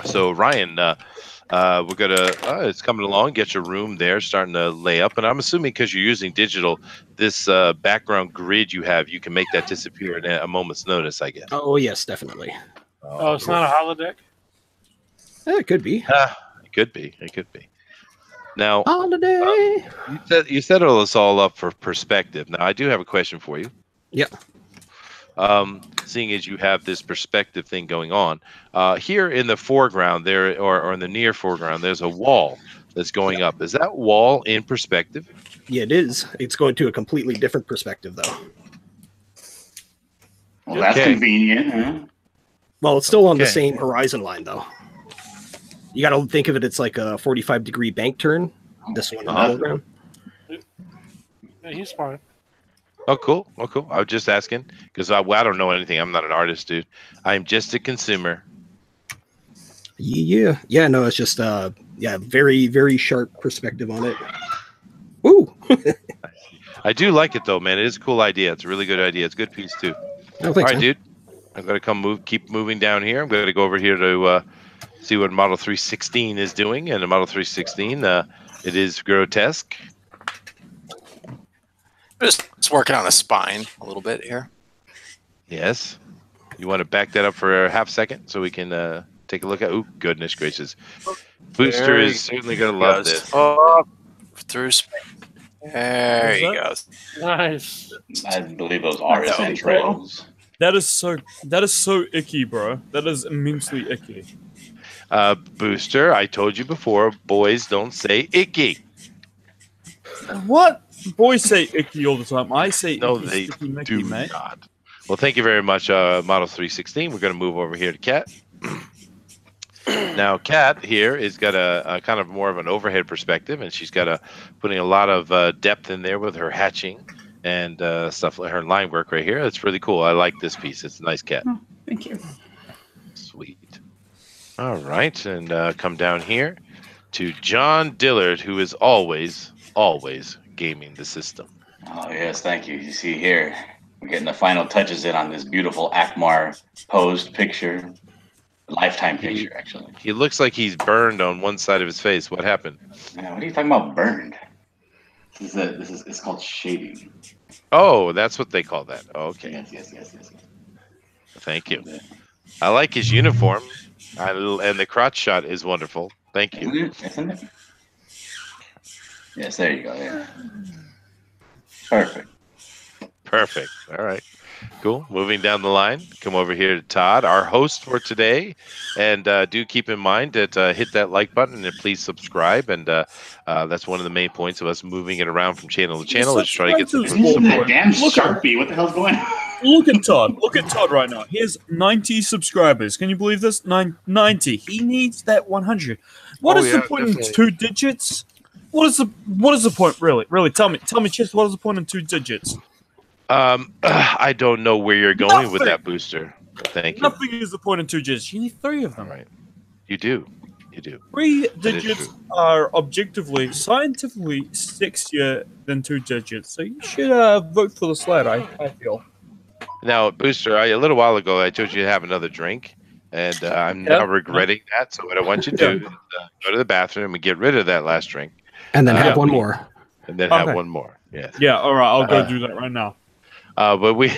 So, Ryan, we're gonna it's coming along. Get your room there, starting to lay up, and I'm assuming because you're using digital, this background grid you have, you can make that disappear at a moment's notice, I guess. Oh yes, definitely. Oh, it's not a holodeck. It could be. It could be. It could be. Now, holiday. You set this all up for perspective. Now, I do have a question for you. Yeah. Seeing as you have this perspective thing going on, here in the foreground there, or in the near foreground, there's a wall that's going up. Is that wall in perspective? Yeah, it is. It's going to a completely different perspective, though. Well, that's convenient, huh? Well, it's still on the same horizon line, though. You got to think of it, it's like a 45-degree bank turn. This one, hologram. Yeah, he's fine. Oh, cool. Oh, cool. I was just asking because I don't know anything. I'm not an artist, dude. I'm just a consumer. Yeah. No, it's just very, very sharp perspective on it. Woo! I do like it though, man. It is a cool idea. It's a really good idea. It's a good piece too. Oh, thanks, all right, man. dude. I'm gonna keep moving down here. I'm gonna go over here to see what Model 316 is doing, and the Model 316, it is grotesque. Just working on the spine a little bit here. Yes. You want to back that up for a half second so we can take a look at. Oh, goodness gracious. Booster is certainly going to love this. Oh, through space. There he goes. Nice. I believe those are his entrails. That is so icky, bro. That is immensely icky. Booster, I told you before, boys don't say icky. What? Boys say icky all the time. I say no, icky, they sticky, Mickey, do mate. not. Well, thank you very much, Model 316. We're going to move over here to Kat. Now, Kat here is got a kind of more of an overhead perspective, and she's got putting a lot of depth in there with her hatching and stuff like her line work right here. That's really cool. I like this piece. It's a nice, Kat. Oh, thank you. Sweet. All right, and come down here to John Dillard, who is always gaming the system. Oh yes, thank you. You see here, we're getting the final touches in on this beautiful Ackbar posed picture Lifetime picture, actually. He looks like he's burned on one side of his face. What happened? Yeah, what are you talking about? Burned. It's called shading. Oh, that's what they call that. Oh, okay. Yes. Thank you. I like his uniform. And the crotch shot is wonderful. Thank you. Isn't it? Yes, there you go. Yeah. Perfect. All right. Cool. Moving down the line, come over here to Todd, our host for today. And do keep in mind that hit that like button and please subscribe. And that's one of the main points of us moving it around from channel to channel is try to get some Isn't that damn Sharpie? What the hell's going on? Look at Todd. Look at Todd right now. He has 90 subscribers. Can you believe this? 90. He needs that 100. What is the point in 2 digits? What is the point really? Really, tell me, Chris. What is the point in 2 digits? I don't know where you're going with that booster. Thank you. Nothing is the point in 2 digits. You need 3 of them. Right. You do. 3 digits are objectively, scientifically sexier than 2 digits. So you should vote for the sled. I feel. Now, Booster, a little while ago, I told you to have another drink, and I'm now regretting that. So what I want you to do is go to the bathroom and get rid of that last drink. And then have one more. And then have one more. Yes. Yeah, all right. I'll go do that right now. But we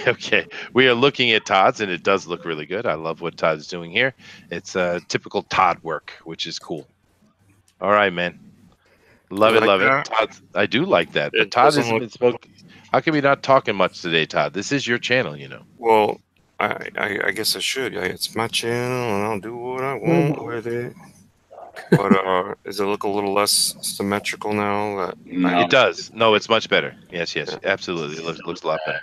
are looking at Todd's, and it does look really good. I love what Todd's doing here. It's typical Todd work, which is cool. All right, man. Love it. Todd, I do like that. But Todd hasn't been spoken. How come you're not talking much today, Todd? This is your channel, you know. Well, I guess I should. It's my channel, and I'll do what I want with it. But does it look a little less symmetrical now? It does. No, it's much better. Yes, absolutely. It looks a lot better.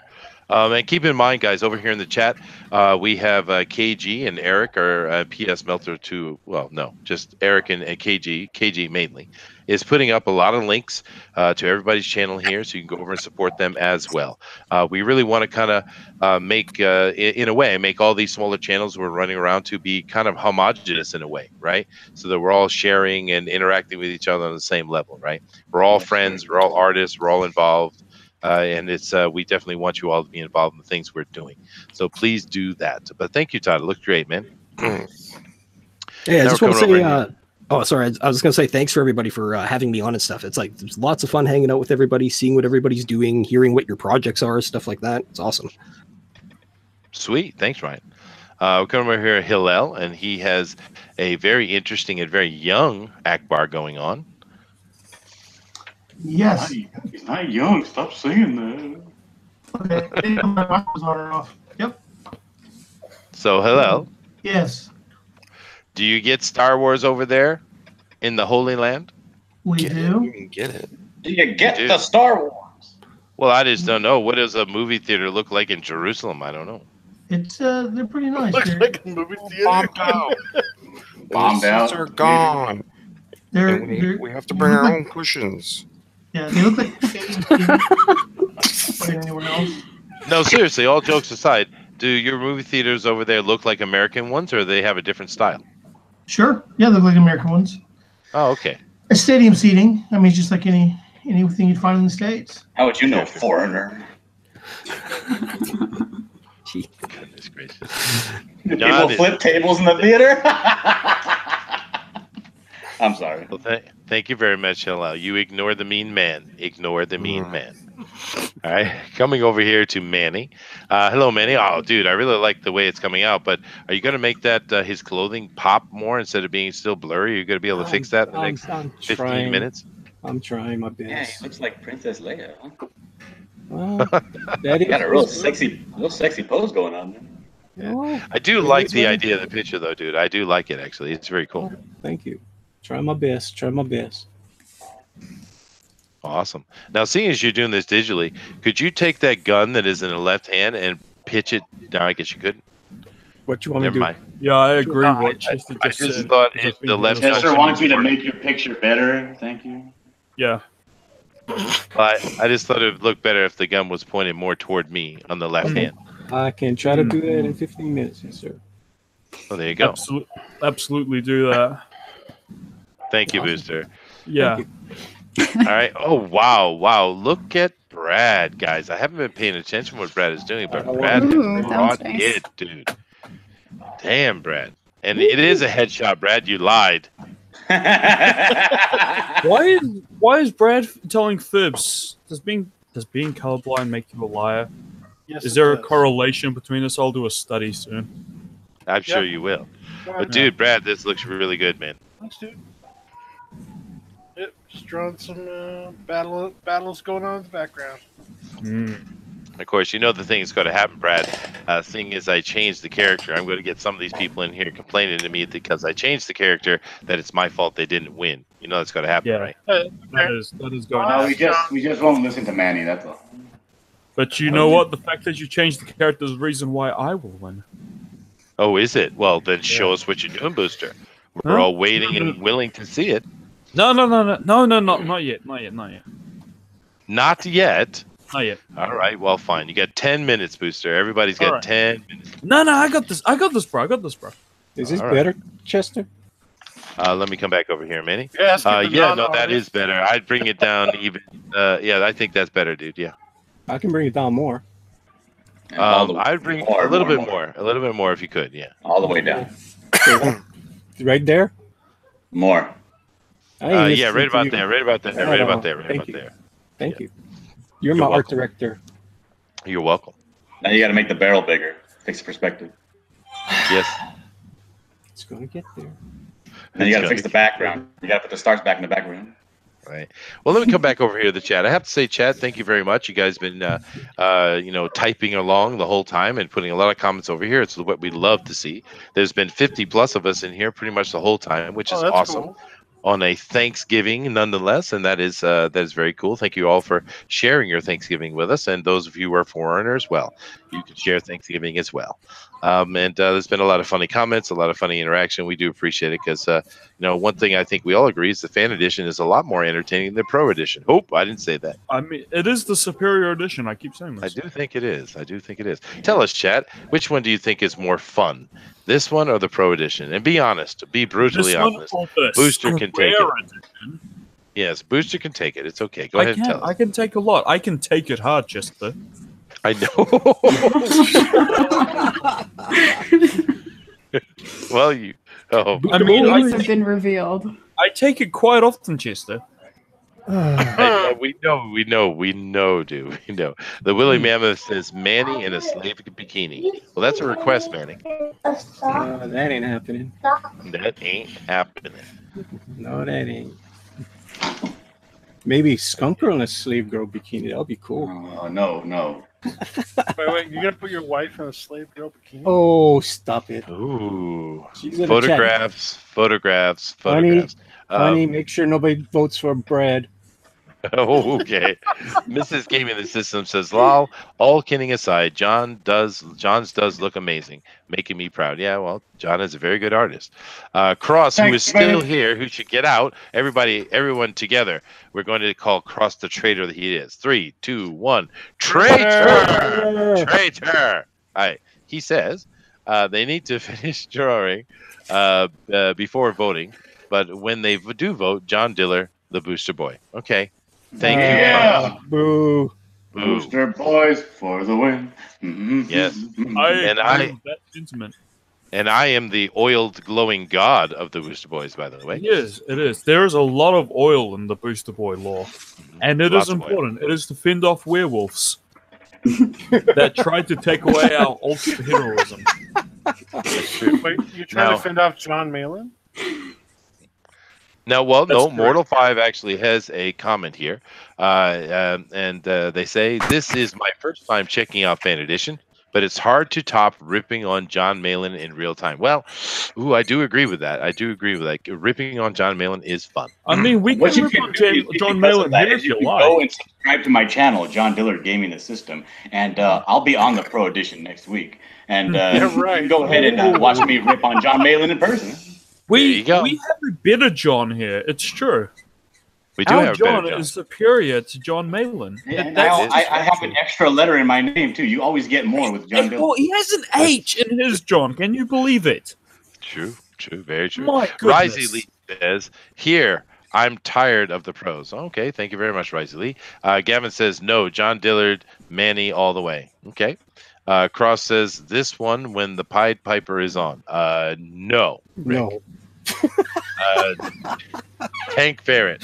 And keep in mind, guys, over here in the chat, we have KG and Eric, or PS Melter 2. Well, no, just Eric and KG mainly, is putting up a lot of links to everybody's channel here, so you can go over and support them as well. We really want to kind of make, in a way, make all these smaller channels we're running around to be kind of homogenous in a way, right? So that we're all sharing and interacting with each other on the same level, right? We're all friends, we're all artists, we're all involved. And it's we definitely want you all to be involved in the things we're doing. So please do that. But thank you, Todd. It looked great, man. Yeah, I just want to say, oh, sorry. I was going to say thanks for everybody for having me on and stuff. It's like there's lots of fun hanging out with everybody, seeing what everybody's doing, hearing what your projects are, stuff like that. It's awesome. Sweet. Thanks, Ryan. We're coming over here, Hillel, and he has a very interesting and very young Ackbar going on. Yes. He's not young. Stop saying that. Okay. My mic was on or off. Yep. So, hello. Yes. Do you get Star Wars over there in the Holy Land? We do. You can get it. Do you get the Star Wars? Well, I just don't know. What does a movie theater look like in Jerusalem? I don't know. It's they're pretty nice. Looks like a movie theater. Bombed out. Bombed out. Seats are gone. We have to bring our own cushions. Yeah, they look like anywhere else. No, seriously, all jokes aside, do your movie theaters over there look like American ones, or they have a different style? Sure. Yeah, they look like American ones. Oh, okay. A stadium seating. I mean, it's just like anything you'd find in the States. How would you know, foreigner? Goodness gracious. Do people flip tables in the theater? I'm sorry. Well, thank you very much, Hillel. You ignore the mean man. Ignore the mean man. All right. Coming over here to Manny. Hello, Manny. Oh, dude, I really like the way it's coming out, but are you going to make that his clothing pop more instead of being still blurry? Are you going to be able to fix that in the next 15 minutes? I'm trying my best. Yeah, he looks like Princess Leia. Huh? Well, that got a real sexy pose going on there. Yeah. Well, I do like the idea of the picture, though, dude. I do like it, actually. It's very cool. Thank you. Try my best. Try my best. Awesome. Now, seeing as you're doing this digitally, could you take that gun that is in the left hand and pitch it? No, I guess you couldn't. What you want me to do? Mind. Yeah, I agree with what Chester Chester just I just said. thought the left Chester wants me to make your picture better. Thank you. Yeah. I just thought it would look better if the gun was pointed more toward me on the left hand. I can try to do that in 15 minutes, yes, sir. Oh, there you go. Absolutely do that. Thank you, Booster. Yeah. All right. Oh, wow. Look at Brad, guys. I haven't been paying attention to what Brad is doing, but Brad Ooh, that was brought nice. it, dude. Damn, Brad. And it is a headshot, Brad. You lied. Why is Brad telling fibs? Does being colorblind make you a liar? Yes, Is it there a does. correlation between us? I'll do a study soon. I'm sure you will. But Yeah. dude, Brad, this looks really good, man. Thanks, dude. Yep, just drawing some battles going on in the background. Of course, you know the thing that's going to happen, Brad. Thing is, I changed the character. I'm going to get some of these people in here complaining to me because I changed the character that it's my fault they didn't win. You know that's going to happen, right? That is going No, to we just won't listen to Manny. That's all. But you know what? The fact that you changed the character is the reason why I will win. Oh, is it? Well, then show us what you're doing, Booster. We're all waiting and willing to see it. No, not yet. Not yet. Not yet. All right. Well, fine. You got 10 minutes, Booster. Everybody's got 10 minutes. No, I got this. I got this, bro. Is this better, Chester? Let me come back over here, Manny. Yes. That is better. I'd bring it down even. Yeah, I think that's better, dude. Yeah. I can bring it down more. I'd bring a little bit more if you could. Yeah. All the way down. Right there? More. Yeah, right about there. Right about there. Right about there. Right Thank about you. there. Thank you. You're my art director. You're welcome. Now you got to make the barrel bigger. Fix the perspective. Yes. It's going to get there. Then you got to fix the background. You got to put the stars back in the background. Right. Well, let me come back over here to the chat. I have to say, chat, thank you very much. You guys been, typing along the whole time and putting a lot of comments over here. It's what we love to see. There's been 50 plus of us in here pretty much the whole time, which is awesome. Cool. On a Thanksgiving, nonetheless, and that is very cool. Thank you all for sharing your Thanksgiving with us, and those of you who are foreigners, well, you can share Thanksgiving as well. And there's been a lot of funny comments, a lot of funny interaction. We do appreciate it because one thing I think we all agree is the fan edition is a lot more entertaining than the pro edition. Oh, I didn't say that. I mean, it is the superior edition. I keep saying this. I do think it is. Tell us, chat, which one do you think is more fun? This one or the pro edition? And be honest. Be brutally honest. Booster can take it. Edition. Yes, Booster can take it. It's okay. Go ahead and tell us. I can take a lot. I can take it hard, Chester. I know. Well, you. Oh, I mean, the have been revealed. I take it quite often, Chester. We know, dude. We know. The Willie Mammoth says Manny in a slave bikini. Well, that's a request, Manny. That ain't happening. That ain't happening. No, that ain't. Maybe Skunk Girl in a slave girl bikini. That'll be cool. Oh, no. Wait, you're gonna put your wife in a slave girl bikini? Oh, stop it. Ooh. She's in Photographs. Honey, make sure nobody votes for Brad. Oh, okay. Mrs. Gaming the System says, "Lol, all kidding aside, John's does look amazing, making me proud." Yeah, well, John is a very good artist. Cross, who is still here, who should get out. Everyone together. We're going to call Cross the traitor that he is. 3, 2, 1. Traitor! Traitor! All right. He says they need to finish drawing before voting, but when they do vote, John Diller, the Booster Boy. Okay. Thank you. Yeah. Boo. Booster boys for the win. Mm-hmm. Yes. And I am the oiled, glowing god of the Booster Boys, by the way. Yes, it is. There is a lot of oil in the Booster Boy lore. And it is important. It is to fend off werewolves that tried to take away our ultimate heroism. Wait, you're trying to fend off John Malin? No, Mortal 5 actually has a comment here. And they say, "This is my first time checking out Fan Edition, but it's hard to top ripping on John Malin in real time." Well, I do agree with that. Ripping on John Malin is fun. I mean, we can rip on John Malin here if you like. Go and subscribe to my channel, John Dillard Gaming the System, and I'll be on the Pro Edition next week. And you can go ahead and watch me rip on John Malin in person. We have a better John here. It's true. We do have John better John. is superior to John Malin. Yeah, I have an extra letter in my name too. You always get more with John Dillard. Well, he has an H in his John. Can you believe it? True, very true. My goodness. Risey Lee says, "Here, I'm tired of the pros." Okay, thank you very much, Risey Lee. Gavin says, "No, John Dillard, Manny all the way." Okay. Cross says this one when the Pied Piper is on. No. No. Tank Ferret.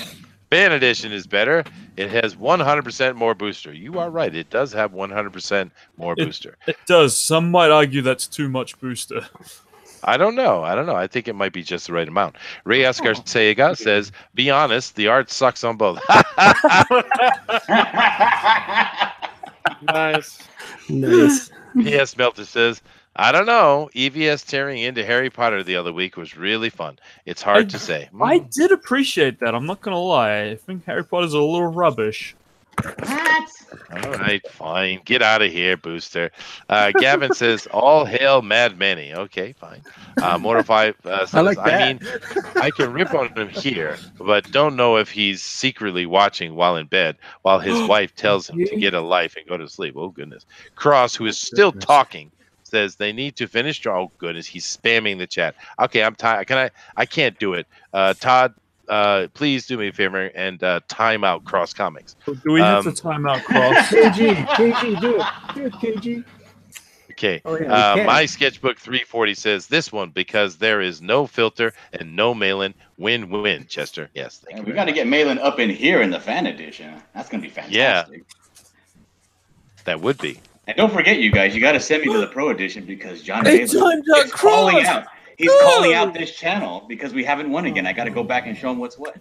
Fan Edition is better. It has 100% more booster. You are right. It does have 100% more booster. It does. Some might argue that's too much booster. I don't know. I think it might be just the right amount. Ray Oscar Sega says, be honest, the art sucks on both. Nice. Nice. P.S. Melter says, I don't know. EVS tearing into Harry Potter the other week was really fun. It's hard to say. I did appreciate that. I'm not going to lie. I think Harry Potter's a little rubbish. What? All right, fine. Get out of here, Booster. Gavin says, all hail Mad Manny. Okay, fine. Mortify says, I like that. I mean, I can rip on him here, but don't know if he's secretly watching while in bed while his wife tells him to get a life and go to sleep. Oh, goodness. Cross, who is still talking, says they need to finish. Oh, goodness. He's spamming the chat. Okay, I'm tired. I can't do it. Todd, please do me a favor and time out Cross Comics. Do we have to time out Cross? KG, do it. Do it, KG. Okay. Oh, yeah, we can. My sketchbook 340 says this one because there is no filter and no mail-in. Win-win, Chester. Yes, thank you. We got to get mail-in up in here in the fan edition. That's going to be fantastic. Yeah. That would be. And don't forget, you guys, you got to send me to the Pro Edition because John Hey, Malin timed out is calling Cross! out. He's calling out this channel because we haven't won again. I got to go back and show him what's what.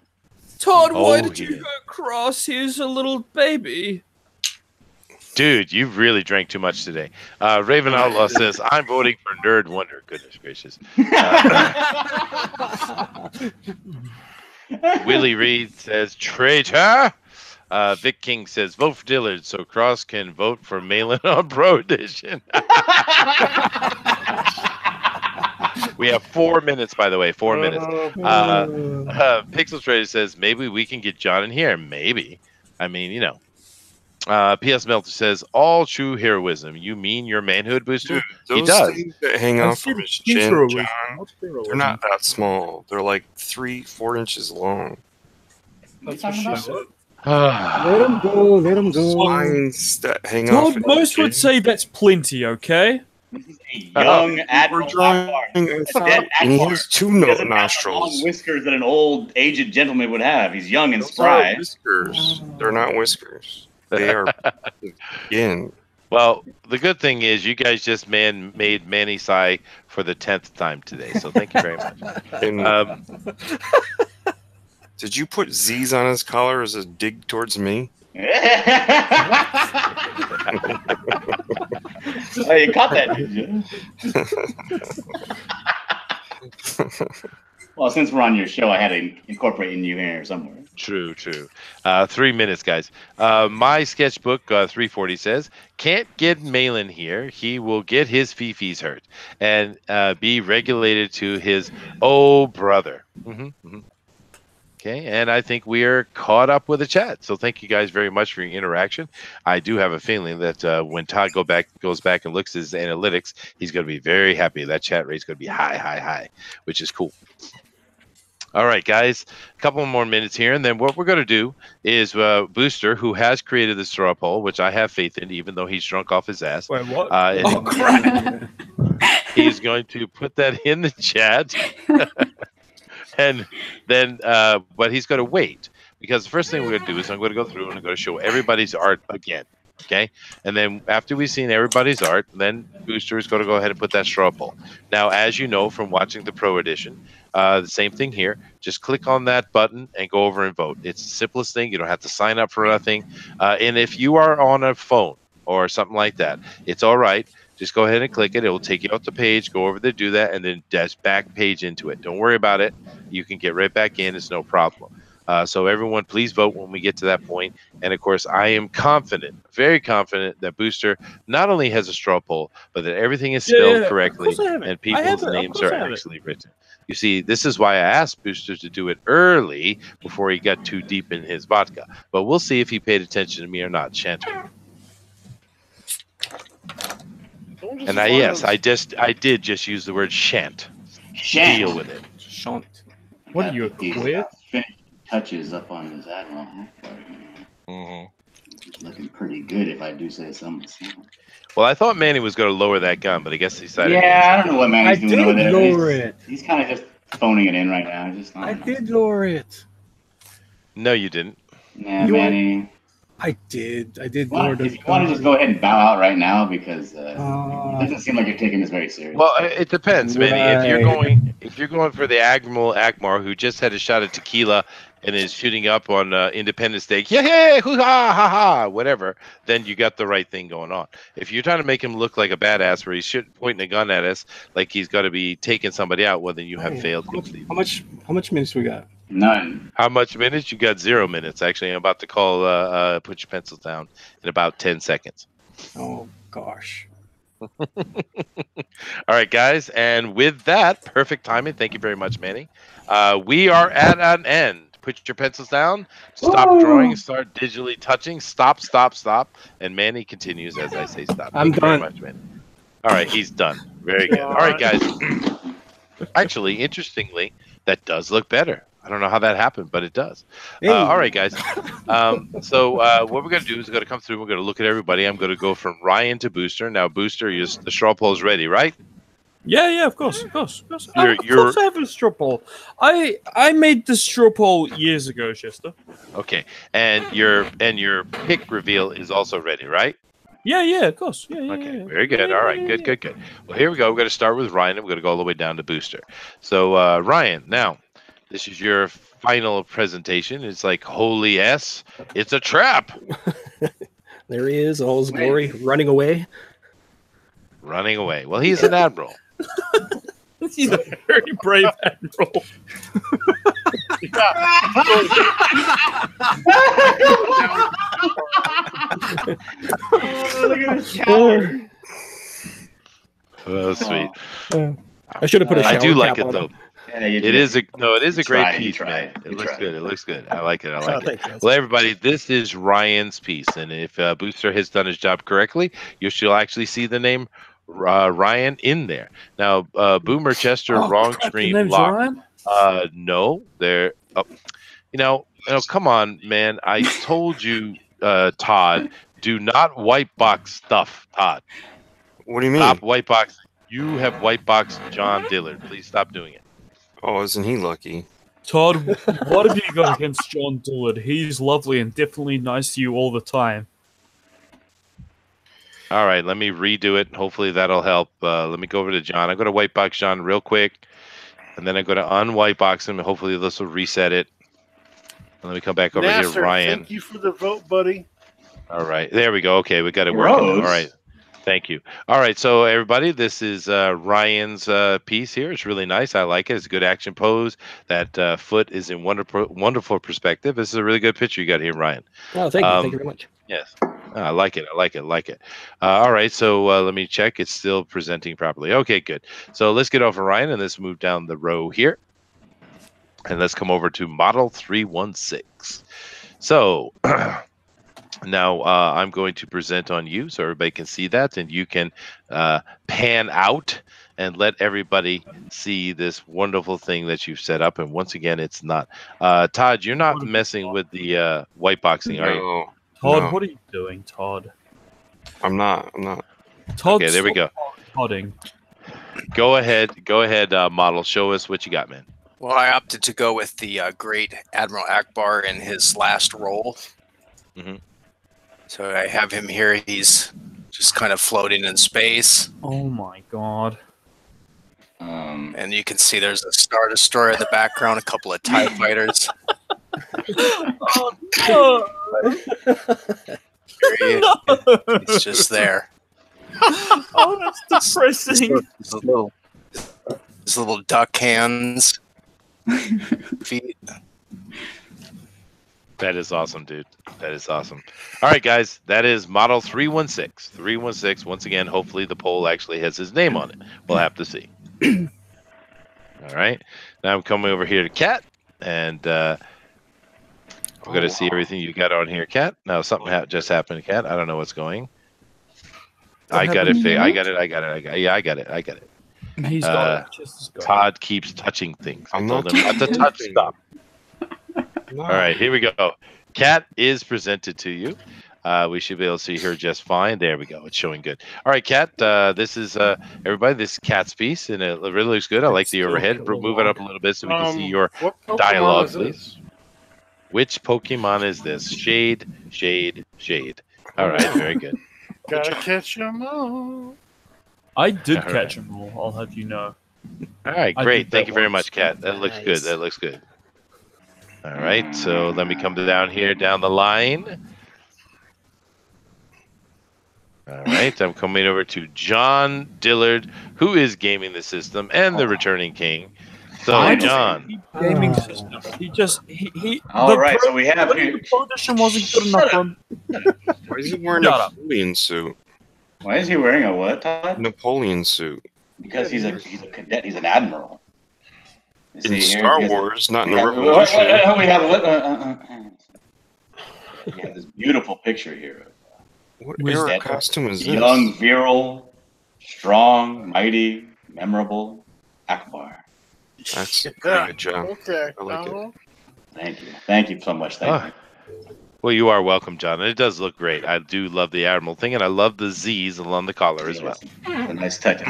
Todd, why Oh, did you yeah. go Cross? He's a little baby. Dude, you've really drank too much today. Raven Outlaw says, I'm voting for Nerd Wonder. Goodness gracious. Willie Reed says, traitor. Vic King says, vote for Dillard so Cross can vote for Malin on Pro Edition. We have 4 minutes, by the way. 4 minutes. Pixel Trader says, maybe we can get John in here. Maybe. I mean, you know. P.S. Melter says, all true heroism. You mean your manhood, Booster? Dude, He those does. things that hang off from his chin, John, they're not that small. They're like 3-4 inches long. That's what she said. Let him go. Let him go. Lines that hang off. Todd, most would say that's plenty, okay? Young Admiral drawing Ackbar. and he has two He doesn't have the nostrils. long whiskers that an old aged gentleman would have. He's young and Those spry. are whiskers. They're not whiskers. They are skin. Well, the good thing is you guys just made Manny sigh for the 10th time today. So thank you very much. And, did you put Z's on his collar as a dig towards me? Oh, you caught that, did you? Well, since we're on your show, I had to incorporate in you here somewhere. True. 3 minutes, guys. My sketchbook 340 says, can't get Malin here. He will get his fifis hurt and be regulated to his brother. Okay, and I think we are caught up with the chat. So thank you guys very much for your interaction. I do have a feeling that when Todd goes back and looks at his analytics, he's going to be very happy. That chat rate's going to be high, which is cool. All right, guys, a couple more minutes here, and then what we're going to do is Booster, who has created the straw poll, which I have faith in, even though he's drunk off his ass. Wait, what? Oh, crap. He's going to put that in the chat. And then, but he's going to wait because the first thing we're going to do is I'm going to go through and I'm going to show everybody's art again. Okay. And then after we've seen everybody's art, then Booster is going to go ahead and put that straw poll. Now, as you know, from watching the Pro Edition, the same thing here. Just click on that button and go over and vote. It's the simplest thing. You don't have to sign up for nothing. And if you are on a phone or something like that, it's all right. Just go ahead and click it. It will take you out the page. Go over there, do that, and then dash back page into it. Don't worry about it. You can get right back in. It's no problem. So everyone, please vote when we get to that point. And, of course, I am confident, very confident, that Booster not only has a straw poll, but that everything is spelled correctly and people's names are actually written. You see, this is why I asked Booster to do it early before he got too deep in his vodka. But we'll see if he paid attention to me or not. Chanter. And I did just use the word shan't. Deal with it. Shan't. What are you, a queer? Touches up on his Admiral. Looking pretty good, if I do say so myself. Well, I thought Manny was going to lower that gun, but I guess he decided. Yeah, I don't know what Manny's doing over there. Lower it. He's kind of just phoning it in right now. I did lower it. No, you didn't. Yeah, Manny. I did. If you want to just go ahead and bow out right now, because it doesn't seem like you're taking this very seriously. Well, it depends, Manny. If you're going for the Admiral Ackbar, who just had a shot at tequila and is shooting up on Independence Day, yeah, hoo ha ha ha, whatever, then you got the right thing going on. If you're trying to make him look like a badass, where he's pointing a gun at us like he's got to be taking somebody out, well, then you have failed. How much minutes we got? None. How much minutes? You got 0 minutes. Actually, I'm about to call. Put your pencils down in about 10 seconds. Oh gosh. All right, guys, and with that, perfect timing. Thank you very much, Manny. We are at an end. Put your pencils down. Stop drawing. Start digitally touching. Stop. And Manny continues as I say stop. I'm Thank you done. very much, Manny. All right, he's done. Very good. All right, guys. Actually, interestingly, that does look better. I don't know how that happened, but it does. Hey. All right, guys. So what we're going to do is we're going to come through. We're going to look at everybody. I'm going to go from Ryan to Booster. Now, Booster, the straw poll is ready, right? Yeah, of course. Of course I have a straw poll. I made the straw poll years ago, Chester. Okay, and your pick reveal is also ready, right? Yeah, of course. Yeah. Okay, very good. All right, good. Well, here we go. We're going to start with Ryan, and we're going to go all the way down to Booster. So, Ryan, now, this is your final presentation. It's like, holy S, it's a trap. There he is, all his glory, running away. Running away. Well, he's an admiral. He's a very brave admiral. Look at this shower. Oh, sweet. I should have put a shower I do like cap it on though. him. Yeah, It is a great piece, tried. man. It looks good. It looks good. I like it. Thank you, guys. Well, everybody, this is Ryan's piece, and if Booster has done his job correctly, you shall actually see the name Ryan in there. Now, Boomer Chester, wrong crap, stream your name's lock. Ryan? No, they're. Come on, man. I told you, Todd, do not white box stuff, Todd. What do you mean? Stop white box. You have white boxed John Dillard. Please stop doing it. Oh, isn't he lucky? Todd, what have you got against John Dillard? He's lovely and definitely nice to you all the time. All right, let me redo it. Hopefully that'll help. Let me go over to John. I'm going to white box John real quick, and then I'm going to unwhite box him, and hopefully this will reset it. And let me come back over here, Nasser, Ryan. thank you for the vote, buddy. All right, there we go. Okay, we got it working. All right. Thank you. All right, so everybody, this is Ryan's piece here. It's really nice. I like it. It's a good action pose. That foot is in wonderful perspective. This is a really good picture you got here, Ryan. Oh, thank you. Thank you very much. Yes. I like it. All right, so let me check. It's still presenting properly. Okay, good. So let's get off of Ryan, and let's move down the row here. And let's come over to Model 316. So... Now, I'm going to present on you so everybody can see that, and you can pan out and let everybody see this wonderful thing that you've set up. And once again, it's not. Todd, you're not messing with the white boxing, are you? Todd, what are you doing, Todd? I'm not. Todd, okay, there we go. Todding. Go ahead, model. Show us what you got, man. Well, I opted to go with the great Admiral Ackbar in his last role. Mm-hmm. So I have him here. He's just kind of floating in space. Oh my god. And you can see there's a Star Destroyer in the background, a couple of TIE fighters. Oh, He's just there. Oh, that's depressing. His little duck hands, feet. That is awesome, dude. That is awesome. All right, guys. That is Model 316. 316. Once again, hopefully the poll actually has his name on it. We'll have to see. All right. Now I'm coming over here to Kat, and we're going to see everything you got on here, Kat. Now, something just happened to Kat. I don't know what's going. I got it. Yeah, I got it. He's got it. Todd keeps touching things. I told him not to touch stuff. All right, here we go. Kat is presented to you. We should be able to see her just fine. There we go. It's showing good. All right, Kat. This is everybody. This is Kat's piece, and it really looks good. I like the overhead. Move it up a little bit so we can see your What Pokemon dialogue, is please. this? Which Pokemon is this? Shade, shade, shade. All right, very good. Gotta catch 'em all. I did All catch right. them all. I'll have you know. All right, I great. did Thank that you very once. much, Kat. That looks good. Nice. That looks good. All right, so let me come down here down the line. All right, I'm coming over to John Dillard, who is gaming the system and the returning king. So, Finally. John, Gaming system. He All right, so we have the Pro Edition wasn't good enough for him. Why is he wearing Shut a up. Napoleon suit? Why is he wearing a what, Todd? Napoleon suit. Because he's a cadet. He's an admiral. You In see here, Star he has a- Wars, not in we the have- Revolution. We have we have this beautiful picture here. What Was era that costume is this? Young, virile, strong, mighty, memorable Ackbar. That's a pretty good job. Okay. I like it. Thank you. Thank you so much. Thank you. well, you are welcome, John. And it does look great. I do love the Admiral thing, and I love the Z's along the collar as well. It's a nice touch.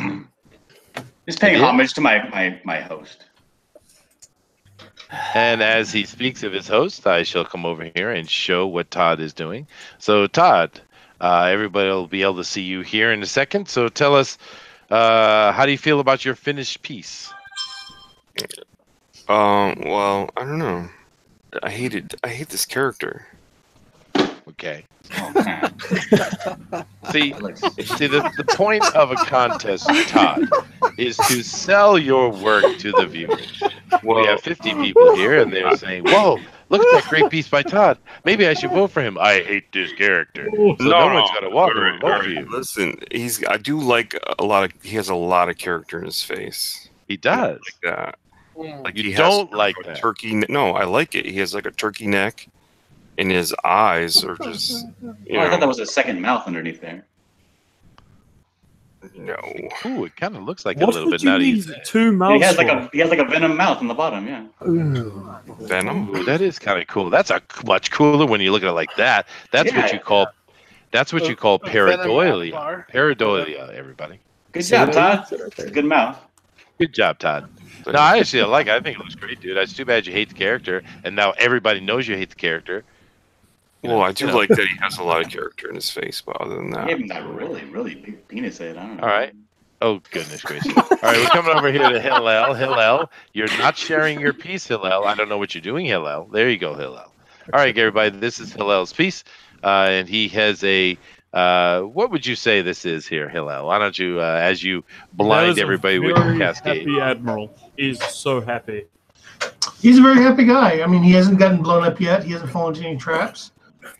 Just paying It is. homage to my host. And as he speaks of his host, I shall come over here and show what Todd is doing. So, Todd, everybody will be able to see you here in a second. So, tell us, how do you feel about your finished piece? Well, I don't know. I hate this character. Okay. Oh, man. See, the point of a contest, Todd, is to sell your work to the viewers. We have 50 people here, and they're saying, "Whoa, look at that great piece by Todd. Maybe I should vote for him. I hate this character." So no one's got to walk over and vote for you. Listen, I do like a lot of. He has a lot of character in his face. He does. Like that. Like You he don't has like a that. turkey. No, I like it. He has like a turkey neck, and his eyes are just. You I thought that know, was a second mouth underneath there. no. Ooh, it kind of looks like What a little would bit you nutty. need two He mouths has for? like a venom mouth on the bottom. Yeah. Venom. Ooh, that is kind of cool. That's much cooler when you look at it like that. That's what you call. That's what you call pareidolia. Ackbar. Pareidolia, everybody. Good job, Todd. Good mouth. Good job, Todd. No, I actually like it. I think it looks great, dude. It's too bad you hate the character, and now everybody knows you hate the character. Well, I do like that he has a lot of character in his face, but other than He that, gave him that really big penis head. I don't know. All right. Oh, goodness gracious. All right, we're coming over here to Hillel. Hillel, you're not sharing your piece, Hillel. I don't know what you're doing, Hillel. There you go, Hillel. All right, everybody, this is Hillel's piece, and he has a what would you say this is here, Hillel? Why don't you, as you blind everybody with your cascade? Happy Admiral. He's so happy. He's a very happy guy. I mean, he hasn't gotten blown up yet. He hasn't fallen into any traps.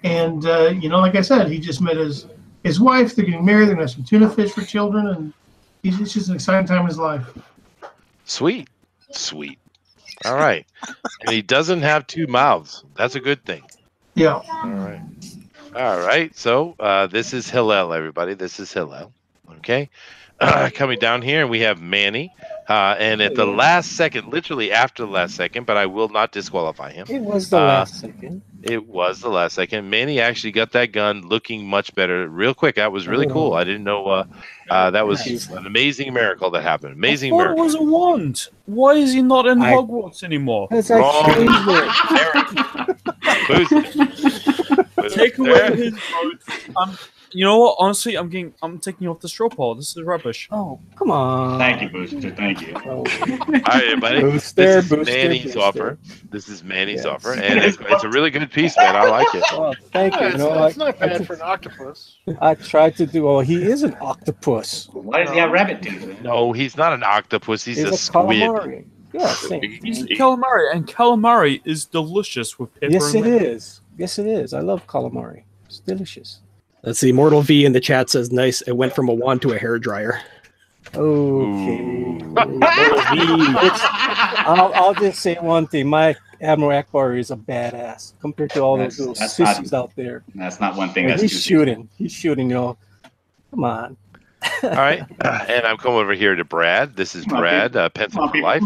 And, like I said, he just met his wife. They're getting married. They're going to have some tuna fish for children. And it's just an exciting time in his life. Sweet. All right. And he doesn't have two mouths. That's a good thing. Yeah. All right. So this is Hillel, everybody. This is Hillel. Okay. Coming down here, and we have Manny. And at the last second, literally after the last second, but I will not disqualify him. It was the last second. It was the last second. Manny actually got that gun looking much better real quick. That was really cool. I didn't know that was an amazing miracle that happened. Amazing I thought miracle. it was a wand. Why is he not in Hogwarts anymore? Because I changed it. Take away his vote. You know what? Honestly, I'm taking off the straw poll. This is rubbish. Oh, come on. Thank you, Booster. Thank you. All right, everybody. Booster, This is Manny's offer. This is Manny's offer, and it's a really good piece, man. I like it. Oh, thank you. It's not bad for an octopus. I tried to do. Oh, he is an octopus. Why does he have rabbit teeth? No, he's not an octopus. He's a a squid. calamari. Yeah, same. He's calamari, and calamari is delicious with pepper. Yes, and it lemon. is. Yes, it is. I love calamari. It's delicious. Let's see. Mortal V in the chat says, nice. It went from a wand to a hair dryer. Okay. I'll just say one thing. My Admiral Ackbar is a badass compared to all those little sissies out there. That's not one thing. And That's he's two shooting. He's shooting, Come on. right, and I'm coming over here to Brad. This is Brad, Pencil for Life.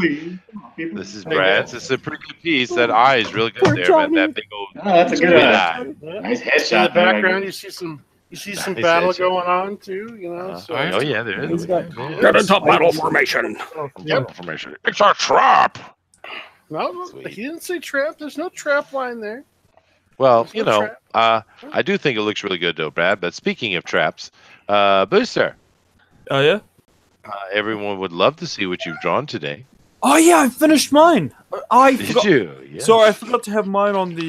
This is Brad. This is a pretty good piece. That eye is really good there, man. That big old. Oh, that's a good eye. Nice In headshot. the background, you see some Nice battle headshot. going on too. You know. So Oh yeah, there is. Get into battle formation. Yep. Formation. It's a trap. no, Sweet. he didn't say trap. There's no trap line there. Well, There's you no know, trap. I do think it looks really good, though, Brad. But speaking of traps, Booster, Oh yeah. everyone would love to see what you've drawn today. Oh yeah, I finished mine. I Did forgot. you? Yeah. Sorry, I forgot to have mine on the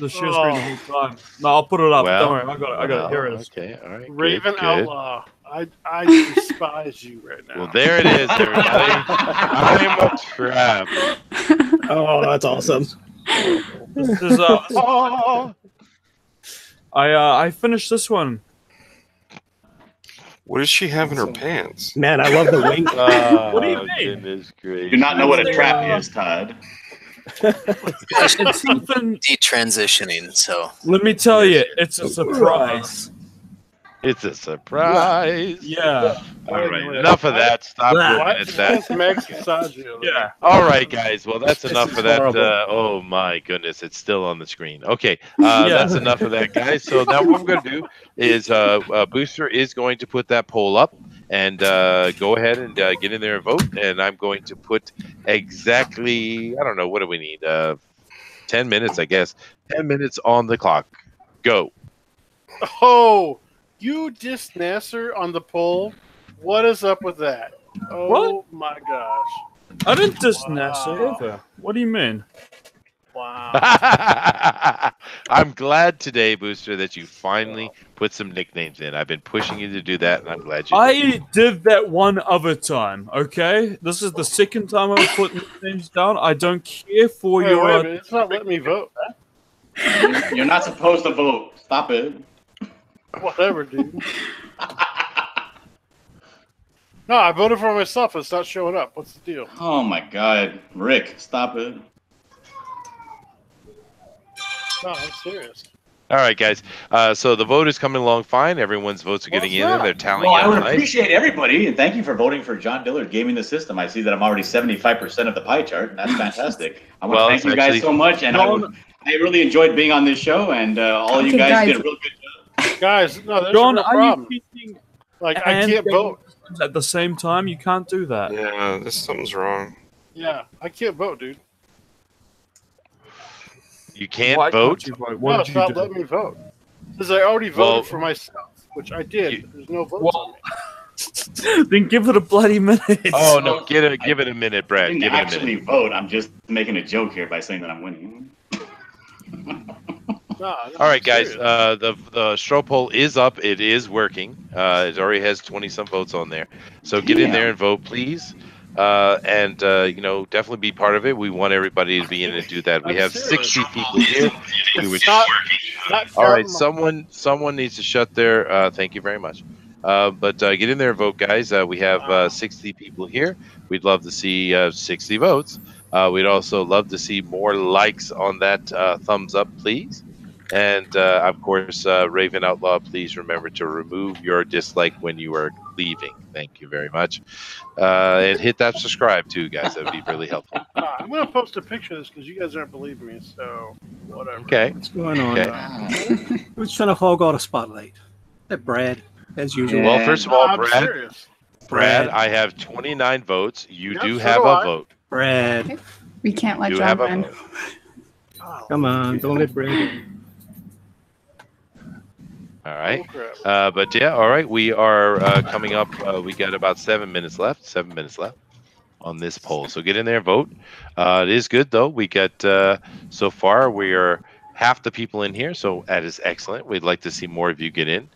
share screen the whole time. No, I'll put it up. Well, Don't worry, I got it. Here it is. Okay, all right. Raven good. Outlaw. I despise you right now. Well, there it is, everybody. I'm a trap. Oh, that's awesome. This is I finished this one. What does she have in her pants? Man, I love the wing. What do you mean? Goodness gracious. Do not know what a trap is, Todd. It's something. Detransitioning. So Let me tell you, it's a surprise. It's a surprise. Yeah. All right, enough of that. Stop doing What? that. Max Cassaggio. Yeah. All right, guys. Well, that's enough is of that. horrible. Oh my goodness, it's still on the screen. Okay, that's enough of that, guys. So now what we're going to do is Booster is going to put that poll up, and go ahead and get in there and vote. And I'm going to put exactly, I don't know, what do we need? 10 minutes, I guess. 10 minutes on the clock. Go. Oh, you dissed Nasser on the poll. What is up with that? Oh What? my gosh! I didn't diss Wow. Nasser either. What do you mean? Wow. I'm glad today, Booster, that you finally put some nicknames in. I've been pushing you to do that, and I'm glad you did. I did that one other time, okay? This is the second time I've put nicknames down. I don't care for Wait, your... wait a minute. It's not letting me vote. You're not supposed to vote. Stop it. Whatever, dude. No, I voted for myself. It's not showing up. What's the deal? Oh my God, Rick, stop it. No, I'm serious. All right, guys. So the vote is coming along fine. Everyone's votes are getting in there. They're tallying Well, I out would nice. appreciate everybody, and thank you for voting for John Dillard gaming the system. I see that I'm already 75% of the pie chart, and that's fantastic. I want Well, to thank you it's guys actually- so much, and I really enjoyed being on this show, and all you Okay, guys guys. did a real good job. Guys, no, there's John, a real are you problem. keeping Like, I and can't vote. at the same time? You can't do that. Yeah, something's wrong. Yeah, I can't vote, dude. You can't Why vote. can't you vote? What No, did it's you not do? letting me vote. Because I already voted Well- for myself, which I did. You- There's no votes Well, on me. then give it a bloody minute. Oh no, give it a minute, I Brad. didn't Give it a actually minute. vote. I'm just making a joke here by saying that I'm winning. No, All right, guys. The straw poll is up. It is working. It already has 20 some votes on there. So get in there and vote, please. And definitely be part of it. We want everybody to be in and do that. We I'm have serious. 60 people here. It's not All right, counting someone needs to shut their. Thank you very much. But get in there and vote, guys. We have 60 people here. We'd love to see 60 votes. We'd also love to see more likes on that thumbs up, please. And of course, Raven Outlaw, please remember to remove your dislike when you are leaving. Thank you very much. And hit that subscribe too, guys. That would be really helpful. I'm going to post a picture of this because you guys aren't believing me, so whatever. Okay. What's going on? Okay. Who's trying to hog all the spotlight? That Brad, as usual. Well, first of No, all, I'm Brad, serious. I have 29 votes. You Yep, do so have do a I. vote. Brad, We can't let You John have a win. vote. Oh, come on, don't let Brad in. All right. crap. But yeah, all right. We are coming up. We got about 7 minutes left. 7 minutes left on this poll. So get in there and vote. It is good though. We got so far we are half the people in here, so that is excellent. We'd like to see more of you get in.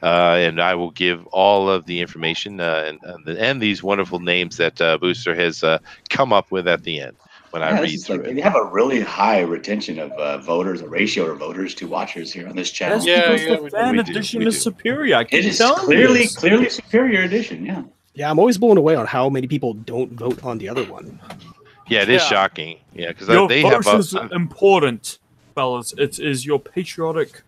And I will give all of the information and these wonderful names that Booster has come up with at the end when I read through it. They have a really high retention of voters, a ratio of voters to watchers here on this channel. That's Yeah, because yeah, the we fan do. edition We is do. superior. I It keep is telling clearly you this. superior edition. Yeah. Yeah, I'm always blown away on how many people don't vote on the other one. Yeah, it is Yeah. shocking. Yeah, because Your they vote have. is important, fellas. It is your patriotic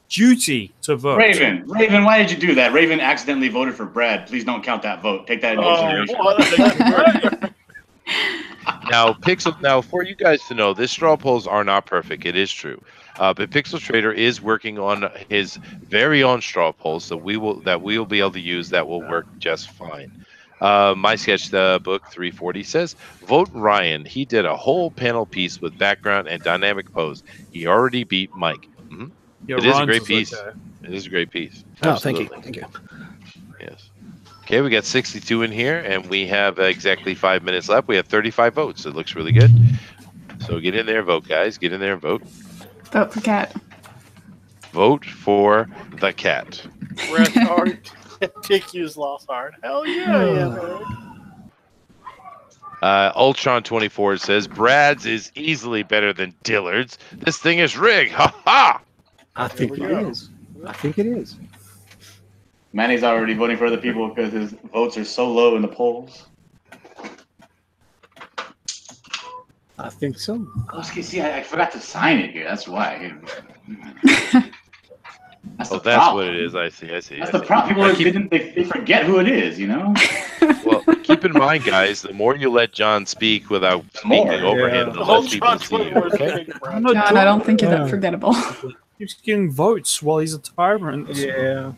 duty to vote. Raven, why did you do that? Raven accidentally voted for Brad. Please don't count that vote. Take that into consideration. Now, Pixel. Now, for you guys to know, this straw polls are not perfect. It is true, but Pixel Trader is working on his very own straw polls that we will be able to use. That will work just fine. My sketch book 340 says, vote Ryan. He did a whole panel piece with background and dynamic pose. He already beat Mike. Yeah, It is a Ryan's great is piece. okay. It is a great piece. Oh, Absolutely. thank you. Yes. Okay, we got 62 in here, and we have exactly 5 minutes left. We have 35 votes. It looks really good. So get in there, vote, guys. Get in there and vote. Vote for cat. Vote for the cat. Red heart. TQ's lost heart. Hell yeah. Ultron24 says, Brad's is easily better than Dillard's. This thing is rigged. Ha ha! I think it is. I think it is. Manny's already voting for other people because his votes are so low in the polls. I think so. Oh, see, I forgot to sign it here. That's why. That's the That's problem. what it is. I see. That's the problem. People they forget who it is, you know? Well, keep in mind, guys, the more you let John speak without speaking over him, the less people see you. Okay? John, I don't think you're that forgettable. He's getting votes while he's a tyrant. Yeah.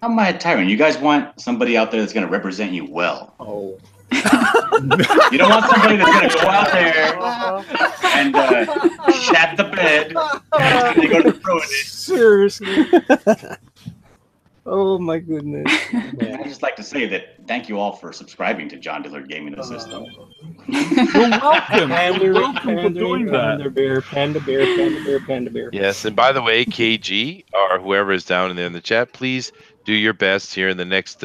How am I a tyrant? You guys want somebody out there that's going to represent you well. Oh. You don't want somebody that's going to go out there and shat the bed and they go to ruin it. Seriously. Oh my goodness. I'd just like to say that thank you all for subscribing to John Dillard Gaming Assistant. You're welcome. You're welcome for doing that. Panda bear. Yes, and by the way, KG or whoever is down there in the chat, please do your best here in the next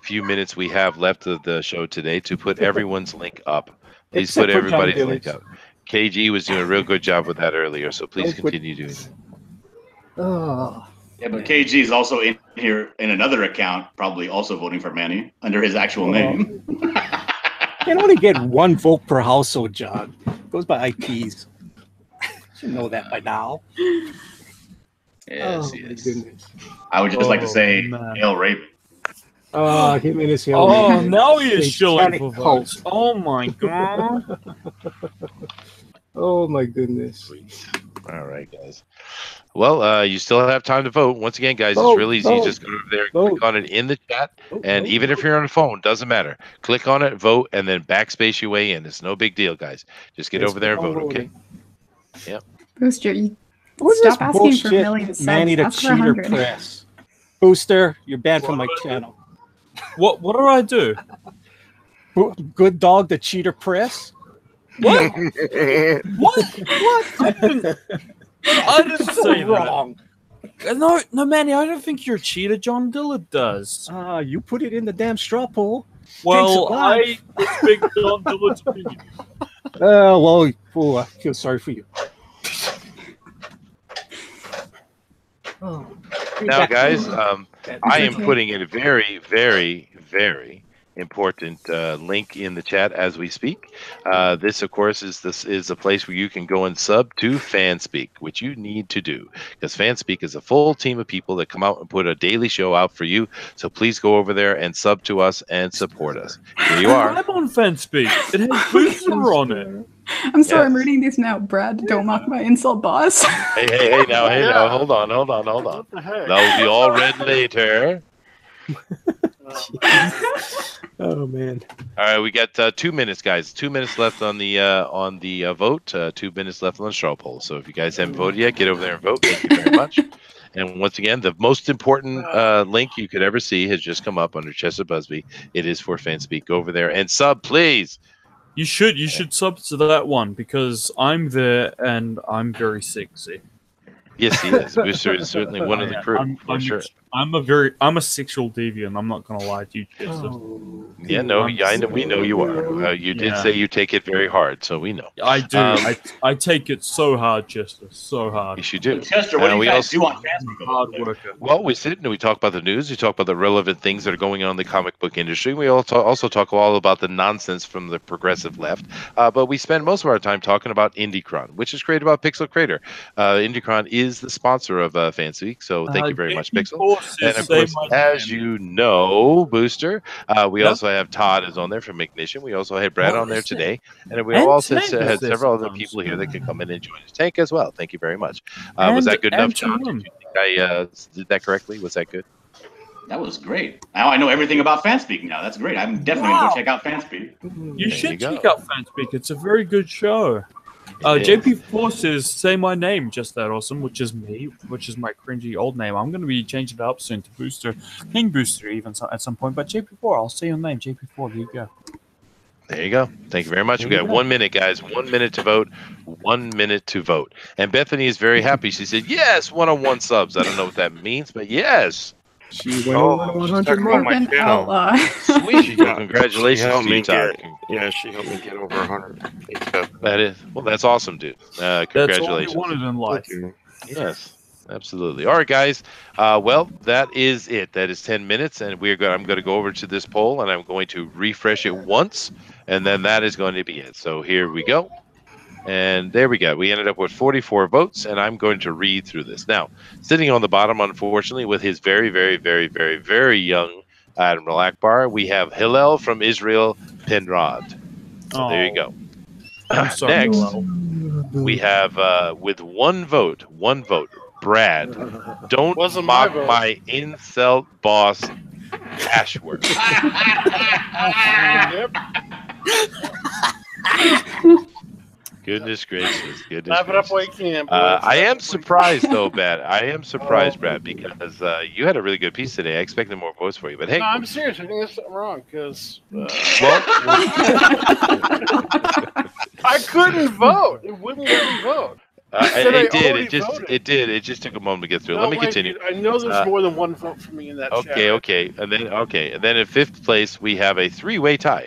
few minutes we have left of the show today to put everyone's link up. Please Except put for everybody's John link Dillard's. up. KG was doing a real good job with that earlier, so please continue doing that. Oh. Yeah, but KG is also in here in another account, probably also voting for Manny under his actual name. You can only get one vote per household, John. It goes by IPs. You should know that by now. Yes, Oh, yes. my goodness. I would just like to say, man. Hail Raven. Oh, him and his Oh, now he is shilling Satanic for cult. votes. Oh my god. Oh my goodness. All right, guys. Well, you still have time to vote. Once again, guys, Vote, it's really easy. vote, Just go over there, vote. click on it in the chat, and vote. even if you're on a phone, doesn't matter. Click on it, vote, and then backspace your way in. It's no big deal, guys. Just get Yes, over there and we're vote, all okay? voting. Booster, you What's stop this asking for bullshit, millions. Subs. Manny the Ask for cheater 100. press? Booster, you're banned from my channel. What did I do? Good dog, the cheater press. What? What? I didn't say that. Wrong. No, Manny, I don't think you're a cheater. John Dillard does. You put it in the damn straw poll. Well, I Thanks respect John Dillard's opinion. Well, oh, I feel sorry for you. Oh. Now, guys, I am okay. putting in a very, very, very important link in the chat as we speak. This, of course, is a place where you can go and sub to Fanspeak, which you need to do, because Fanspeak is a full team of people that come out and put a daily show out for you. So please go over there and sub to us and support us. Here you are. I'm on Fanspeak. It has Booster on it. I'm sorry, I'm Yes. reading these now. Brad, don't mock my insult boss. Hey, now, hold on. What the heck? That will be all read later. Oh man. All right, we got 2 minutes, guys. 2 minutes left on the vote. 2 minutes left on the straw poll. So if you guys haven't voted yet, get over there and vote. Thank you very much. And once again, the most important link you could ever see has just come up under Chester Busby. It is for Fanspeak. Go over there and sub, please. You should sub to that one because I'm there and I'm very sexy. Yes, he is. Booster is certainly one of the crew, I'm for sure. I'm a sexual deviant. I'm not gonna lie to you, Chester. Yeah, no, I know, we know you are. You did say you take it very hard, so we know. I do. I take it so hard, Chester. So hard. Yes, you do. Chester, what do you guys do on Facebook? Hard worker. Well, we sit and we talk about the news. We talk about the relevant things that are going on in the comic book industry. We also talk all about the nonsense from the progressive left. But we spend most of our time talking about IndieCron, which is created by Pixel Creator. IndieCron is the sponsor of Fans Week, so thank you very much, Pixel. And of course, as you know, Booster, we also have Todd is on there from Ignition. We also had Brad on there today, and we also had several other people here that could come in and join us. Tank as well. Thank you very much. Was that good enough, John? Did you think I did that correctly? Was that good? That was great. Now I know everything about Fanspeak now. That's great. I'm definitely going to go check out Fanspeak. You should check out Fanspeak. It's a very good show. JP4 says, say my name, just that awesome, which is me, which is my cringy old name. I'm going to be changing it up soon to Booster, King Booster even at some point. But JP4, I'll say your name, JP4. There you go. There you go. Thank you very much. We got 1 minute, guys. 1 minute to vote. 1 minute to vote. And Bethany is very happy. She said, yes, 101 subs. I don't know what that means, but yes. She went over the 100 mark. Sweet. Congratulations to you, Todd. She helped me get over 100. That is, well, that's awesome, dude. Congratulations. That's all you wanted in life. Yes. Absolutely. All right, guys. Well, that is it. That is 10 minutes, and I'm going to go over to this poll, and I'm going to refresh it once, and then that is going to be it. So here we go. And there we go. We ended up with 44 votes, and I'm going to read through this. Now, sitting on the bottom, unfortunately, with his very, very, very, very, very young Admiral Ackbar, we have Hillel from Israel Penrod. So there you go. Next, we have, with one vote, Brad, don't mock my incel boss, Ashworth. Goodness gracious. Wrap it up while you can. I am surprised, though, Brad. Brad, because you had a really good piece today. I expected more votes for you. But hey. No, I'm serious. I think there's something wrong because I couldn't vote. It wouldn't let me vote. It did. It just took a moment to get through. Let me continue. I know there's more than one vote for me in that chat. Okay. And then in fifth place, we have a three-way tie.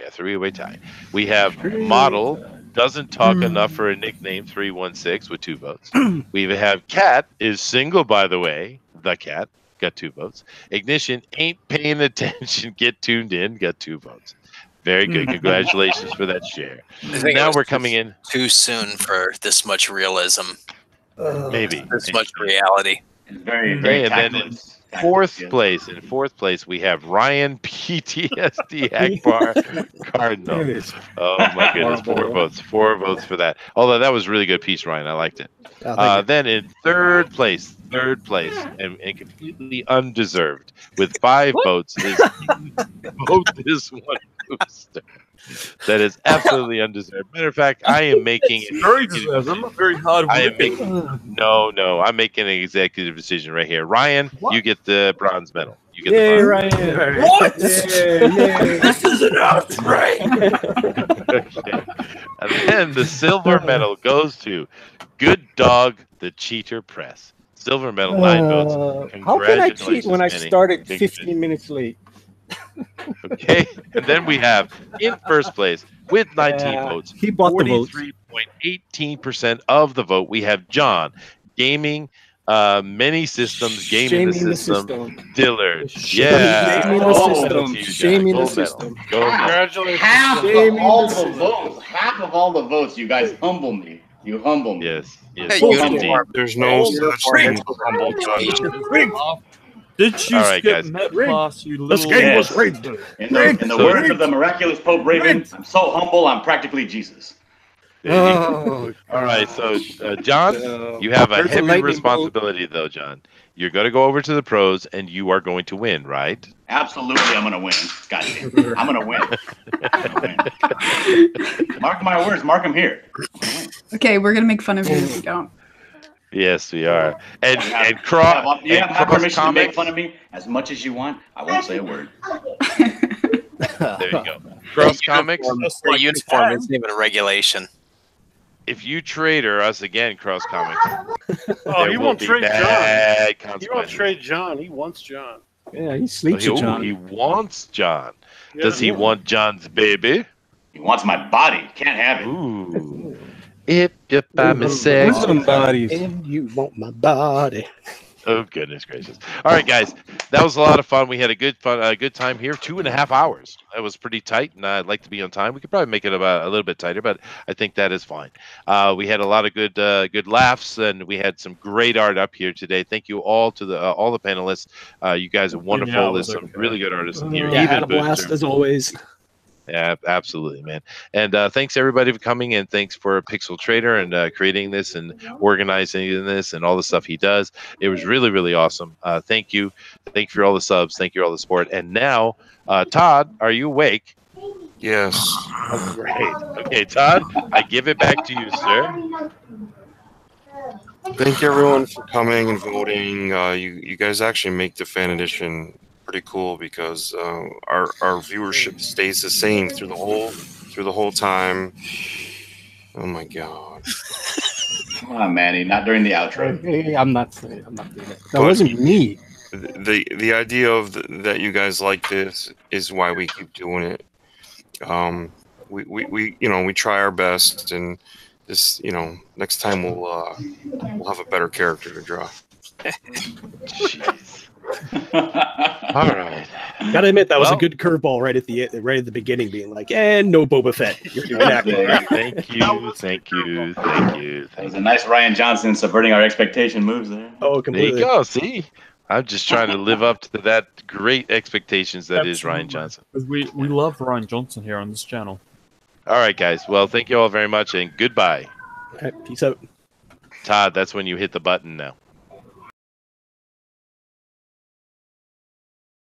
We have Model doesn't talk enough for a nickname 316 with 2 votes. We have Cat is single, by the way. The Cat got 2 votes. Ignition ain't paying attention. Get tuned in. Got 2 votes. Very good. Congratulations for that share. Now we're coming in too soon for this much realism. Maybe this much reality. Very, very. And then in fourth place, we have Ryan PTSD Ackbar Cardinal. Oh my goodness, 4 votes for that. Although that was a really good piece, Ryan. I liked it. Then in third place, and completely undeserved, with 5 votes, is vote this one Booster. That is absolutely undeserved. Matter of fact, I am making it very deserved. I'm not very hard. No, I'm making an executive decision right here. Ryan, you get the bronze medal. You get the bronze medal. Ryan. What? This is an outrage. Okay. And then the silver medal goes to Good Dog, the Cheater Press. Silver medal, 9 votes. How can I cheat when I started 15 minutes late? Okay, and then we have in first place with 19 votes. He bought the votes. 43.18% of the vote. We have John, gaming, many systems, gaming the system. Dillard, Shaming the system. Congratulations. Half of all the votes. You guys humble me. You humble me. Yes. There's no such thing as humble. Did you skip Met Class, you little... This game was rigged. In the words of the miraculous Pope Raven, I'm so humble, I'm practically Jesus. All right, so John, you have a heavy responsibility, though, John. You're going to go over to the pros, and you are going to win, right? Absolutely, I'm going to win. Goddamn, I'm going to win. Mark my words. Mark them here. Okay, we're going to make fun of you if you don't. Yes, we are. And you have permission to make fun of me as much as you want. I won't say a word. There you go. Cross Comics. The uniform isn't even a regulation. if you trade us again, Cross Comics, Oh, he won't trade John. bad He won't consequences. trade John. He wants John. Yeah, he sleeps with John. He wants John. Yeah. Does he want John's baby? He wants my body. Can't have it. Ooh. If you buy me sex. Somebody's. And you want my body. Oh goodness gracious! All right, guys, that was a lot of fun. We had a good time here. 2.5 hours. That was pretty tight, and I'd like to be on time. We could probably make it about a little bit tighter, but I think that is fine. We had a lot of good laughs, and we had some great art up here today. Thank you all to all the panelists. You guys are wonderful. Yeah, There's some really good artists in here. Yeah, Even had a blast Booster. as always. Yeah, absolutely, man. And thanks everybody for coming, and thanks for Pixel Trader and creating this and organizing this and all the stuff he does. It was really, really awesome. Thank you. Thank you for all the subs. Thank you for all the support. And now, Todd, are you awake? Yes. Oh, great. Okay, Todd, I give it back to you, sir. Thank you everyone for coming and voting. You guys actually make the fan edition pretty cool because our viewership stays the same through the whole time. Oh my god! Come on, Manny. Not during the outro. Hey, I'm not doing it. That wasn't me. The idea of that you guys like this is why we keep doing it. We try our best, and this next time we'll have a better character to draw. Jeez. All right. Gotta admit that was a Well- good curveball right at the beginning, being like, "And no Boba Fett." You're doing Ackbar. Thank you. That was a nice Ryan Johnson subverting our expectation moves there. Oh, There you completely. go. See, I'm just trying to live up to that great expectations that is Ryan Absolutely. Johnson. 'Cause we love Ryan Johnson here on this channel. All right, guys. Well, thank you all very much, and goodbye. All right, peace out. Todd, that's when you hit the button now.